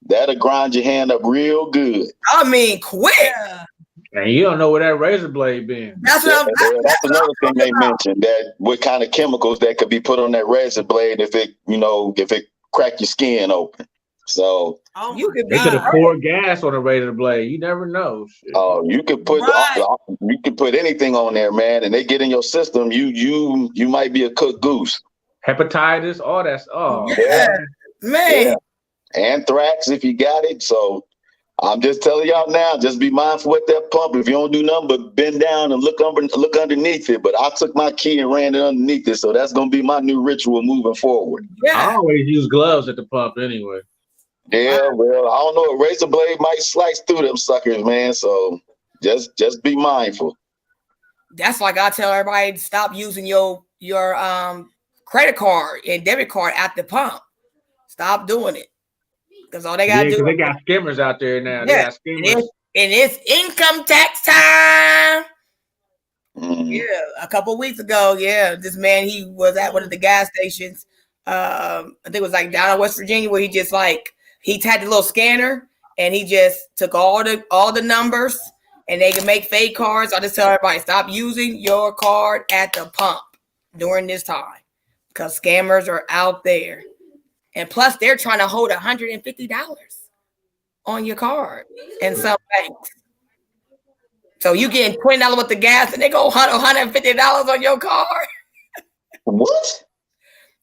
Speaker 6: that'll grind your hand up real good.
Speaker 7: I mean, quick.
Speaker 2: Yeah.
Speaker 4: And you don't know where that razor blade been.
Speaker 6: That's another thing they mentioned, that what kind of chemicals that could be put on that razor blade if it crack your skin open. So
Speaker 4: they could have poured gas on a razor blade. You never know. Shit.
Speaker 6: Oh, you could put anything on there, man, and they get in your system. You might be a cooked goose.
Speaker 4: Hepatitis, all that. Oh,
Speaker 7: man.
Speaker 6: Yeah. Anthrax if you got it. So I'm just telling y'all now, just be mindful with that pump. If you don't do nothing but bend down and look underneath it. But I took my key and ran it underneath it, so that's gonna be my new ritual moving forward.
Speaker 7: Yeah.
Speaker 4: I always use gloves at the pump anyway.
Speaker 6: Yeah, well, I don't know. A razor blade might slice through them suckers, man. So just be mindful.
Speaker 7: That's like I tell everybody to stop using your credit card and debit card at the pump. Stop doing it. Because all they got to do.
Speaker 4: They got skimmers out there now. Yeah. They got skimmers.
Speaker 7: And it's income tax time.
Speaker 6: Mm.
Speaker 7: Yeah, a couple of weeks ago, this man, he was at one of the gas stations. I think it was like down in West Virginia, where he just he had the little scanner, and he just took all the numbers, and they can make fake cards. I just tell everybody, stop using your card at the pump during this time, because scammers are out there. And plus, they're trying to hold $150 on your card in some banks. So you getting $20 with the gas, and they go $150 on your card.
Speaker 6: What?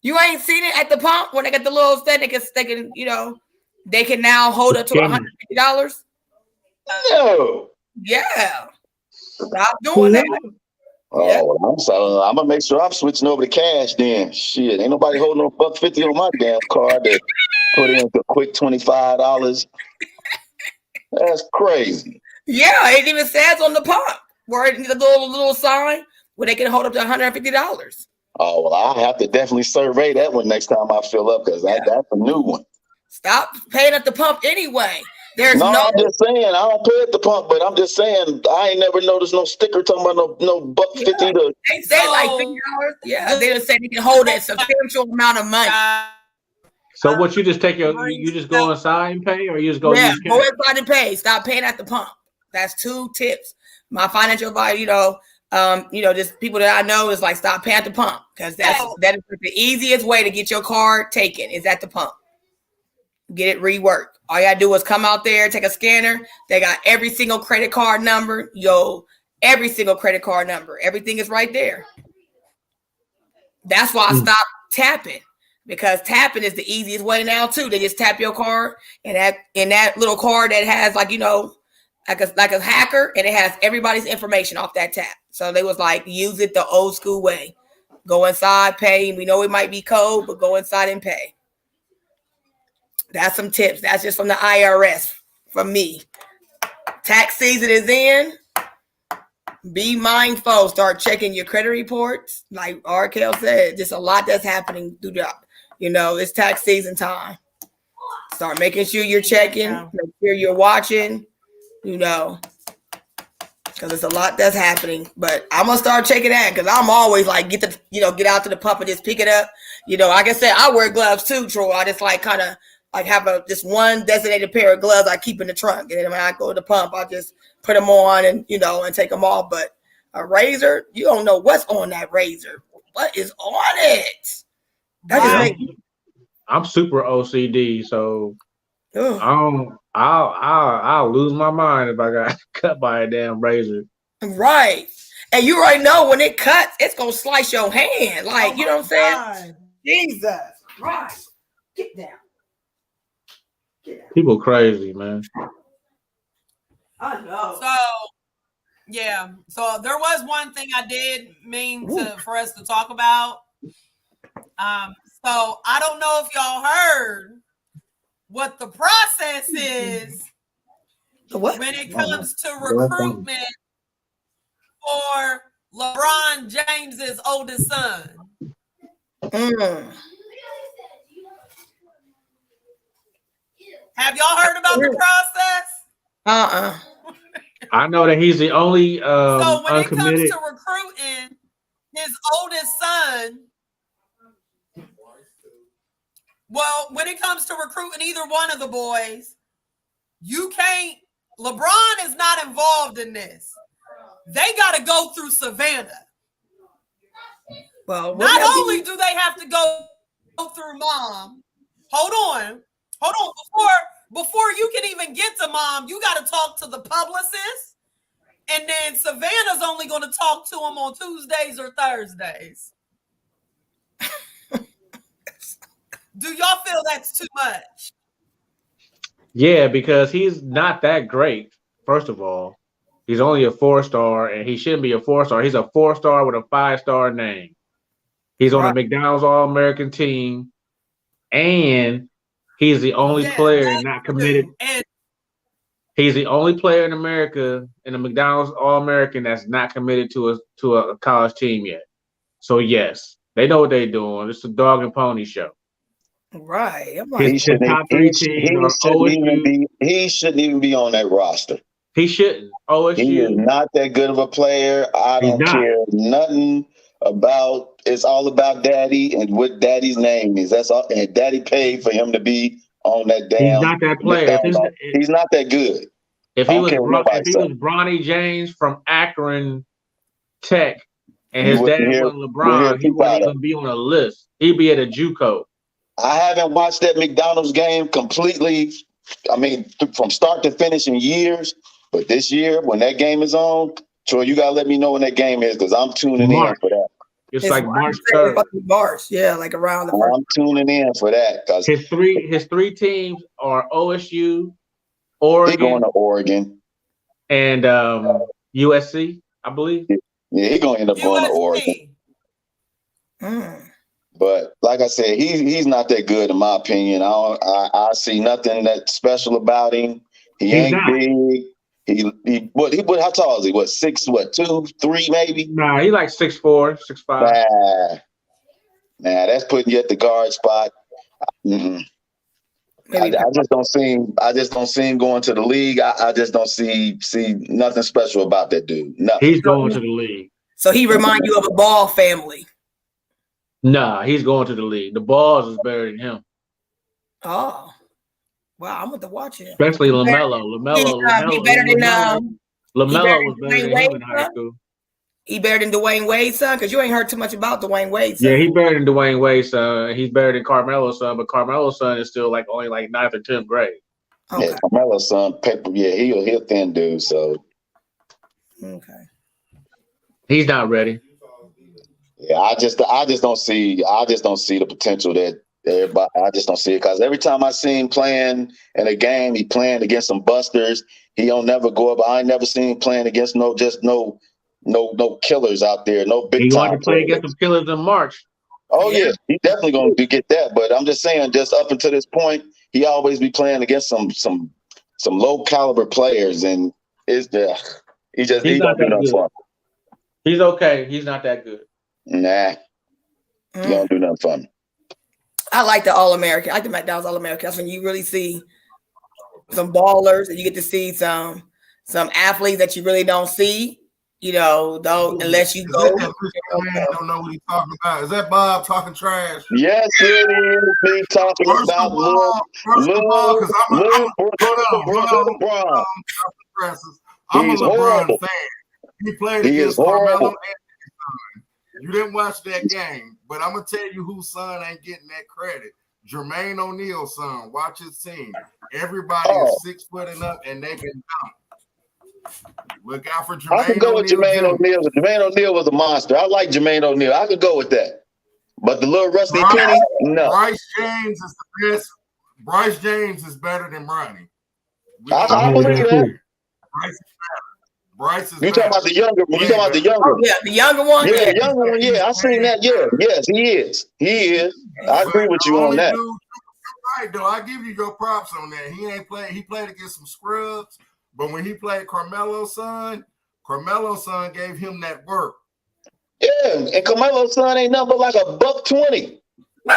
Speaker 7: You ain't seen it at the pump when they get the little thing? They can now hold up to $150.
Speaker 6: No.
Speaker 7: Yeah. Stop doing that.
Speaker 6: Oh, well, I'm gonna make sure I'm switching over to cash then. Shit, ain't nobody holding no $150 on my damn card to put in a quick $25. That's crazy.
Speaker 7: Yeah, it even says on the pump where the little sign where they can hold up to $150.
Speaker 6: Oh, well, I'll have to definitely survey that one next time I fill up, because that's a new one.
Speaker 7: Stop paying at the pump anyway.
Speaker 6: I'm just saying, I don't pay at the pump, but I'm just saying, I ain't never noticed no sticker talking about no $150.
Speaker 7: They say like $50. Yeah, they just say they can hold a substantial amount of money.
Speaker 4: So what, you just you just go inside and pay, or you just go use cash?
Speaker 7: Go inside and pay. Stop paying at the pump. That's 2 tips. My financial advice, just people that I know is like, stop paying at the pump, because that is the easiest way to get your card taken is at the pump. Get it reworked. All you gotta do is come out there, take a scanner. They got every single credit card number. Every single credit card number. Everything is right there. That's why I stopped tapping, because tapping is the easiest way now too. They just tap your card, and that little card that has like a hacker, and it has everybody's information off that tap. So they was like, use it the old school way. Go inside, pay. We know it might be code, but go inside and pay. That's some tips. That's just from the IRS, from me. Tax season is in. Be mindful. Start checking your credit reports. Like Arkel said, just a lot that's happening through it's tax season time. Start making sure you're checking. Make sure you're watching. Because it's a lot that's happening. But I'm gonna start checking that, because I'm always like get out to the pump and just pick it up. Like I said, I wear gloves too, Troy. I just kind of have just one designated pair of gloves I keep in the trunk, and then when I go to the pump, I just put them on and and take them off. But a razor, you don't know what's on that razor. What is on it?
Speaker 4: I'm super OCD, so I'll lose my mind if I got cut by a damn razor. Right.
Speaker 7: And you already know when it cuts, it's gonna slice your hand. Like, you know what I'm saying? Jesus. Right. Get down. Get down.
Speaker 4: People crazy, man.
Speaker 7: I know.
Speaker 2: So, yeah. So there was one thing I did mean for us to talk about. So I don't know if y'all heard what the process is when it comes to recruitment for LeBron James's oldest son. Have y'all heard about the process?
Speaker 4: I know that he's the only
Speaker 2: So when
Speaker 4: uncommitted.
Speaker 2: it comes to recruiting his oldest son, well, when it comes to recruiting either one of the boys, you can't. LeBron is not involved in this. They got to go through Savannah.
Speaker 7: Well,
Speaker 2: not only do they have to go through mom. Hold on. Before you can even get to mom, you got to talk to the publicist, and then Savannah's only going to talk to him on Tuesdays or Thursdays. Do y'all feel that's too much?
Speaker 4: Yeah, because he's not that great. First of all, he's only a 4-star, and he shouldn't be a 4-star. He's a 4-star with a 5-star name. He's on a McDonald's All-American team, and he's the only player not committed. He's the only player in America in the McDonald's All-American that's not committed to a college team yet. So yes, they know what they're doing. It's a dog and pony show.
Speaker 7: Right.
Speaker 6: He shouldn't even be on that roster.
Speaker 4: He shouldn't. OSU.
Speaker 6: He is not that good of a player. I don't care nothing about. It's all about Daddy and what Daddy's name is. That's all. And Daddy paid for him to be on that damn.
Speaker 4: He's not that player.
Speaker 6: He's not that good.
Speaker 4: If he was Bronny James from Akron Tech, and his dad wasn't LeBron, he wouldn't even be on a list. He'd be at a JUCO.
Speaker 6: I haven't watched that McDonald's game completely. I mean, from start to finish in years. But this year, when that game is on, Troy, you gotta let me know when that game is because I'm tuning in for that.
Speaker 4: It's like March 3rd.
Speaker 7: March, yeah, like around the.
Speaker 6: I'm tuning in for that because
Speaker 4: his three teams are OSU, Oregon.
Speaker 6: He's going to Oregon
Speaker 4: and USC, I believe.
Speaker 6: Yeah, he's gonna end up going to Oregon. But like I said, he's not that good in my opinion. I see nothing that special about him. He ain't big. He how tall is he? 2, 3 maybe?
Speaker 4: Nah, he like 6'4", 6'5".
Speaker 6: Nah, that's putting you at the guard spot. I just don't see him going to the league. I just don't see nothing special about that dude. Nothing.
Speaker 4: He's going to the league.
Speaker 7: So he reminds you of a Ball family.
Speaker 4: Nah, he's going to the league. The Balls is better than him.
Speaker 7: Oh, wow! I'm going to watch him.
Speaker 4: Especially LaMelo.
Speaker 7: He better than
Speaker 4: LaMelo was better than him in high school.
Speaker 7: He better than Dwayne Wade's son? Because you ain't heard too much about Dwayne Wade's son.
Speaker 4: Yeah, he's better than Dwayne Wade's son. He's better than Carmelo's son, but Carmelo's son is still only 9th or 10th grade.
Speaker 7: Okay.
Speaker 6: Yeah, Carmelo's son, he'll a thin dude. So
Speaker 7: okay,
Speaker 4: he's not ready.
Speaker 6: Yeah, I just don't see the potential that everybody. I just don't see it because every time I see him playing in a game, he playing against some busters. He don't never go up. I ain't never seen him playing against no killers out there, no big.
Speaker 4: He
Speaker 6: time
Speaker 4: wanted to play against some killers in March.
Speaker 6: Oh yeah, he definitely going to get that. But I'm just saying, just up until this point, he always be playing against some low caliber players, and he don't do nothing for him.
Speaker 4: He's okay. He's not that good.
Speaker 6: Nah, he don't do nothing for me.
Speaker 7: I like the All-American. I like the McDonald's All-American. That's when you really see some ballers, and you get to see some athletes that you really don't see. Unless you go.
Speaker 5: Don't know what he's talking about. Is that Bob talking trash?
Speaker 6: Yes, it is. Me talking about LeBron.
Speaker 5: I'm a LeBron fan. He played against Carmelo and his son. You didn't watch that game, but I'm gonna tell you whose son ain't getting that credit. Jermaine O'Neal's son. Watch his team. Everybody is 6 foot and up, and they can dunk. Look out for Jermaine.
Speaker 6: I can go with Jermaine O'Neal. Jermaine O'Neal was a monster. I like Jermaine O'Neal. I could go with that. But the little Rusty Penny, no.
Speaker 5: Bryce James is the best. Bryce James is better than Bronny.
Speaker 6: I believe that.
Speaker 5: Bryce is better. Bryce is
Speaker 6: You talking about the younger one? You talking about the younger?
Speaker 7: Oh, yeah, the younger one.
Speaker 6: Yeah, the younger one. Yeah, I seen that. Yeah, yes, he is. He is. I agree with you on that.
Speaker 5: Right, though. I give you your props on that. He ain't played. He played against some scrubs, but when he played Carmelo's son gave him that work. Yeah,
Speaker 6: and Carmelo's son ain't nothing but like $120.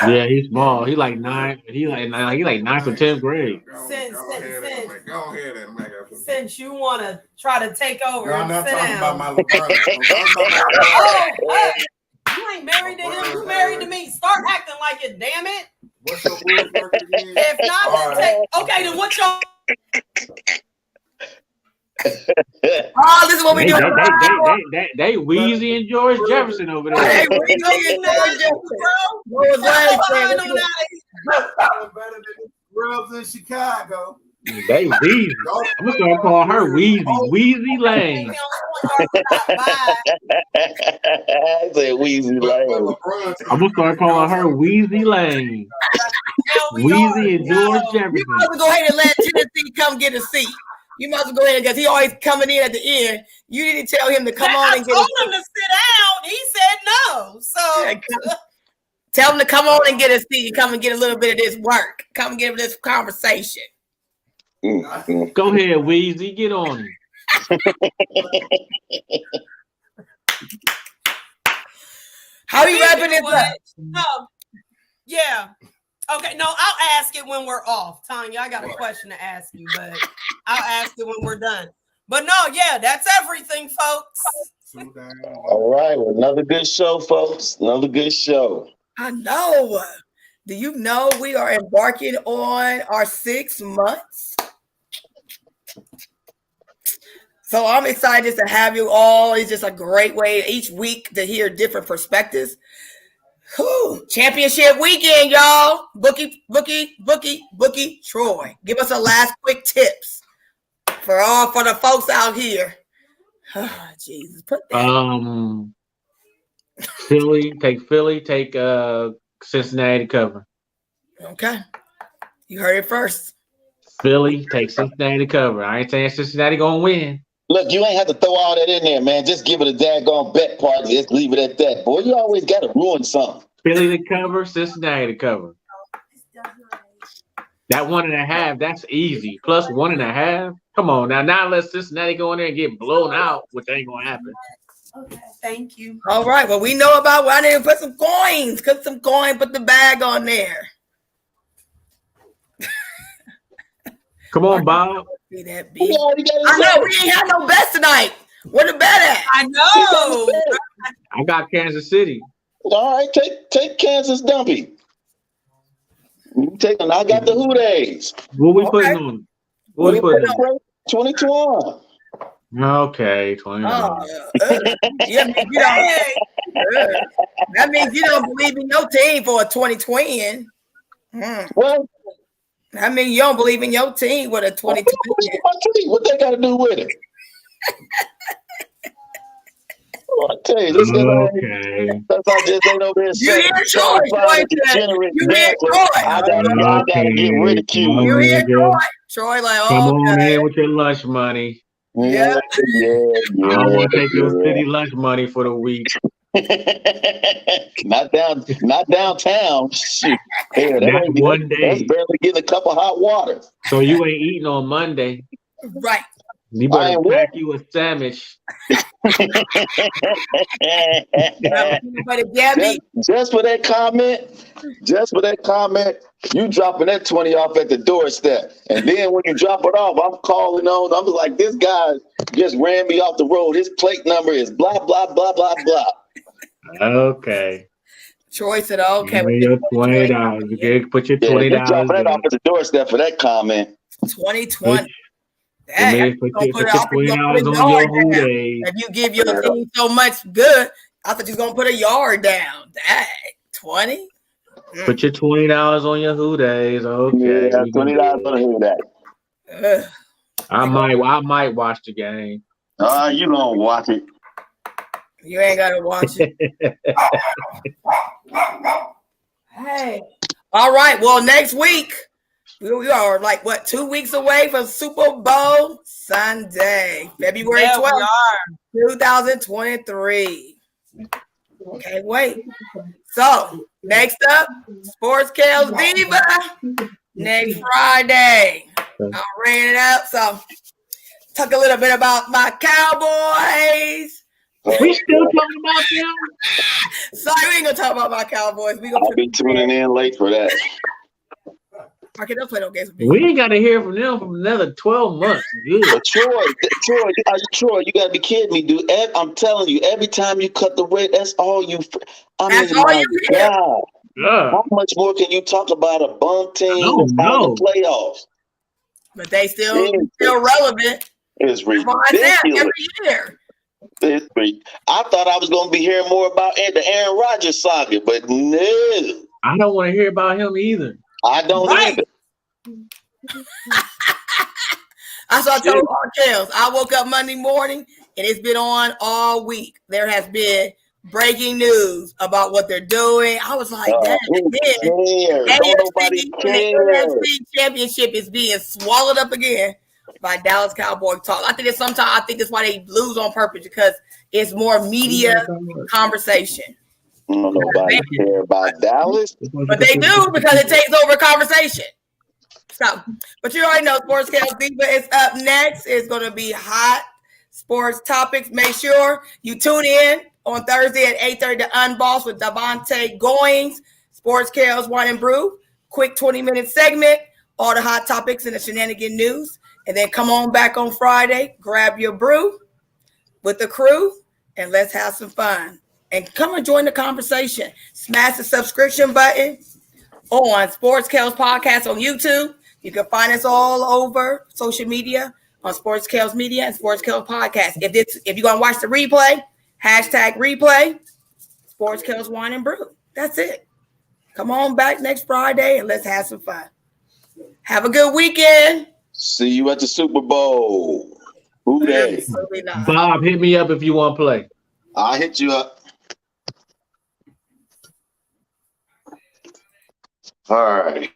Speaker 4: Yeah, he's small. He like 9. He like 9th or 10th grade.
Speaker 2: Since you want to try to take over,
Speaker 5: I'm not talking about my LeBron.
Speaker 2: You ain't married to him. You married to me. Start acting like it. Damn it.
Speaker 5: What's your Bulls record again?
Speaker 2: If not, then okay. Then what's your?
Speaker 7: Oh, this is what we do.
Speaker 4: They Weezy and George Jefferson over there.
Speaker 7: Hey, Weezy and George Jefferson.
Speaker 5: Better than the scrubs in Chicago.
Speaker 4: They Weezy. I'm gonna start calling her Weezy. Weezy Lane.
Speaker 6: I said Weezy Lane.
Speaker 4: I'm gonna start calling her Weezy Lane. Weezy and George Jefferson.
Speaker 7: You must go ahead and let Tennessee come get a seat. You must go ahead because he always coming in at the end. You need to tell him to come on and get a seat.
Speaker 2: I told him to sit down. He said no. So
Speaker 7: tell him to come on and get a seat. Come and get a little bit of this work. Come and get this conversation.
Speaker 4: Go ahead, Weezy. Get on it.
Speaker 7: How are you wrapping this up?
Speaker 2: No. Yeah. Okay. No, I'll ask it when we're off. Tanya, I got a question to ask you, but I'll ask it when we're done. But no, yeah, that's everything, folks.
Speaker 6: All right. Well, another good show, folks. Another good show.
Speaker 7: I know. Do you know we are embarking on our 6 months? So I'm excited to have you all. It's just a great way each week to hear different perspectives. Whew. Championship weekend, y'all. Bookie, Troy. Give us a last quick tips for the folks out here. Oh, Jesus. Put that.
Speaker 4: Philly, take Cincinnati to cover.
Speaker 7: Okay. You heard it first.
Speaker 4: Philly, take Cincinnati to cover. I ain't saying Cincinnati gonna win.
Speaker 6: Look, you ain't have to throw all that in there, man. Just give it a daggone bet party. Just leave it at that. Boy, you always got to ruin something.
Speaker 4: Philly to cover, Cincinnati to cover. That 1.5, that's easy. Plus 1.5. Come on now. Now let Cincinnati go in there and get blown out, which ain't gonna happen.
Speaker 2: Okay, thank you.
Speaker 7: All right. Well, we know about I need to put some coins. Put the bag on there.
Speaker 4: Come on, Bob.
Speaker 7: See that big. I know we ain't had no bets tonight. Where the bet at?
Speaker 2: I know.
Speaker 4: I got Kansas City.
Speaker 6: All right, take Kansas Dumpy. You take them. I got the Who Days.
Speaker 4: What we putting on? What we putting on?
Speaker 6: 22 on.
Speaker 4: Okay, 20.
Speaker 7: That means you don't believe in your team for a 2020.
Speaker 6: Well,
Speaker 7: I mean, you don't believe in your team with a 2020.
Speaker 6: What they got to do with it? I tell you, this is that's I just ain't over here saying.
Speaker 7: You hear Troy?
Speaker 6: I gotta get ridiculed.
Speaker 7: You hear Troy? Troy, like,
Speaker 4: come on in with your lunch money.
Speaker 6: Yeah.
Speaker 4: I don't want to take your city lunch money for the week.
Speaker 6: Not downtown. Shoot. Hell,
Speaker 4: that's one day.
Speaker 6: That's barely getting a cup of hot water.
Speaker 4: So you ain't eating on Monday.
Speaker 7: Right.
Speaker 4: You better pack you a sandwich.
Speaker 6: Just for that comment, you dropping that 20 off at the doorstep. And then when you drop it off, I'm calling on. I'm like, this guy just ran me off the road. His plate number is blah, blah, blah, blah, blah.
Speaker 4: Okay.
Speaker 7: Troy said, okay.
Speaker 4: Give your $20. Put your $20.
Speaker 6: Drop that off at the doorstep for that comment.
Speaker 7: 2020.
Speaker 4: Put your $20 on your Who Days.
Speaker 7: If you give your team so much good, I thought you was gonna put a yard down. That 20.
Speaker 4: Put your $20 on your Who Days. Okay.
Speaker 6: Yeah, $20 on Who Days.
Speaker 4: I might watch the game.
Speaker 6: You gonna watch it.
Speaker 7: You ain't gotta watch it. Okay. All right. Well, next week we are like 2 weeks away from Super Bowl Sunday, February 12th, 2023. Can't wait. So next up, Sports Kels Diva. Next Friday. I'll read it up. So talk a little bit about my Cowboys.
Speaker 4: We still talking about them?
Speaker 7: Sorry, we ain't gonna talk about my Cowboys.
Speaker 6: I'll be tuning in late for that.
Speaker 7: Okay, don't play no games with me.
Speaker 4: We ain't got to hear from them for another 12 months. Good.
Speaker 6: But Troy, you gotta be kidding me, dude. I'm telling you, every time you cut the red, that's all you.
Speaker 7: That's all you hear.
Speaker 6: God.
Speaker 4: Yeah.
Speaker 6: How much more can you talk about a bum team
Speaker 4: No.
Speaker 6: out the playoffs?
Speaker 7: But they still relevant.
Speaker 6: It's
Speaker 7: Every
Speaker 6: ridiculous.
Speaker 7: year.
Speaker 6: I thought I was going to be hearing more about the Aaron Rodgers saga, but no.
Speaker 4: I don't want to hear about him either.
Speaker 6: I don't either.
Speaker 7: I saw told Kels. I woke up Monday morning and it's been on all week. There has been breaking news about what they're doing. I was like,
Speaker 6: Don't nobody care.
Speaker 7: The AFC Championship is being swallowed up again by Dallas Cowboy talk. I think it's why they lose on purpose, because it's more media conversation.
Speaker 6: Nobody care about Dallas.
Speaker 7: But they do, because it takes over conversation. So, but you already know Sports Kels Diva is up next. It's going to be hot sports topics. Make sure you tune in on Thursday at 8:30 to Unboss with Davante Goings, Sports Kels Wine and Brew. Quick 20-minute segment, all the hot topics and the shenanigan news. And then come on back on Friday, grab your brew with the crew, and let's have some fun. And come and join the conversation. Smash the subscription button on Sports Kels Podcast on YouTube. You can find us all over social media on Sports Kels Media and Sports Kels Podcast. If you're going to watch the replay, #replay, Sports Kels Wine and Brew. That's it. Come on back next Friday and let's have some fun. Have a good weekend.
Speaker 6: See you at the Super Bowl. Who day?
Speaker 4: Bob, hit me up if you want to play.
Speaker 6: I'll hit you up. All right.